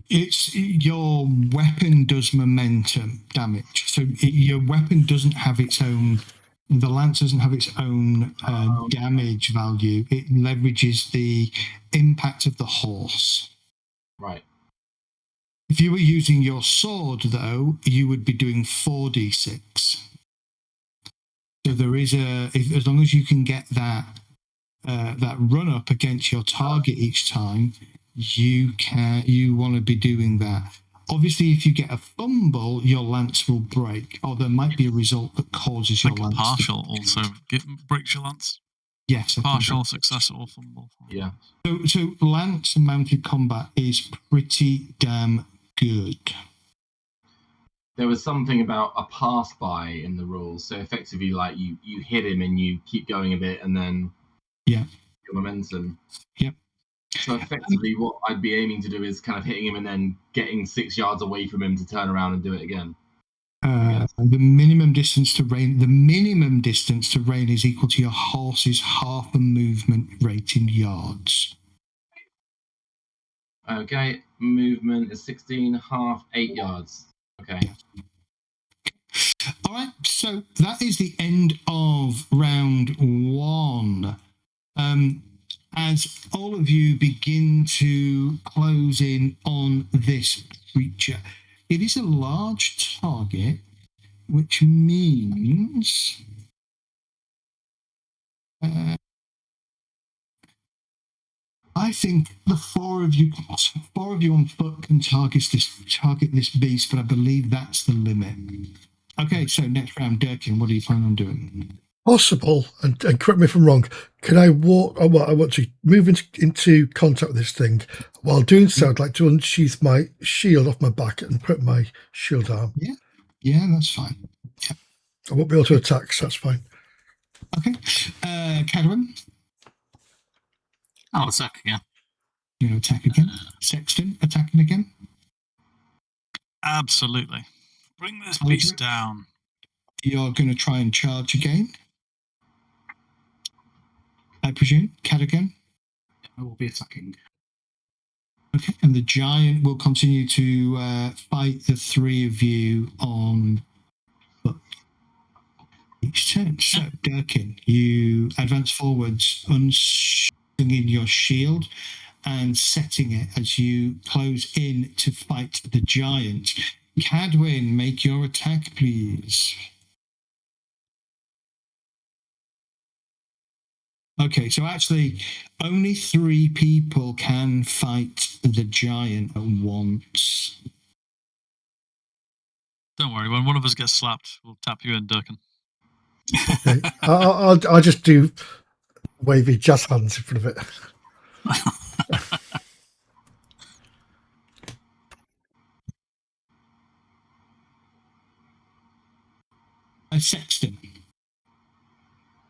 It's your weapon does momentum damage. So your weapon doesn't have its own. The lance doesn't have its own damage value. It leverages the impact of the horse. Right. If you were using your sword, though, you would be doing 4d6. So there is as long as you can get that run up against your target each time, you want to be doing that. Obviously, if you get a fumble, your lance will break, or there might be a result that causes your Like a lance. partial also breaks your lance. Yes, I think Partial that- success or fumble. Yeah. So lance and mounted combat is pretty damn good. There was something about a pass by in the rules. So effectively, like you hit him and you keep going a bit, and then Yeah. your momentum. Yep. So effectively, what I'd be aiming to do is kind of hitting him and then getting 6 yards away from him to turn around and do it again. The minimum distance to rain. The minimum distance to rain is equal to your horse's half a movement rate in yards. Okay, movement is 16, half, 8 yards. Okay. Yeah. All right, so that is the end of round 1. As all of you begin to close in on this creature, it is a large target, which means I think the four of you on foot can target this beast, but I believe that's the limit. Okay, so next round, Durkin, what are you planning on doing? Possible, and correct me if I'm wrong, can I walk? I want to move into contact with this thing. While doing so, I'd like to unsheath my shield off my back and put my shield arm. Yeah, that's fine. I won't be able to attack, so that's fine. Okay. Cadwin, I'll attack again. you know, attack again. Sexton, attacking again. Absolutely. Bring this beast down. You're going to try and charge again, I presume. Cad again. I will be attacking. Okay, and the giant will continue to fight the three of you on foot each turn. So, Durkin, you advance forwards, unswinging your shield and setting it as you close in to fight the giant. Cadwin, make your attack, please. Okay, so actually, only 3 people can fight the giant at once. Don't worry, when one of us gets slapped, we'll tap you in, Durkin. Okay. I'll just do wavy jazz hands in front of it. Sexton.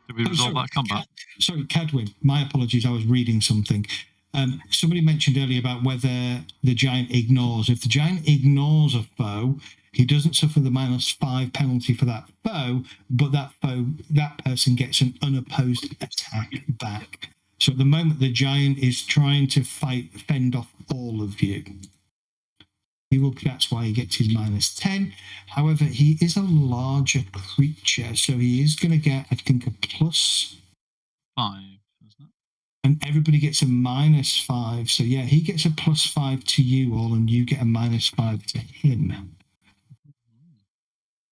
Did we resolve that combat? Sorry, Cadwin. My apologies. I was reading something. Somebody mentioned earlier about whether the giant ignores. If the giant ignores a foe, he doesn't suffer the -5 penalty for that foe, but that person gets an unopposed attack back. So at the moment, the giant is trying to fend off all of you. That's why he gets his -10. However, he is a larger creature, so he is going to get, I think, a +5, isn't it? and everybody gets a -5. So yeah, he gets a +5 to you all, and you get a -5 to him.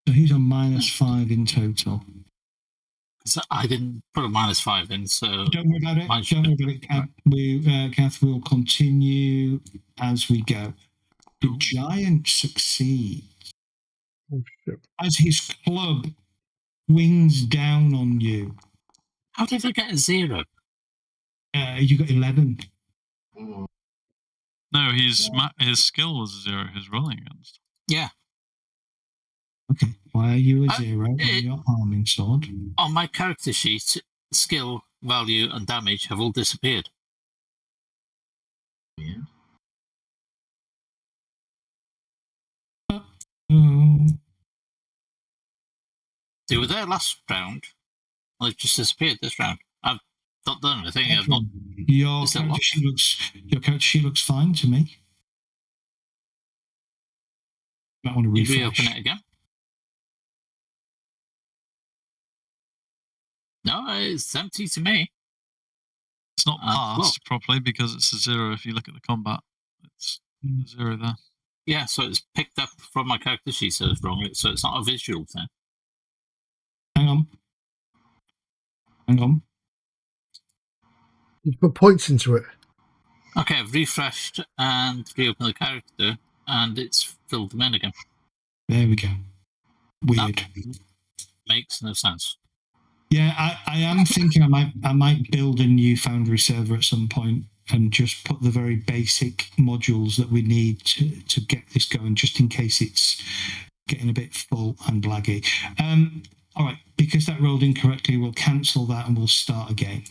So he's on -5 in total. So I didn't put a -5 in, so Don't worry about it. Don't worry about it. Kath, we'll continue as we go. The giant succeeds as his club swings down on you. How did I get a 0? You got 11. No, his skill was 0. His rolling against. Yeah. Okay. Why are you a 0 on your arming sword? On my character sheet, skill, value, and damage have all disappeared. Yeah. They were there last round. They've just disappeared this round. I've not done anything. I've not. Your character sheet looks fine to me. Might want to refresh. Reopen it again. No, it's empty to me. It's not passed properly because it's a 0. If you look at the combat, it's a 0 there. Yeah, so it's picked up from my character sheet, so it's wrong. So it's not a visual thing. Hang on. You put points into it. Okay, I've refreshed and reopened the character, and it's filled them in again. There we go. Weird. That makes no sense. Yeah, I am thinking I might build a new Foundry server at some point and just put the very basic modules that we need to get this going, just in case it's getting a bit full and laggy. All right, because that rolled incorrectly, we'll cancel that and we'll start again.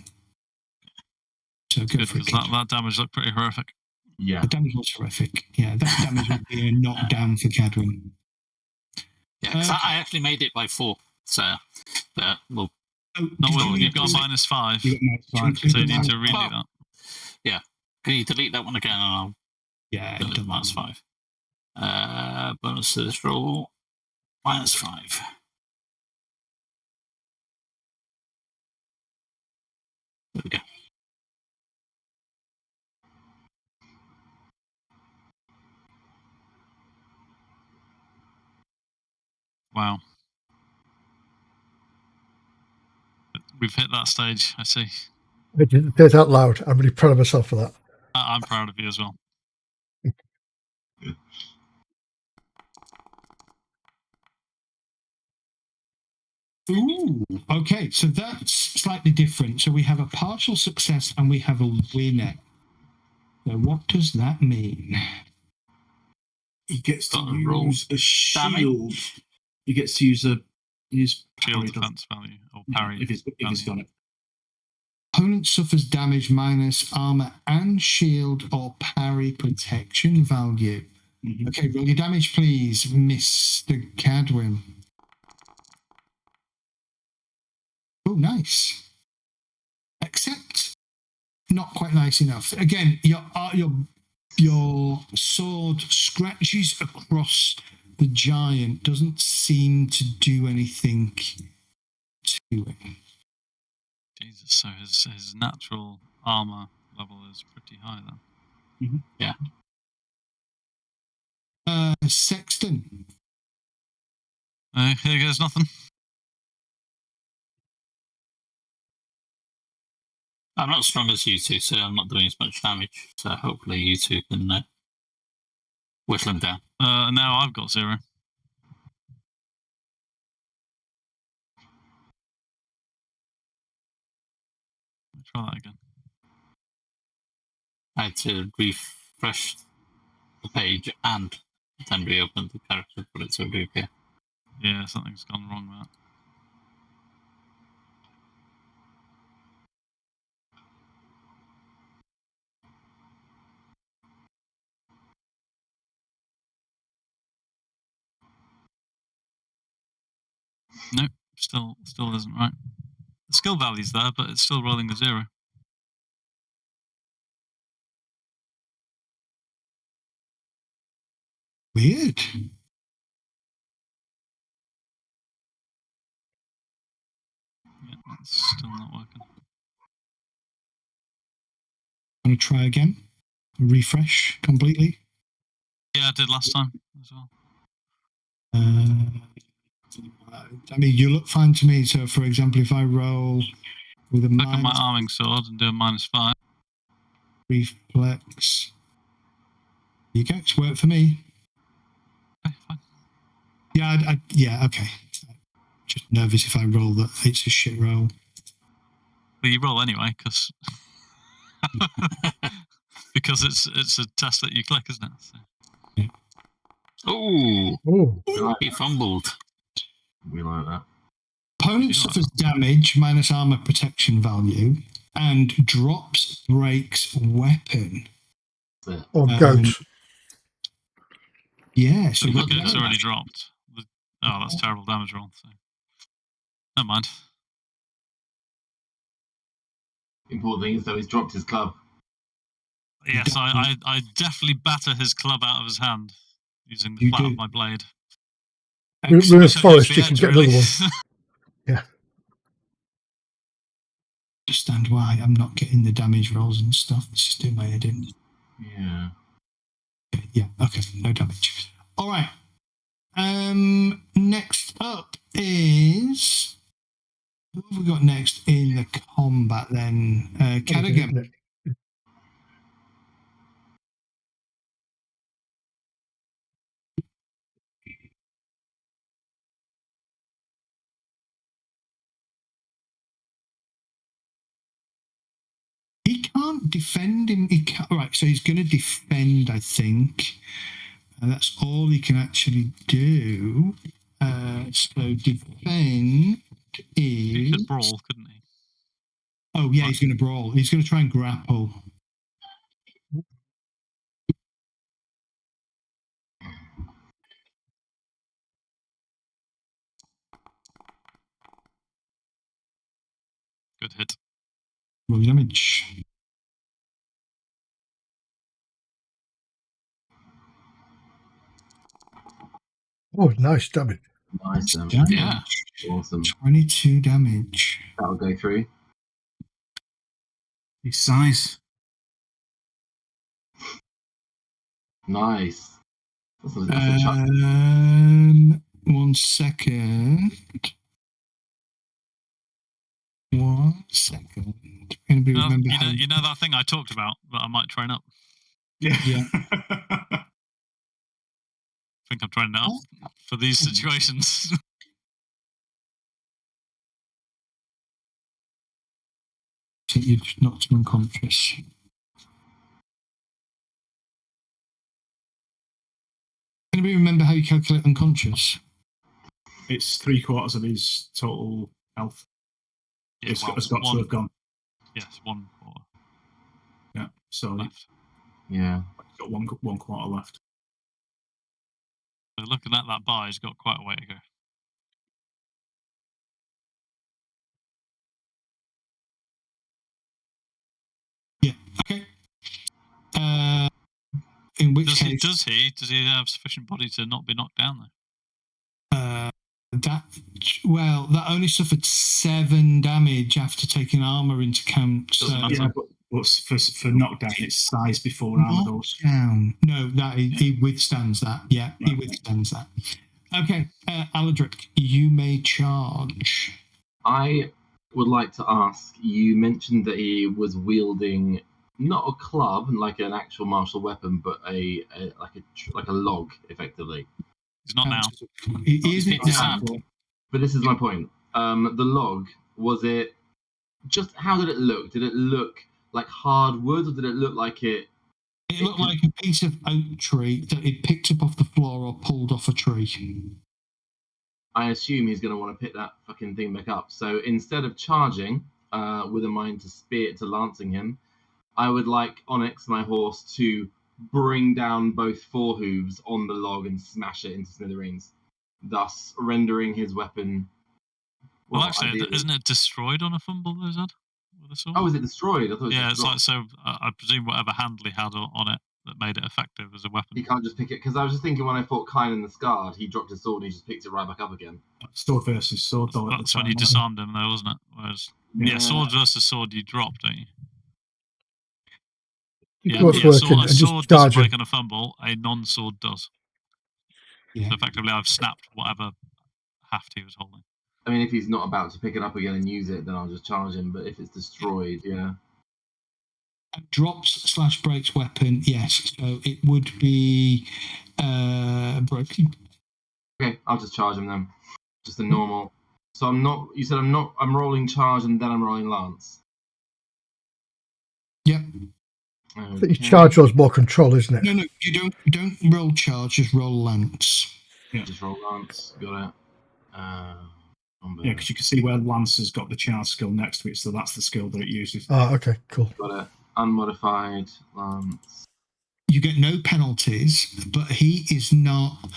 So go for it. That damage looked pretty horrific. Yeah. The damage was horrific. Yeah, that damage would be a knockdown for Cadwin. Yeah, I actually made it by 4. So, well, you've got -5. So you need to redo that. Yeah. Can you delete that one again? And I'll do -5. Bonus to this roll, -5. There we go. Wow. We've hit that stage, I see. I didn't say it out loud. I'm really proud of myself for that. I'm proud of you as well. Ooh, okay, so that's slightly different. So we have a partial success and we have a winner. So what does that mean? He gets to use a shield. He gets to use shield defense value or parry. If he's got it. Opponent suffers damage minus armor and shield or parry protection value. Mm-hmm. Okay, roll your damage, please, Mr. Cadwin. Oh, nice. Except not quite nice enough. Again, your sword scratches across the giant, doesn't seem to do anything to it. Jesus, so his natural armor level is pretty high then. Mm-hmm. Yeah. Sexton. Here goes nothing. I'm not as strong as you two, so I'm not doing as much damage. So hopefully you two can whittle him down. Now I've got 0. Try that again. I had to refresh the page and then reopen the character for it to reappear. Yeah, something's gone wrong with that. Nope, still isn't right. The skill value's there, but it's still rolling a 0. Weird. Yeah, that's still not working. Want to try again? Refresh completely? Yeah, I did last time as well. I mean, you look fine to me. So, for example, if I roll with a Click on my minus arming sword and do a -5. reflex, you go. It's worked for me. Okay, fine. Yeah, yeah, okay. Just nervous if I roll that it's a shit roll. Well, you roll anyway, because because it's a test that you click, isn't it? So. Oh, Oh, he fumbled. We like that. Opponent suffers damage minus armor protection value and drops breaks weapon. or goat. Yeah, so So the what goat's damage? already dropped. Oh, that's terrible damage roll. So. Never mind. Important thing is though, he's dropped his club. Yes, I definitely batter his club out of his hand using the You flat do. of my blade. We're in a Wish I'd forest, used you the can edge, get really. another one. Yeah. Understand why I'm not getting the damage rolls and stuff. This is doing my head in. Yeah. Okay, yeah, okay, no damage. All right. Next up is who have we got next in the combat then? Cadogan. Isn't it? He can't defend him. He can't, right, so he's going to defend, I think. And that's all he can actually do. So defend He is. could brawl, couldn't he? Oh, yeah, he's going to brawl. He's going to try and grapple. Good hit. Roll damage. Oh, nice damage. Nice. Damage. Yeah. Awesome. 22 damage. That'll go through. His size. Nice. That's a chuck. 1 second. 1 second. Anybody remember how? You know that thing I talked about that I might train up? Yeah. I think I'm training it up for these situations. I think you've knocked him unconscious. Anybody remember how you calculate unconscious? It's 3/4 of his total health. Yeah, It's well, got to have gone. Yes, 1 quarter Yeah. So left. Yeah. he's got one quarter left. So looking at that bar, he's got quite a way to go. Yeah. Okay. In which case, Does he have sufficient body to not be knocked down though? that only suffered 7 damage after taking armor into account. Doesn't matter. Yeah, but for knockdown, it's size before armor goes. Knockdown. No, that he withstands that. Yeah, he withstands that. Okay, Aladric, you may charge. I would like to ask, you mentioned that he was wielding not a club like an actual martial weapon, but like a log, effectively. He's not now. He isn't disarmed. But this is my point. The log, was it just, how did it look? Did it look like hard wood, or did it look like it? It looked like a piece of oak tree that he'd picked up off the floor or pulled off a tree. I assume he's going to want to pick that fucking thing back up. So instead of charging with a mind to spear to lancing him, I would like Onyx, my horse, to bring down both forehooves on the log and smash it into smithereens, thus rendering his weapon Well, Well, actually, ideally. isn't it destroyed on a fumble, though, Zed? With a sword? Oh, is it destroyed? I thought it was Yeah, just it's like, dropped. so I presume whatever handle he had on it that made it effective as a weapon. You can't just pick it, because I was just thinking when I fought Kyne in the Scarred, he dropped his sword and he just picked it right back up again. Sword versus sword, though. At the That's when time, you wasn't disarmed him, though, wasn't it? Whereas, yeah, sword versus sword, you drop, don't you? Yeah, Both yeah. work So a and just sword doesn't charge him. break on a fumble. A non-sword does. Yeah. So effectively, I've snapped whatever haft he was holding. I mean, if he's not about to pick it up again and use it, then I'll just charge him. But if it's destroyed, yeah. Drops / breaks weapon, yes. So it would be broken. Okay, I'll just charge him then. Just a normal. So I'm not. You said I'm not. I'm rolling charge and then I'm rolling lance. Yep. I think your charge rolls more control, isn't it? No, you don't roll charge, just roll lance. Yeah. Just roll lance. Got it. Yeah, because you can see where Lance has got the charge skill next to it, so that's the skill that it uses. Oh, okay, cool. Got it. Unmodified lance. You get no penalties, but he is not.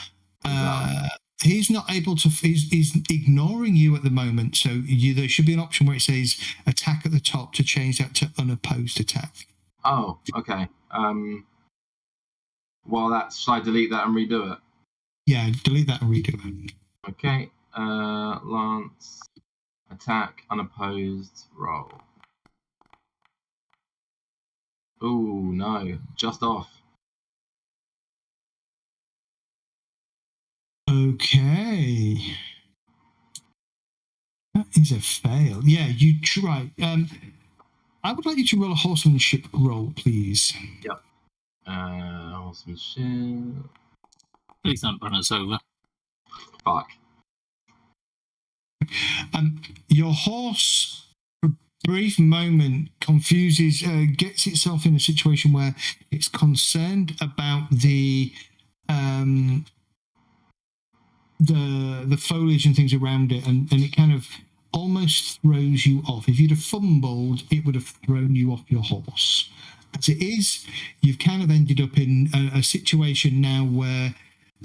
He's not able to. He's ignoring you at the moment. So there should be an option where it says attack at the top to change that to unopposed attack. Oh, okay. Well, should I delete that and redo it? Yeah, delete that and redo it. Okay. Lance, attack, unopposed, roll. Ooh, no, just off. Okay. That is a fail. Yeah, you try. I would like you to roll a horsemanship roll, please. Yep. Horsemanship. Please don't run us over. Fuck. Your horse, for a brief moment, confuses, gets itself in a situation where it's concerned about the foliage and things around it, and it kind of almost throws you off. If you'd have fumbled, it would have thrown you off your horse. As it is, you've kind of ended up in a situation now where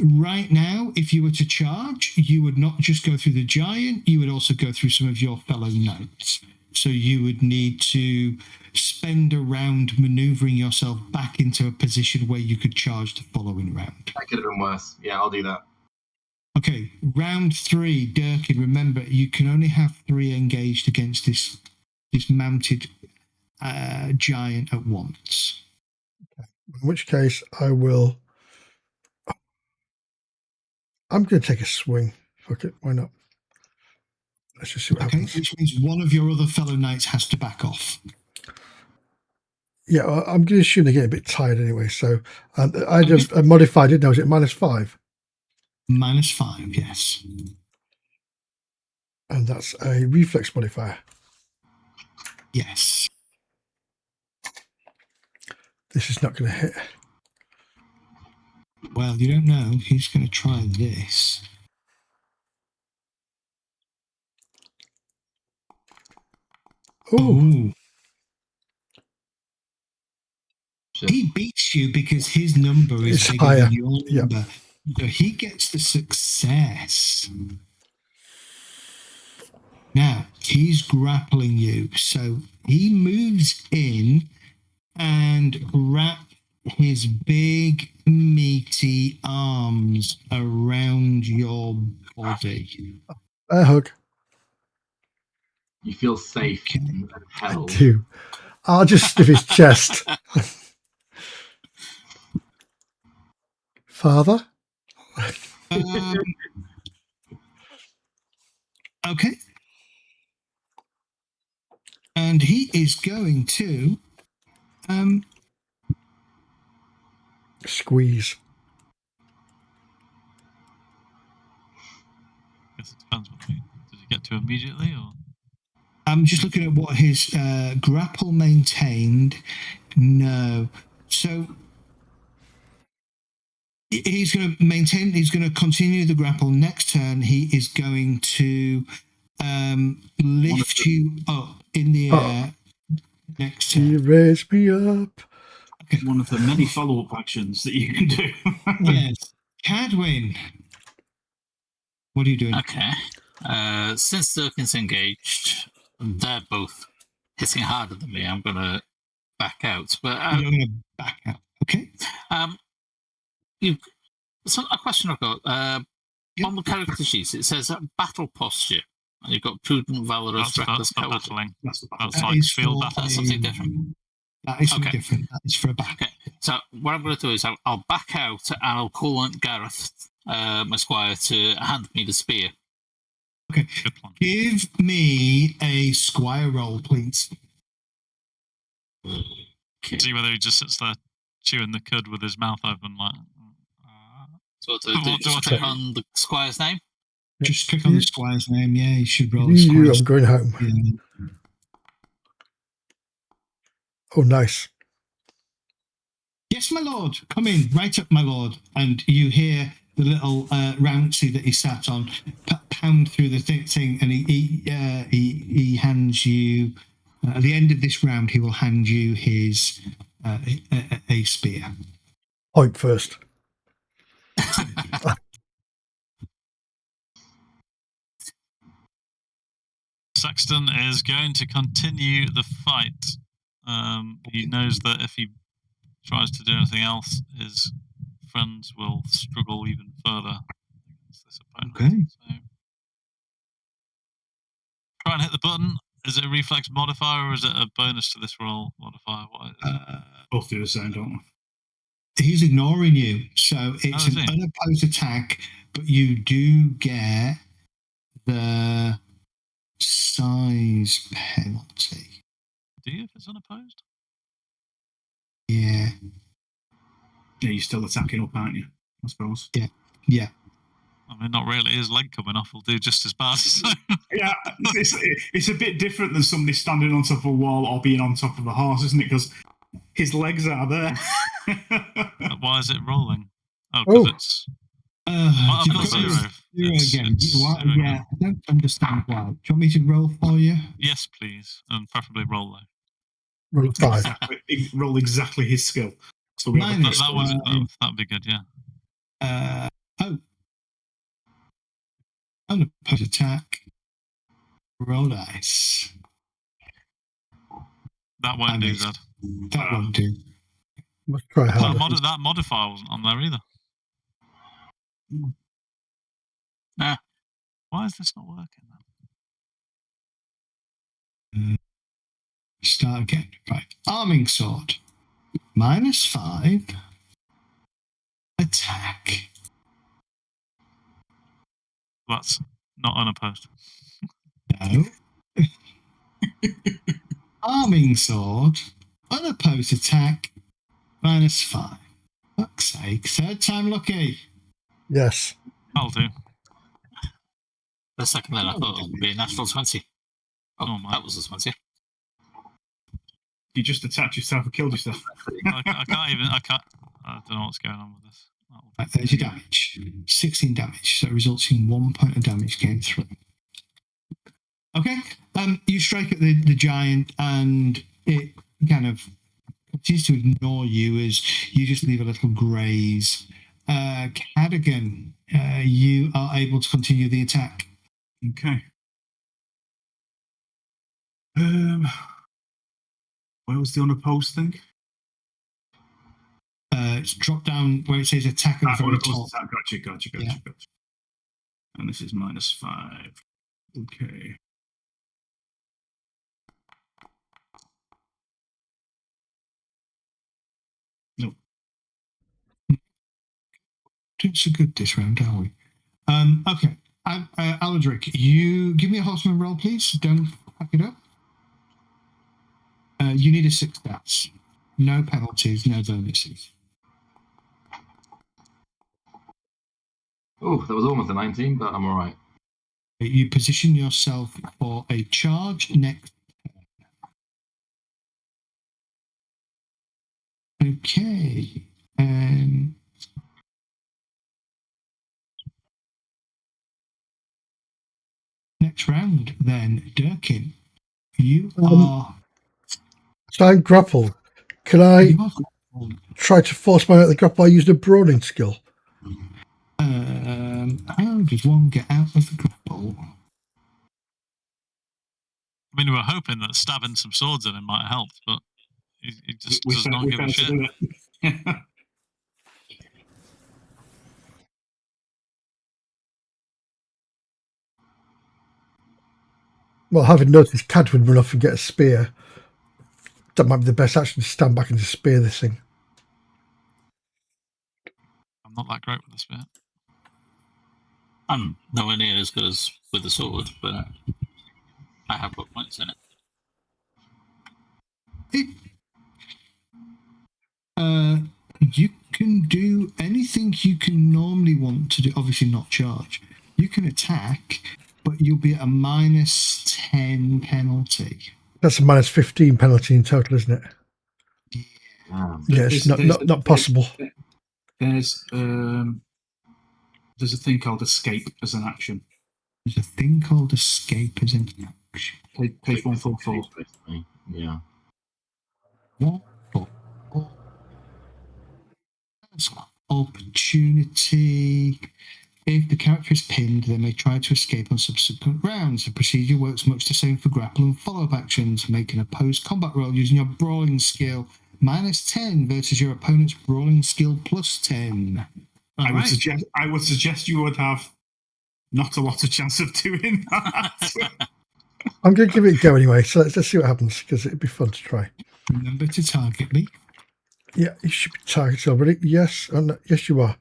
right now, if you were to charge, you would not just go through the giant, you would also go through some of your fellow knights. So you would need to spend a round maneuvering yourself back into a position where you could charge the following round. That could have been worse. Yeah, I'll do that. Okay, round 3, Durkin, remember, you can only have 3 engaged against this mounted giant at once. In which case, I'm going to take a swing. Fuck it, why not? Let's just see what happens. Which means one of your other fellow knights has to back off. Yeah, I'm going to assume they get a bit tired anyway. So I just modified it. Now is it -5? -5, yes. And that's a reflex modifier. Yes. This is not going to hit. Well, you don't know. He's going to try this. Ooh. He beats you because his number is bigger higher than your number. Yep. So he gets the success. Now, he's grappling you. So he moves in and wraps his big, meaty arms around your body. A hug. You feel safe and held. I do. I'll just sniff his chest. Father? Okay. And he is going to Squeeze. I guess it depends what does he get to immediately, or? I'm just looking at what his grapple maintained. No. So he's going to maintain, he's going to continue the grapple. Next turn, he is going to lift you up in the air. Next turn. He raised me up. Okay. One of the many follow-up actions that you can do. Yes. Cadwin. What are you doing? Okay. Since Durkin's engaged, they're both hitting harder than me. I'm going to back out. But You're going to back out. Okay. So a question I've got. Yep. On the character sheet, it says battle posture. And you've got prudent, valorous, reckless, for cowardly. battling. That's the That's That like is field for battle. That's something different. That is something Okay. different. That is for a back. Okay, so what I'm going to do is I'll back out and I'll call on Gareth, my squire, to hand me the spear. Okay. Good plan. Give me a squire roll, please. Okay. See whether he just sits there chewing the cud with his mouth open, like. So What do I just do? click on the squire's name. Just click on the squire's name. Yeah, you should roll. I'm going home. Yeah. Oh, nice. Yes, my lord. Come in. Right up, my lord. And you hear the little rouncy that he sat on pound through the thing, and he hands you. At the end of this round, he will hand you his a spear. Point first. Sexton is going to continue the fight. He knows that if he tries to do anything else, his friends will struggle even further against this opponent. Okay. So, try and hit the button. Is it a reflex modifier or is it a bonus to this roll modifier? What is it? Both do the same, don't He's ignoring you, so it's is an he? unopposed attack, but you do get the size penalty. Do you if it's unopposed? Yeah. Yeah, you're still attacking up, aren't you? I suppose. Yeah. I mean, not really. His leg coming off will do just as bad. So. Yeah, it's a bit different than somebody standing on top of a wall or being on top of a horse, isn't it? Because his legs are there. Why is it rolling? Oh, because Oh. it's. You've got zero. zero It's again. zero Yeah, again. I don't understand why. Do you want me to roll for you? Yes, please, and preferably roll low. Roll a 5. Roll exactly his skill. So we have a Minus That critical. would that'd be good. Yeah. Unopposed attack. Roll dice. That won't do, Zed. That won't do. Must try harder. That modifier wasn't on there either. Nah. Why is this not working then? Start again. Right. Arming sword. -5. Attack. That's not unopposed. No. Arming sword. Unopposed attack. -5. Fuck's sake. Third time lucky. Yes. That'll do. For a second then I thought it would be a natural 20. Oh my. That was a 20. You just attacked yourself and killed yourself. I can't. I don't know what's going on with this. Right, there's your damage. 16 damage. So it results in 1 point of damage gained through. Okay. You strike at the giant and it kind of continues to ignore you as you just leave a little graze. Cadogan, you are able to continue the attack. Okay. Where was the unopposed thing? It's dropped down where it says attack at the very top. Attack. Gotcha. Yeah. And this is -5. Okay. Nope. Doing so good this round, are we? Okay. Aladric, you give me a horseman roll, please. Don't fuck it up. You need a 6 stats. No penalties, no bonuses. Oh, that was almost a 19, but I'm all right. You position yourself for a charge next. Okay. Next round, then, Durkin. You are. So I'm grappled. Can I try to force my way out of the grapple? I used a brawling skill. How does one get out of the grapple? mean, we were hoping that stabbing some swords in him might have helped, but he just does not give a shit. Do it. Well, having noticed Cadwin run off and get a spear, that might be the best action to stand back and just spear this thing. I'm not that great with the spear. I'm nowhere near as good as with the sword, but I have got points in it. You can do anything you can normally want to do. Obviously, not charge. You can attack, but you'll be at a -10 penalty. That's a -15 penalty in total, isn't it? Yeah, it's not possible. There's a thing called escape as an action. There's a thing called escape as an action. Page 144. Yeah. Opportunity. If the character is pinned, they may try to escape on subsequent rounds. The procedure works much the same for grapple and follow-up actions. Make an opposed combat roll using your brawling skill -10 versus your opponent's brawling skill +10. I would suggest you would have not a lot of chance of doing that. I'm going to give it a go anyway, so let's see what happens, because it'd be fun to try. Remember to target me. Yeah, you should be targeted already. Yes, and yes, you are.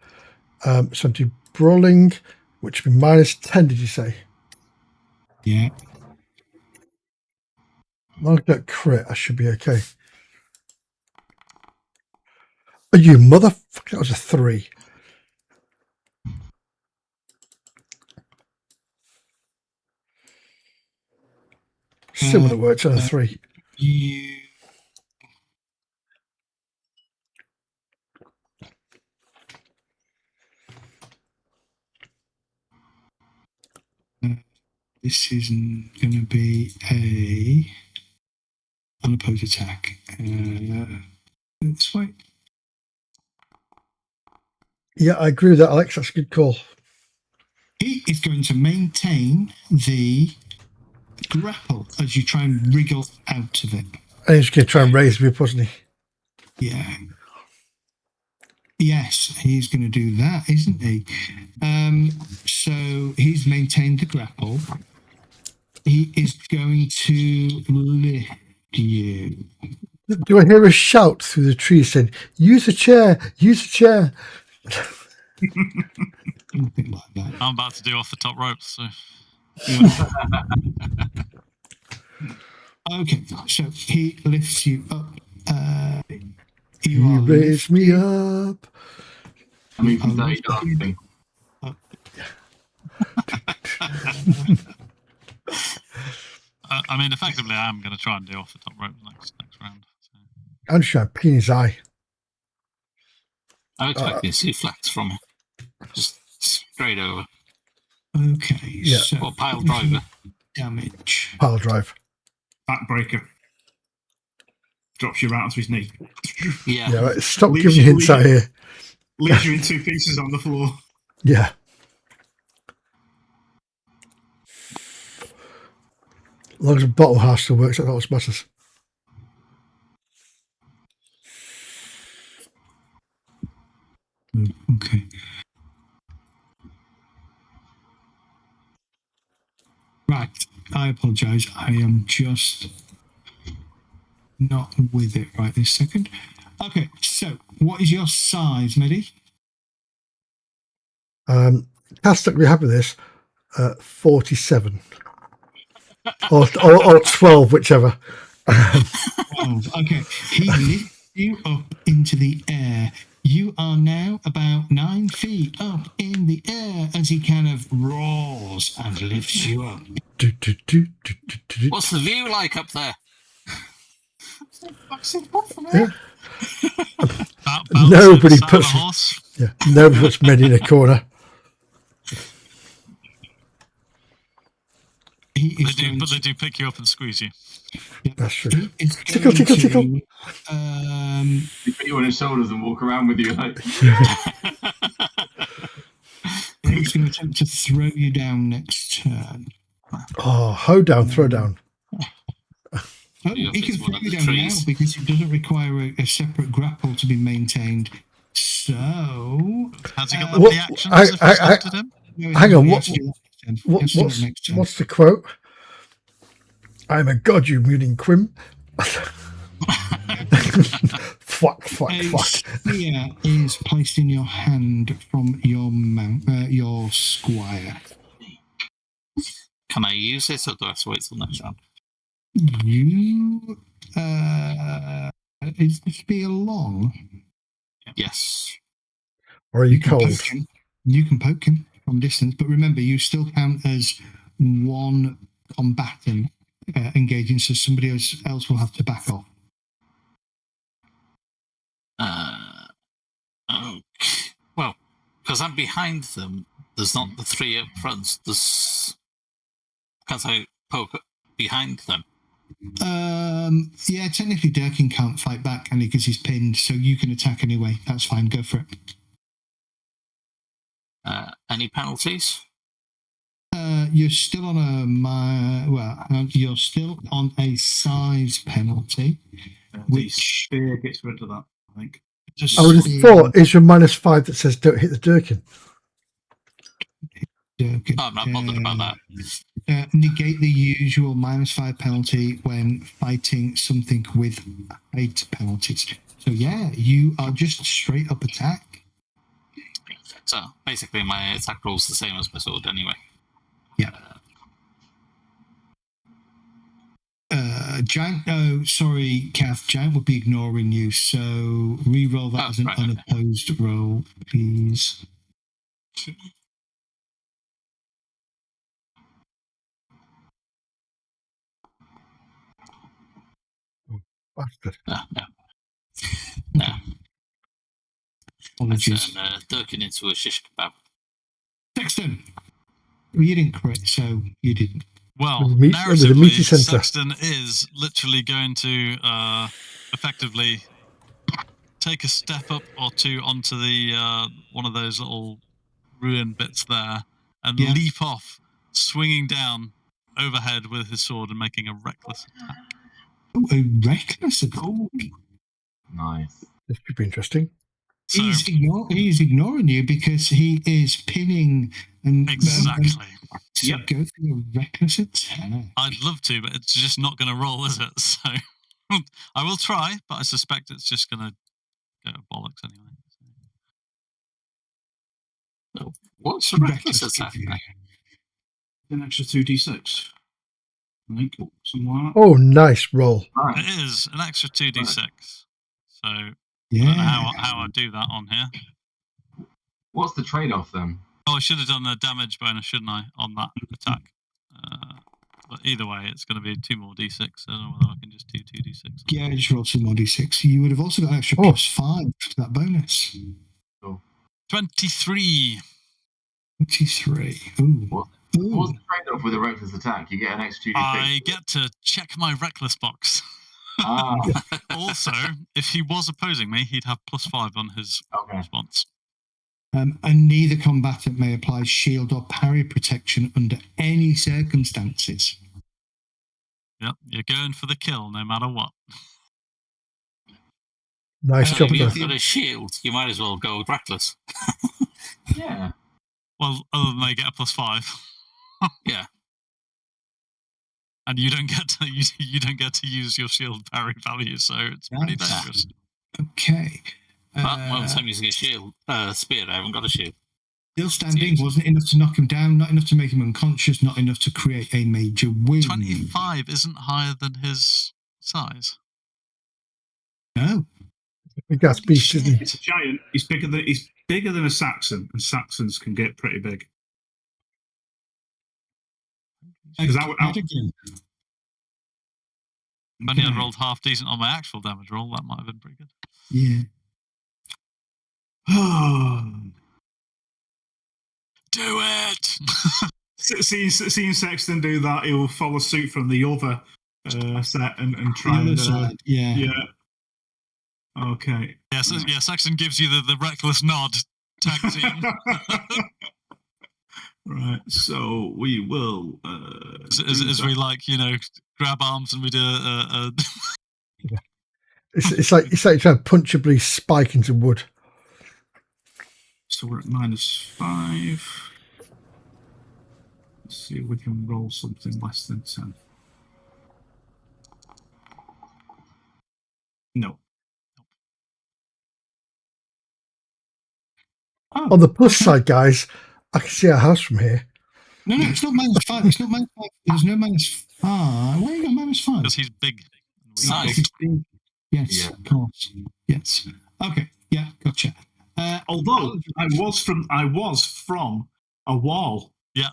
So I'm doing brawling, which would be -10, did you say? Yeah. I'll get crit, I should be okay. Oh, you motherfucker, that was a 3. Similar words on a 3. You. This is going to be a unopposed attack. Let's wait. Yeah, I agree with that, Alex. That's a good call. He is going to maintain the grapple as you try and wriggle out of it. And he's going to try and raise me up, wasn't he? Yeah. Yes, he's going to do that, isn't he? So he's maintained the grapple. He is going to lift you. Do I hear a shout through the trees saying, "Use a chair, use a chair"? Something like that. I'm about to do off the top ropes, so. Okay, so he lifts you up. You raise me up. I mean, from that dancing. I mean, effectively, I am going to try and do off the top rope next round. So. I'm just trying to pin his eye. I'm expecting to see flex from it. Just straight over. Okay, Yeah. so Or pile driver. damage. Pile drive. Backbreaker. Drops you right onto his knee. Yeah. Yeah, right. Stop Leaves giving you- hints out here. Leaves you in 2 pieces on the floor. Yeah. As long as the bottle house still works, that's all that matters. Okay. Right, I apologise. I am just not with it right this second. Okay, so what is your size, Medi? Castor, we happy with this. 47. or 12, whichever. 12. Okay, he lifts you up into the air. You are now about 9 feet up in the air as he kind of roars and lifts you up. What's the view like up there? Yeah. Bounce Nobody inside puts the horse. Yeah, nobody puts Medi in a corner. He is They do, going but to- they do pick you up and squeeze you. That's true. He is Tickle, going tickle, to, tickle. They put you on his shoulders and walk around with you like. He's going to attempt to throw you down next turn. Oh, hoe down, throw down. Oh, Your he can fits one throw of you the down now trees. because it doesn't require a separate grapple to be maintained. So, Has he got that What- many actions I- if you slotted him? Hang on, he what- has to do that next turn. He has to do that next turn. what's the quote? I'm a god, you muting Quim. Fuck. A spear is placed in your hand from your squire. Can I use it, or do I have to wait till next round? You is the spear long? Yes. Or are you can cold? poke him. You can poke him from distance, but remember, you still count as one combatant engaging, so somebody else will have to back off. Okay. Well, because I'm behind them, there's not the three up front. Can't I poke behind them? Yeah, technically Durkin can't fight back, can he? Because he's pinned, so you can attack anyway. That's fine. Go for it. Any penalties? You're still on you're still on a size penalty. The spear gets rid of that, I think. I would have thought it's your -5 that says don't hit the Durkin. Durkin. Oh, I'm not bothered about that. Negate the usual -5 penalty when fighting something with 8 penalties. So yeah, you are just straight up attack. So basically, my attack roll's the same as my sword anyway. Yeah. Giant. Oh, sorry, Kath. Giant would be ignoring you. So re-roll that as an unopposed roll, please. Bastard. No. I Apologies. turn Durkin into a shish kebab. Sexton. Well, you didn't crit, so you didn't. Well, With a meaty narratively, centre. Sexton is literally going to effectively take a step up or two onto the one of those little ruin bits there and leap off, swinging down overhead with his sword and making a reckless attack. Oh, a reckless attack. Nice. This could be interesting. So, He's ignoring you because he is pinning and exactly. So go for a reckless attack. I'd love to, but it's just not going to roll, is it? So I will try, but I suspect it's just going to go bollocks anyway. So, what's a reckless attack? An extra 2d6. I think something like that. Oh, nice roll. It is an extra 2d6. So yeah. I don't know how I do that on here. What's the trade-off then? Oh, I should have done a damage bonus, shouldn't I, on that attack? But either way, it's going to be 2 more d6. I don't know whether I can just do 2d6. Yeah, just roll 2 more d6. You would have also got an extra +5 to that bonus. Cool. 23. 23. Ooh. What's the trade-off with a reckless attack? You get an extra 2d6. I get to check my reckless box. Also, if he was opposing me, he'd have +5 on his response. And neither combatant may apply shield or parry protection under any circumstances. Yep, you're going for the kill no matter what. Nice job If there. you've got a shield, you might as well go reckless. Yeah. Well, other than they get a +5. Yeah. And you don't get to use your shield parry value, so it's pretty dangerous. Okay. But when I'm using a shield, spear, I haven't got a shield. Still standing, wasn't enough to knock him down, not enough to make him unconscious, not enough to create a major wound. 25 isn't higher than his size. No. Big ass beast, isn't he? It's a giant. He's bigger than a Saxon, and Saxons can get pretty big. If only I'd rolled half decent on my actual damage roll, that might have been pretty good. Yeah. Do it! Seeing Sexton do that, he will follow suit from the other set and try the other side. Yeah. Okay. Yeah, Sexton gives you the reckless nod. Tag team. Right, so we will. As we grab arms and we do a It's like you're trying to punch a bloody spike into wood. So we're at -5. Let's see if we can roll something less than 10. No. Oh, On the plus side, guys, I can see our house from here. No, it's not -5. It's not -5. There's no -5. Why you got -5? because he's big. Nice. Yes, Yeah. of course. Yes. Okay. Yeah, gotcha. Although I was from a wall. Yeah.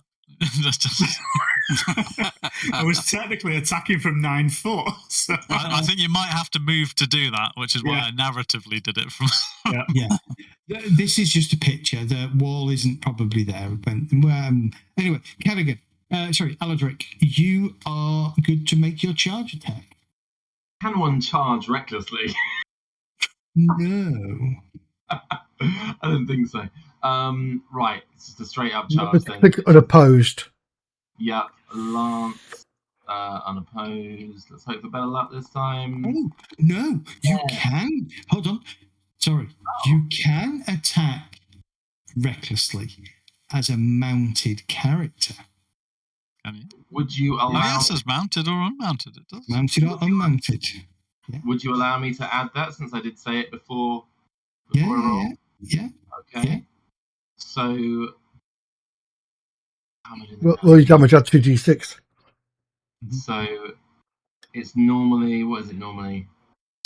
I was technically attacking from 9 foot. So. I think you might have to move to do that, which is why I narratively did it from. Yeah. This is just a picture. The wall isn't probably there. Anyway, Kerrigan, Aladric, you are good to make your charge attack. Can one charge recklessly? No. I don't think so. Right, it's just a straight up charge Let's then. click unopposed. Yep, Lance, unopposed. Let's hope for better luck this time. Oh, no, you can. Hold on. Sorry. You can attack recklessly as a mounted character. Would you allow? Yes, as mounted or unmounted, it does. Mounted or unmounted. Yeah. Would you allow me to add that since I did say it before I roll? Yeah. Okay. Yeah. So. How am I doing Well, you damage at 2d6. So it's normally, what is it normally?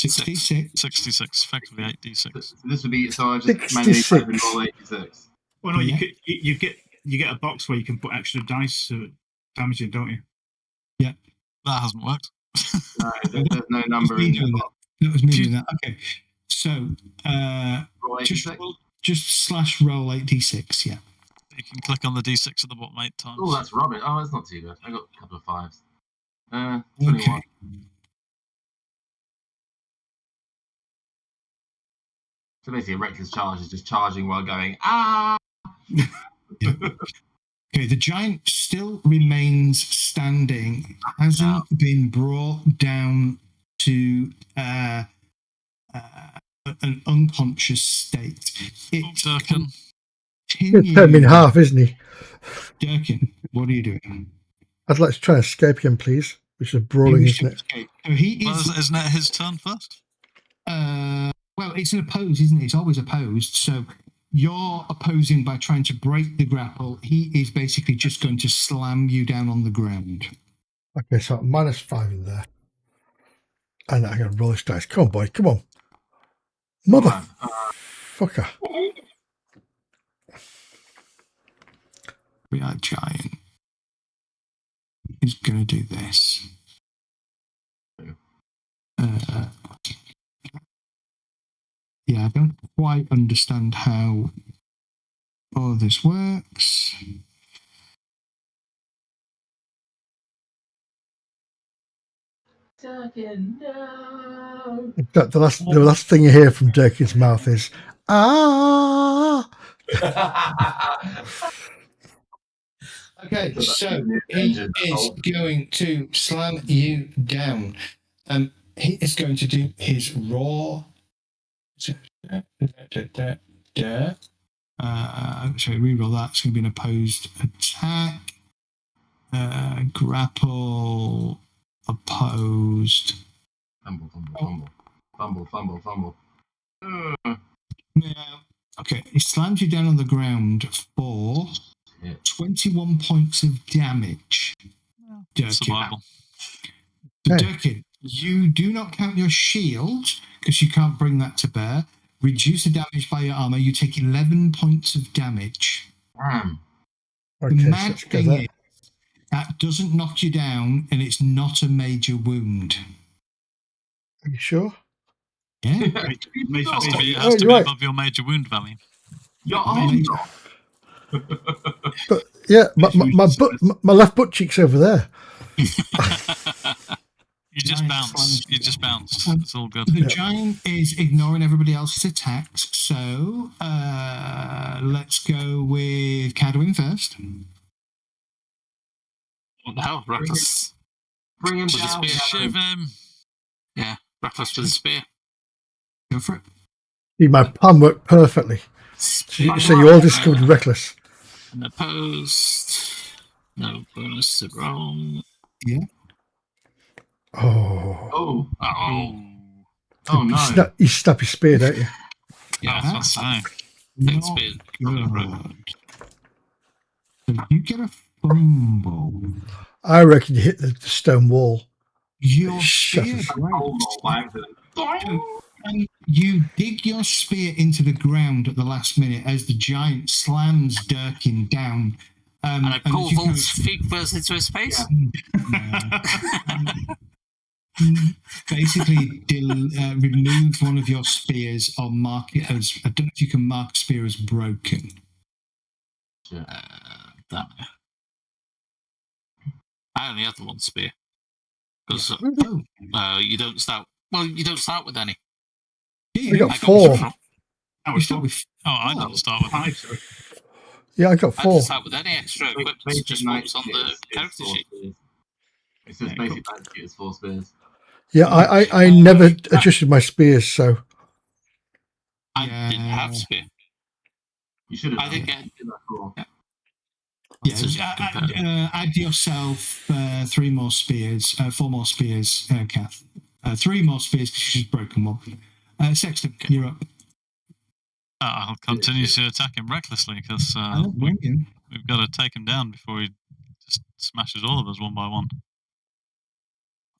66. 66, effectively 8d6. So this would be, so I just manually 66. type in roll 86. Well, no, Yeah. you get a box where you can put extra dice to damage it, don't you? That hasn't worked. No, there's no number in there. That was me doing that. Okay. So Roll just 86. /roll 8d6. Yeah. You can click on the d6 at the bottom 8 times. Oh, that's rubbish. Oh, that's not too good. I got a couple of 5s. 21. Okay. So basically, a reckless charge is just charging while going, ah! Okay, the giant still remains standing, hasn't been brought down to an unconscious state. Durkin. He's cut him in half, isn't he? Durkin, what are you doing? I'd like to try and escape him, please. Which is brawling, isn't it? Okay, so he Well, is. isn't it his turn first? Well, it's an opposed, isn't it? It's always opposed. So you're opposing by trying to break the grapple. He is basically just going to slam you down on the ground. Okay, so -5 in there. And I'm going to roll this dice. Come on, boy. Come on. Motherfucker. Our giant is going to do this. Yeah, I don't quite understand how all this works. Durkin, no! The last thing you hear from Durkin's mouth is, ah! Okay, so he is going to slam you down. He is going to do his raw. Sorry, reroll that. It's going to be an opposed attack. Grapple, opposed. Fumble. Yeah. Okay, he slams you down on the ground for 21 points of damage. Durkin. Survival. So, Okay. Durkin, you do not count your shield because you can't bring that to bear. Reduce the damage by your armor. You take 11 points of damage. Damn. Okay, The so mad let's go thing there. is, that doesn't knock you down and it's not a major wound. Are you sure? Yeah? It has to be, you're right. above your major wound value. Your arm's off. But yeah, my left butt cheek's over there. You just Giant bounce. slams You just bounce. It's all good. The giant is ignoring everybody else's attacks, so let's go with Cadwin first. What the hell? Reckless. Bring him With the down. spear. Shiv him. Yeah, reckless with the spear. Go for it. See, my plan worked perfectly. So you all discovered reckless. And opposed. No bonus to roll. Oh. Oh Oh, no. You snap your spear, don't you? yeah, That's that's fine. Take Not spear. good. So you get a fumble. I reckon you hit the stone wall. Your Shut spear us. breaks. And you dig your spear into the ground at the last minute as the giant slams Durkin down. And I as pull you kind Volt's feet first into his face. basically remove one of your spears or mark it as, I don't know if you can mark a spear as broken. Damn it. I only had the one spear. Because you don't start. Well, you don't start with any. Yeah, I got I 4. You start with I didn't start with that. 5, sorry. Yeah, I got I 4. didn't start with any extra equipment. It's just what was on the character sheet. It's just basic magic is 4 spears. Yeah, I never adjusted my spears, so I didn't have spear. You should have. I didn't get. add yourself 3 more spears, 4 more spears, Kath. 3 more spears because she's broken one. Sexton, you're up. I'll continue to attack him recklessly because we've got to take him down before he just smashes all of us one by one.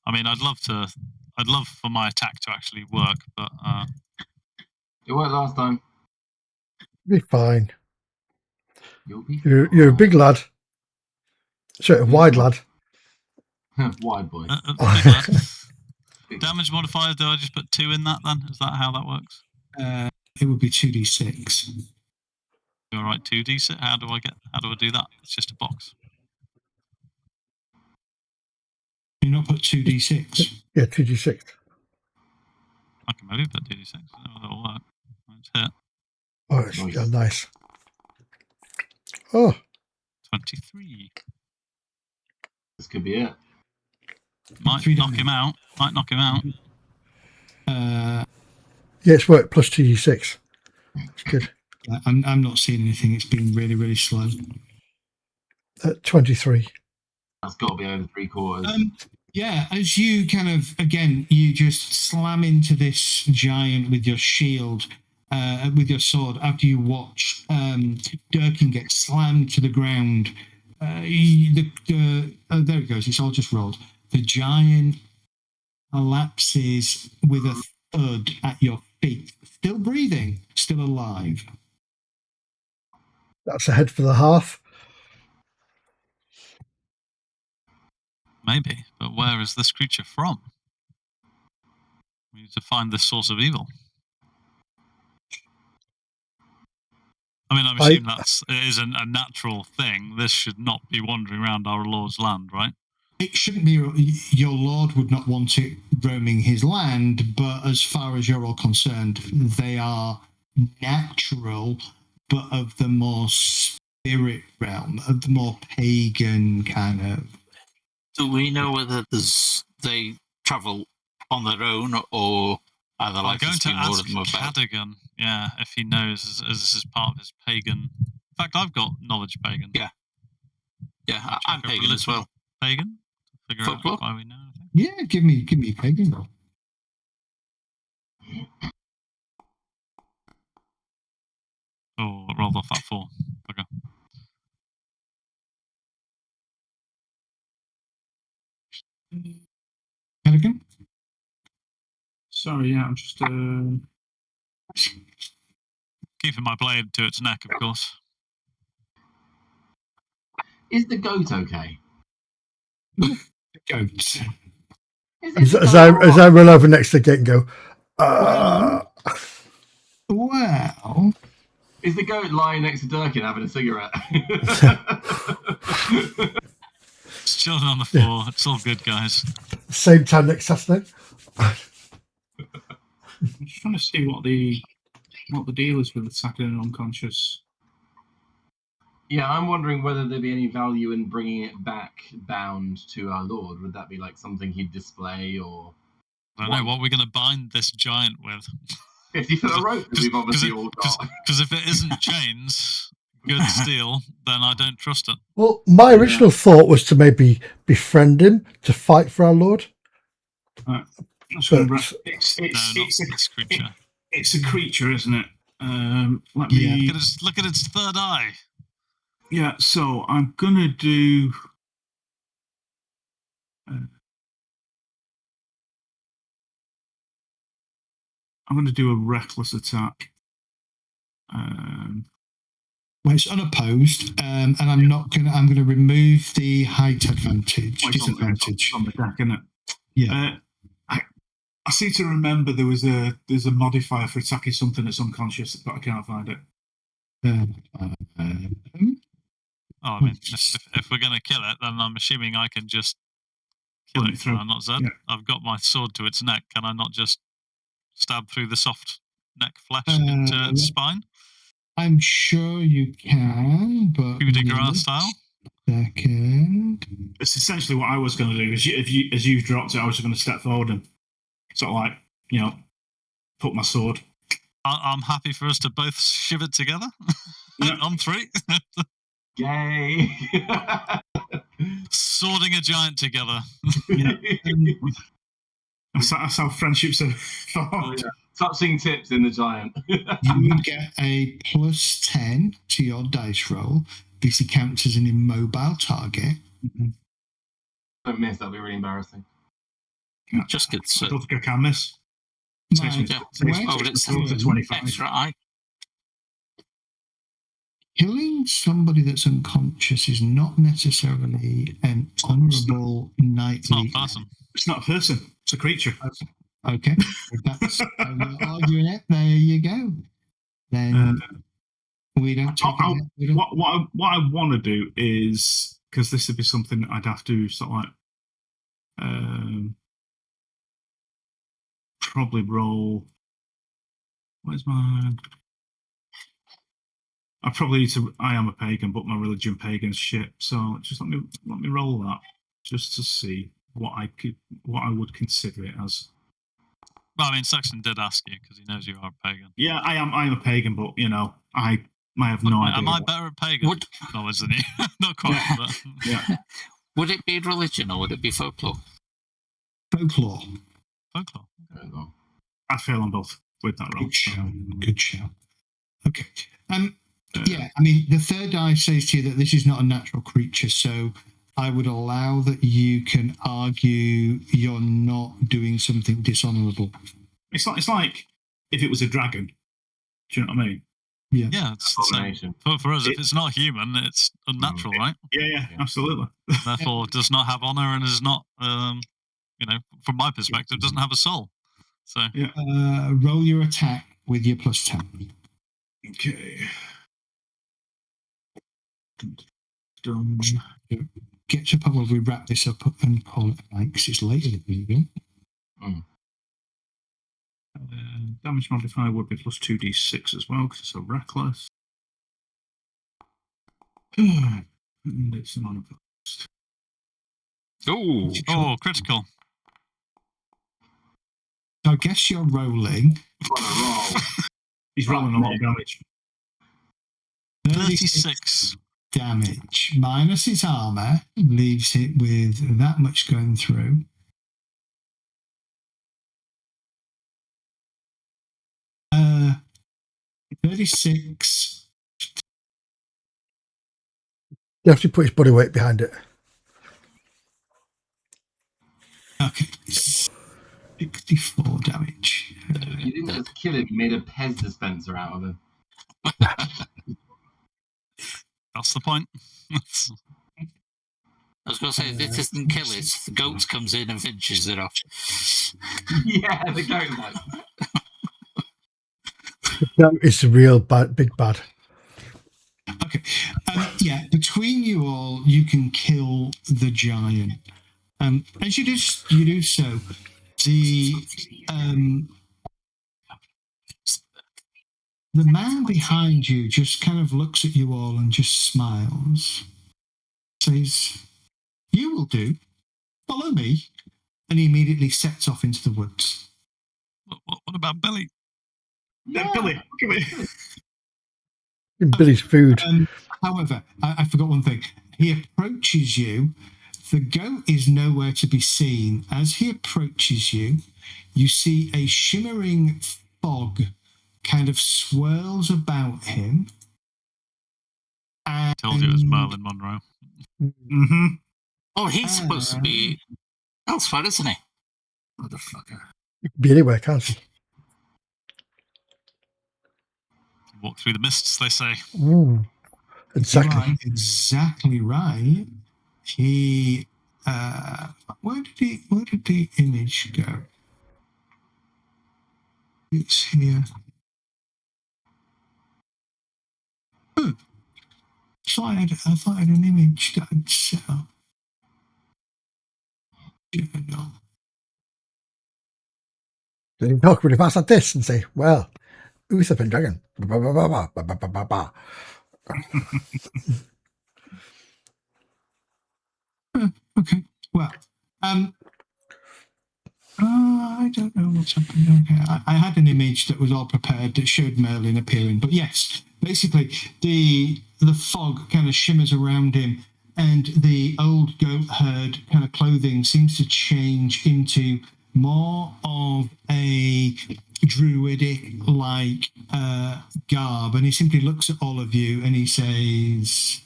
I mean, I'd love for my attack to actually work, but It worked last time. be fine. You'll be You're a big lad. Sorry, a wide lad. wide boy. big lad. Damage modifier, do I just put 2 in that then? Is that how that works? It would be 2d6. All right, 2d6. How do I do that? It's just a box. You not put 2d6? Yeah, 2d6. I can maybe put 2d6. I don't know if that'll work. Let's hit. Oh, it's nice. Oh, 23. This could be it. Might knock him out. yeah, it's worked plus 2d6. It's good. I'm not seeing anything. It's been really, really slow. 23. That's got to be over 3/4. Yeah, as you kind of, again, you just slam into this giant with your shield, with your sword, after you watch Durkin get slammed to the ground. There it goes, it's all just rolled. The giant collapses with a thud at your feet. Still breathing, still alive. That's a head for the hearth. Maybe, but where is this creature from? We need to find this source of evil. I mean, I'm assuming it is a natural thing. This should not be wandering around our Lord's land, right? It shouldn't be. Your Lord would not want it roaming his land, but as far as you're all concerned, they are natural, but of the more spirit realm, of the more pagan kind of. Do we know whether they travel on their own or are there I'm going to more ask of them about? Cadogan, if he knows as this is part of his pagan. In fact, I've got knowledge pagan. Yeah, I'm pagan as well. Pagan? To figure Folklore? out why we know anything. Yeah, give me a pagan roll. Oh, I rolled off that 4. Okay. Cadogan? Sorry, yeah, I'm just. Keeping my blade to its neck, of course. Is the goat okay? Goats. As I run over next to the gate and go, Well, Is the goat lying next to Durkin having a cigarette? It's chilling on the floor. It's all good, guys. Same time next Saturday. I'm just trying to see what the deal is with attacking an unconscious. Yeah, I'm wondering whether there'd be any value in bringing it back bound to our lord. Would that be like something he'd display, or I don't know what we're going to bind this giant with. 50 foot of rope that we've obviously all got? Because if it isn't chains, good steel, then I don't trust it. Well, my original thought was to maybe befriend him to fight for our lord. It's a creature, isn't it? Let me Look at its third eye. Yeah, so I'm gonna do. I'm going to do a reckless attack. Well, it's unopposed, and I'm not going to. I'm going to remove the height disadvantage on the deck, isn't it? Yeah. I seem to remember there's a modifier for attacking something that's unconscious, but I can't find it. I mean, if we're going to kill it, then I'm assuming I can just kill it. Can I not, Zed? Yeah. I've got my sword to its neck. Can I not just stab through the soft neck flesh into its spine? I'm sure you can, but coup de grace style. Second. It's essentially what I was going to do. As you dropped it, I was going to step forward and sort of like, put my sword. I'm happy for us to both shiv it together. Yeah. On 3. Yay! Swording a giant together. Yeah. That's how friendships are formed. Oh, yeah. Touching tips in the giant. You would get a +10 to your dice roll. This counts as an immobile target. Mm-hmm. Don't miss, that'll be really embarrassing. Just good. I don't think I can miss. It's 25. Extra eye. Killing somebody that's unconscious is not necessarily an honourable knightly. It's not a person. It's not a person. It's a creature. Okay. If that's how you're arguing it, there you go. Then we don't take it. What I want to do is, because this would be something that I'd have to sort of like probably roll. Where's my? I probably need to. I am a pagan, but my religion pagan's shit. So just let me roll that just to see what I would consider it as. Well, I mean, Saxon did ask you because he knows you are a pagan. Yeah, I am a pagan, but I have no idea. Am I better at pagan knowledge than you? Not quite. Yeah. But... Yeah. Would it be religion or would it be folklore? Folklore. I fail on both with that roll. Good show. Okay. Yeah, I mean, the third die says to you that this is not a natural creature, so I would allow that you can argue you're not doing something dishonourable. It's like if it was a dragon. Do you know what I mean? Yeah. Yeah, it's the same. For us, if it's not human, it's unnatural, right? Yeah, absolutely. Therefore, does not have honour and is not, from my perspective, doesn't have a soul. So roll your attack with your +10. Okay. Get to probably wrap this up and call it a night because it's later than you go. Damage modifier would be +2d6 as well because it's a reckless. And it's an unopposed. Oh, critical. So I guess you're rolling. He's rolling a lot of damage. 36 damage minus its armor leaves it with that much going through. Uh, 36. You have to put his body weight behind it. Okay. 64 damage. You didn't just kill him, you made a Pez dispenser out of him. That's the point. I was going to say, if it doesn't kill it, the goat comes in and finishes it off. Yeah, the goat like. No, it's a real big bad. Okay. Yeah, between you all, you can kill the giant. As you do so, the man behind you just kind of looks at you all and just smiles. Says, "You will do. Follow me." And he immediately sets off into the woods. What about Billy? Yeah. Billy, come here. Billy's food. However, I forgot one thing. He approaches you. The goat is nowhere to be seen. As he approaches you, you see a shimmering fog kind of swirls about him. And Told you it was Merlin Monroe. Mm-hmm. Oh, he's supposed to be elsewhere, isn't he? Motherfucker. Be anywhere, can't he? Walk through the mists, they say. Ooh. Exactly. You are exactly right. He where did the image go? It's here. So I thought I had an image that I'd set up. Journal. Then you talk really fast like this and say, well, Chaosium Pendragon. Okay. Well, I don't know what's happening. Okay. I had an image that was all prepared that showed Merlin appearing, but yes, basically the fog kind of shimmers around him, and the old goat herd kind of clothing seems to change into more of a druidic like garb, and he simply looks at all of you and he says,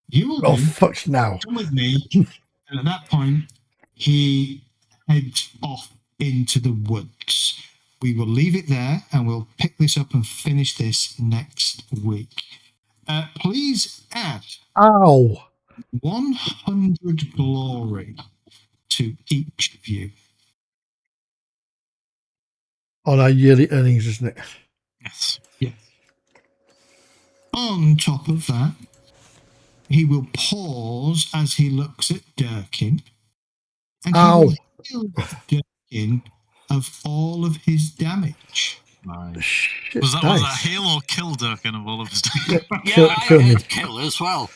"You will Oh, do. fuck now. Come with me." And at that point, he heads off into the woods. We will leave it there and we'll pick this up and finish this next week. Please add Ow. 100 glory to each of you. On our yearly earnings, isn't it? Yes. Yes. On top of that, he will pause as he looks at Durkin. And he will heal Durkin of all of his damage. Nice. Shit, Was that nice. heal or kill Durkin of all of his Yeah, kill I me. heard kill as well.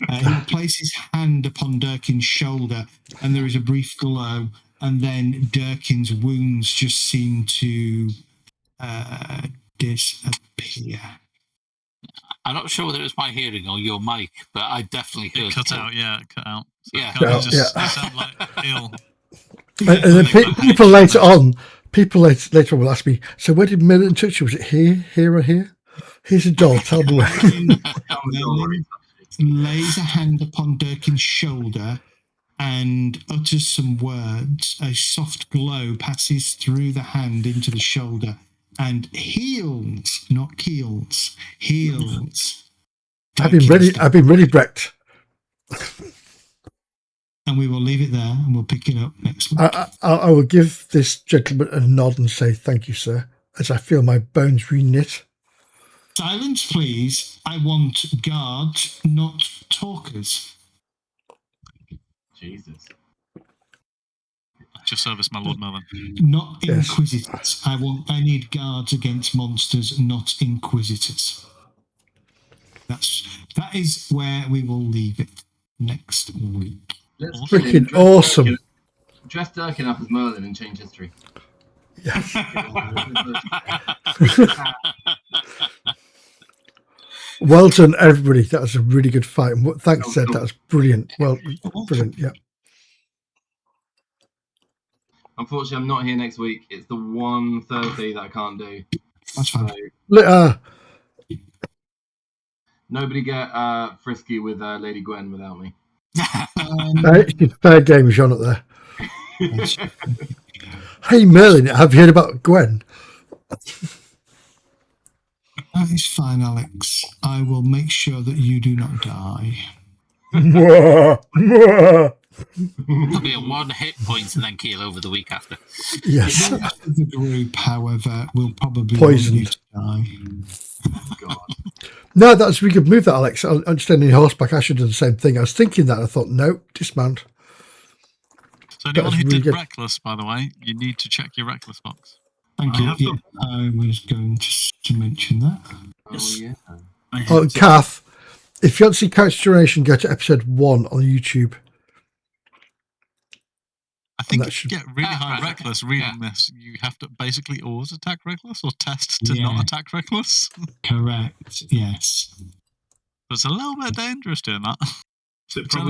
He will place his hand upon Durkin's shoulder, and there is a brief glow, and then Durkin's wounds just seem to disappear. I'm not sure whether it was my hearing or your mic, but I definitely heard It cut kill. out, yeah, it cut out. So Yeah. it kind of Yeah, just yeah. sound like ill. And then people later on will ask me, so where did Merlin touch you? Was it here or here? Here's a doll, tell me where. Merlin lays a hand upon Durkin's shoulder and utters some words. A soft glow passes through the hand into the shoulder and heals, not kills, heals. I've been ready, Brett. And we will leave it there and we'll pick it up next week. I will give this gentleman a nod and say thank you, sir, as I feel my bones re-knit. Silence, please. I want guards, not talkers. Jesus. Just service, my Lord Merlin. Not Yes. inquisitors. I need guards against monsters, not inquisitors. That is where we will leave it next week. Let's Freaking awesome. Dress Durkin up as Merlin and change history. Yes. Well done, everybody. That was a really good fight. And thanks, Ed. That was brilliant. Well, brilliant. Yeah. Unfortunately, I'm not here next week. It's the one Thursday that I can't do. That's fine. So, nobody get frisky with Lady Gwen without me. It's fair game, Sean, up there. Hey, Merlin, have you heard about Gwen? That is fine, Alex. I will make sure that you do not die. It'll be a 1 hit point and then keel over the week after. Yes. The rest of the group, however, will probably Poisoned. want you to die. God. No, that's a really good move, that, Alex. I'm standing horseback. I should do the same thing. I was thinking that. I thought, no, dismount. So anyone was who really did good. reckless, by the way, you need to check your reckless box. Thank I you. have Yeah, done. I was going to mention that. Oh yeah. I Oh, had to- Kath, if you want to see character duration, go to episode 1 on YouTube. I think that if should- you get really Ah, high right, reckless okay. reading this, you have to basically always attack reckless or test to not Yeah. attack reckless. Correct. Yes. It's a little bit dangerous doing that. So probably